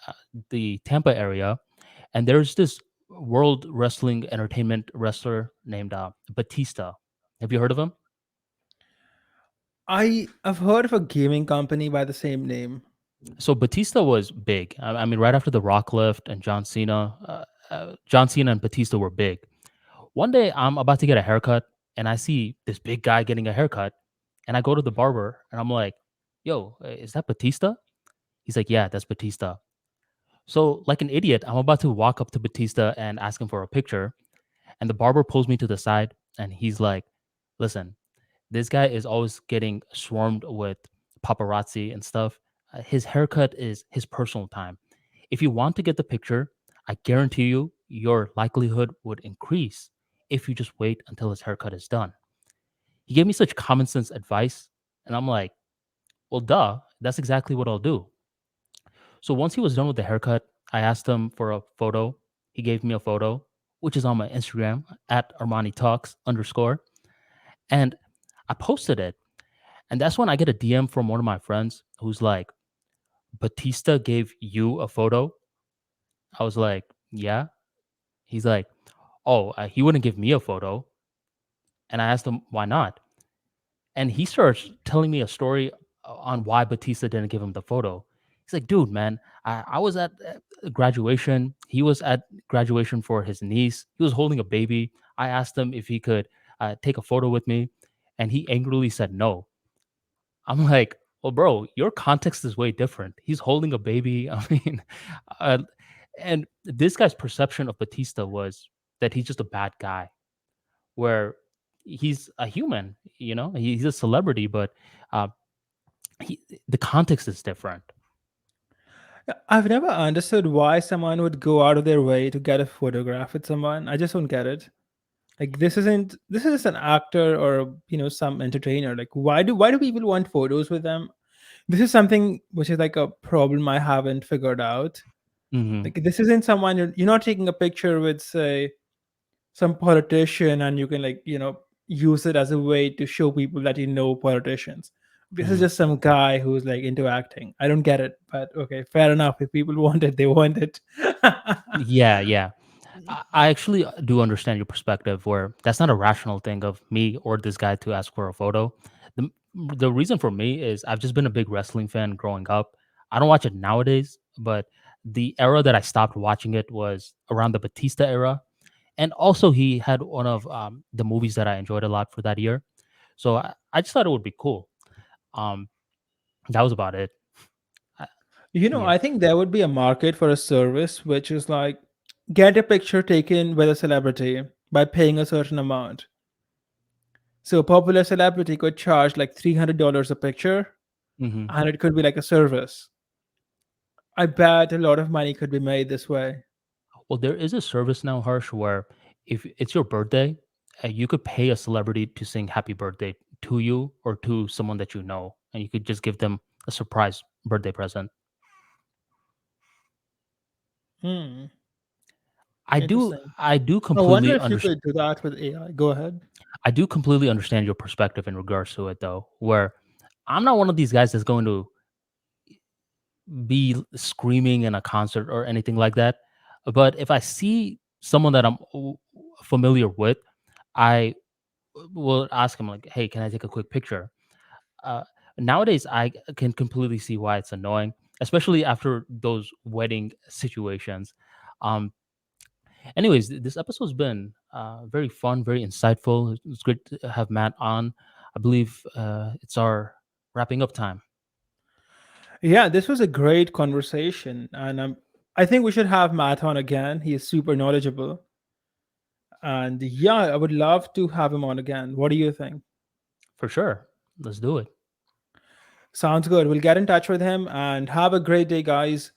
uh, the Tampa area, and there's this World Wrestling Entertainment wrestler named Batista. Have you heard of him? I've heard of a gaming company by the same name. So Batista was big. I mean, right after the Rock Lift and John Cena and Batista were big. One day, I'm about to get a haircut, and I see this big guy getting a haircut, and I go to the barber, and I'm like, "Yo, is that Batista?" He's like, "Yeah, that's Batista." So, like an idiot, I'm about to walk up to Batista and ask him for a picture, and the barber pulls me to the side, and he's like, "Listen, this guy is always getting swarmed with paparazzi and stuff. His haircut is his personal time. If you want to get the picture, I guarantee you your likelihood would increase if you just wait until his haircut is done." He gave me such common sense advice, and I'm like, well, duh, that's exactly what I'll do. So once he was done with the haircut, I asked him for a photo. He gave me a photo, which is on my Instagram at ArmaniTalks underscore. And I posted it. And that's when I get a DM from one of my friends who's like, Batista gave you a photo? I was like, yeah. He's like, oh, he wouldn't give me a photo. And I asked him, why not? And he starts telling me a story on why Batista didn't give him the photo. He's like, dude, man, I was at graduation. He was at graduation for his niece. He was holding a baby. I asked him if he could take a photo with me, and he angrily said no. I'm like, well, bro, your context is way different. He's holding a baby. I mean, uh, and this guy's perception of Batista was that he's just a bad guy, where he's a human. He's a celebrity, but uh, the context is different. I've never understood why someone would go out of their way to get a photograph with someone. I just don't get it. Like this is an actor or some entertainer. Like why do people want photos with them? This is something which is like a problem I haven't figured out. Hmm. Like this isn't someone you're not taking a picture with, say, some politician, and you can use it as a way to show people that politicians. This is Hmm. just some guy who's like into acting. I don't get it, but okay, fair enough. If people want it, they want it. Yeah, yeah. I actually do understand your perspective, where that's not a rational thing of me or this guy to ask for a photo. The, the reason for me is I've just been a big wrestling fan growing up. I don't watch it nowadays, but the era that I stopped watching it was around the Batista era. And also, he had one of the movies that I enjoyed a lot for that year. So I just thought it would be cool. Um, that was about it. I, yeah. I think there would be a market for a service which is like get a picture taken with a celebrity by paying a certain amount. So a popular celebrity could charge like $300 a picture, Hmm. and it could be like a service. I bet a lot of money could be made this way. Well, there is a service now, Harsh, where if it's your birthday, you could pay a celebrity to sing happy birthday to you or to someone that you know, and you could just give them a surprise birthday present. Hmm. I do Interesting. I do I wonder completely if you understand. could do that with AI. Go ahead. I do completely understand your perspective in regards to it, though, where I'm not one of these guys that's going to be screaming in a concert or anything like that. But if I see someone that I'm familiar with, I will ask him like, "Hey, can I take a quick picture?" Uh, Nowadays, I can completely see why it's annoying, especially after those wedding situations. Um, Anyways, this episode's been very fun, very insightful. It's great to have Matt on. I believe it's our wrapping up time. Yeah, this was a great conversation, and I think we should have Matt on again. He is super knowledgeable, and yeah, I would love to have him on again. What do you think? For sure. Let's do it. Sounds good. We'll get in touch with him, and have a great day, guys.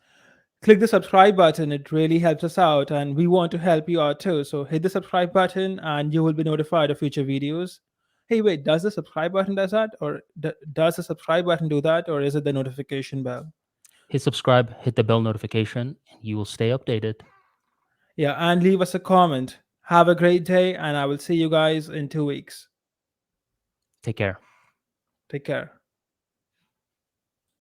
Click the subscribe button. It really helps us out, and we want to help you out too. So hit the subscribe button, and you will be notified of future videos. Hey, wait, does the subscribe button does that, or does the subscribe button do that, or is it the notification bell? Hit subscribe, hit the bell notification, and you will stay updated. Yeah, and leave us a comment. Have a great day, and I will see you guys in 2 weeks. Take care. Take care.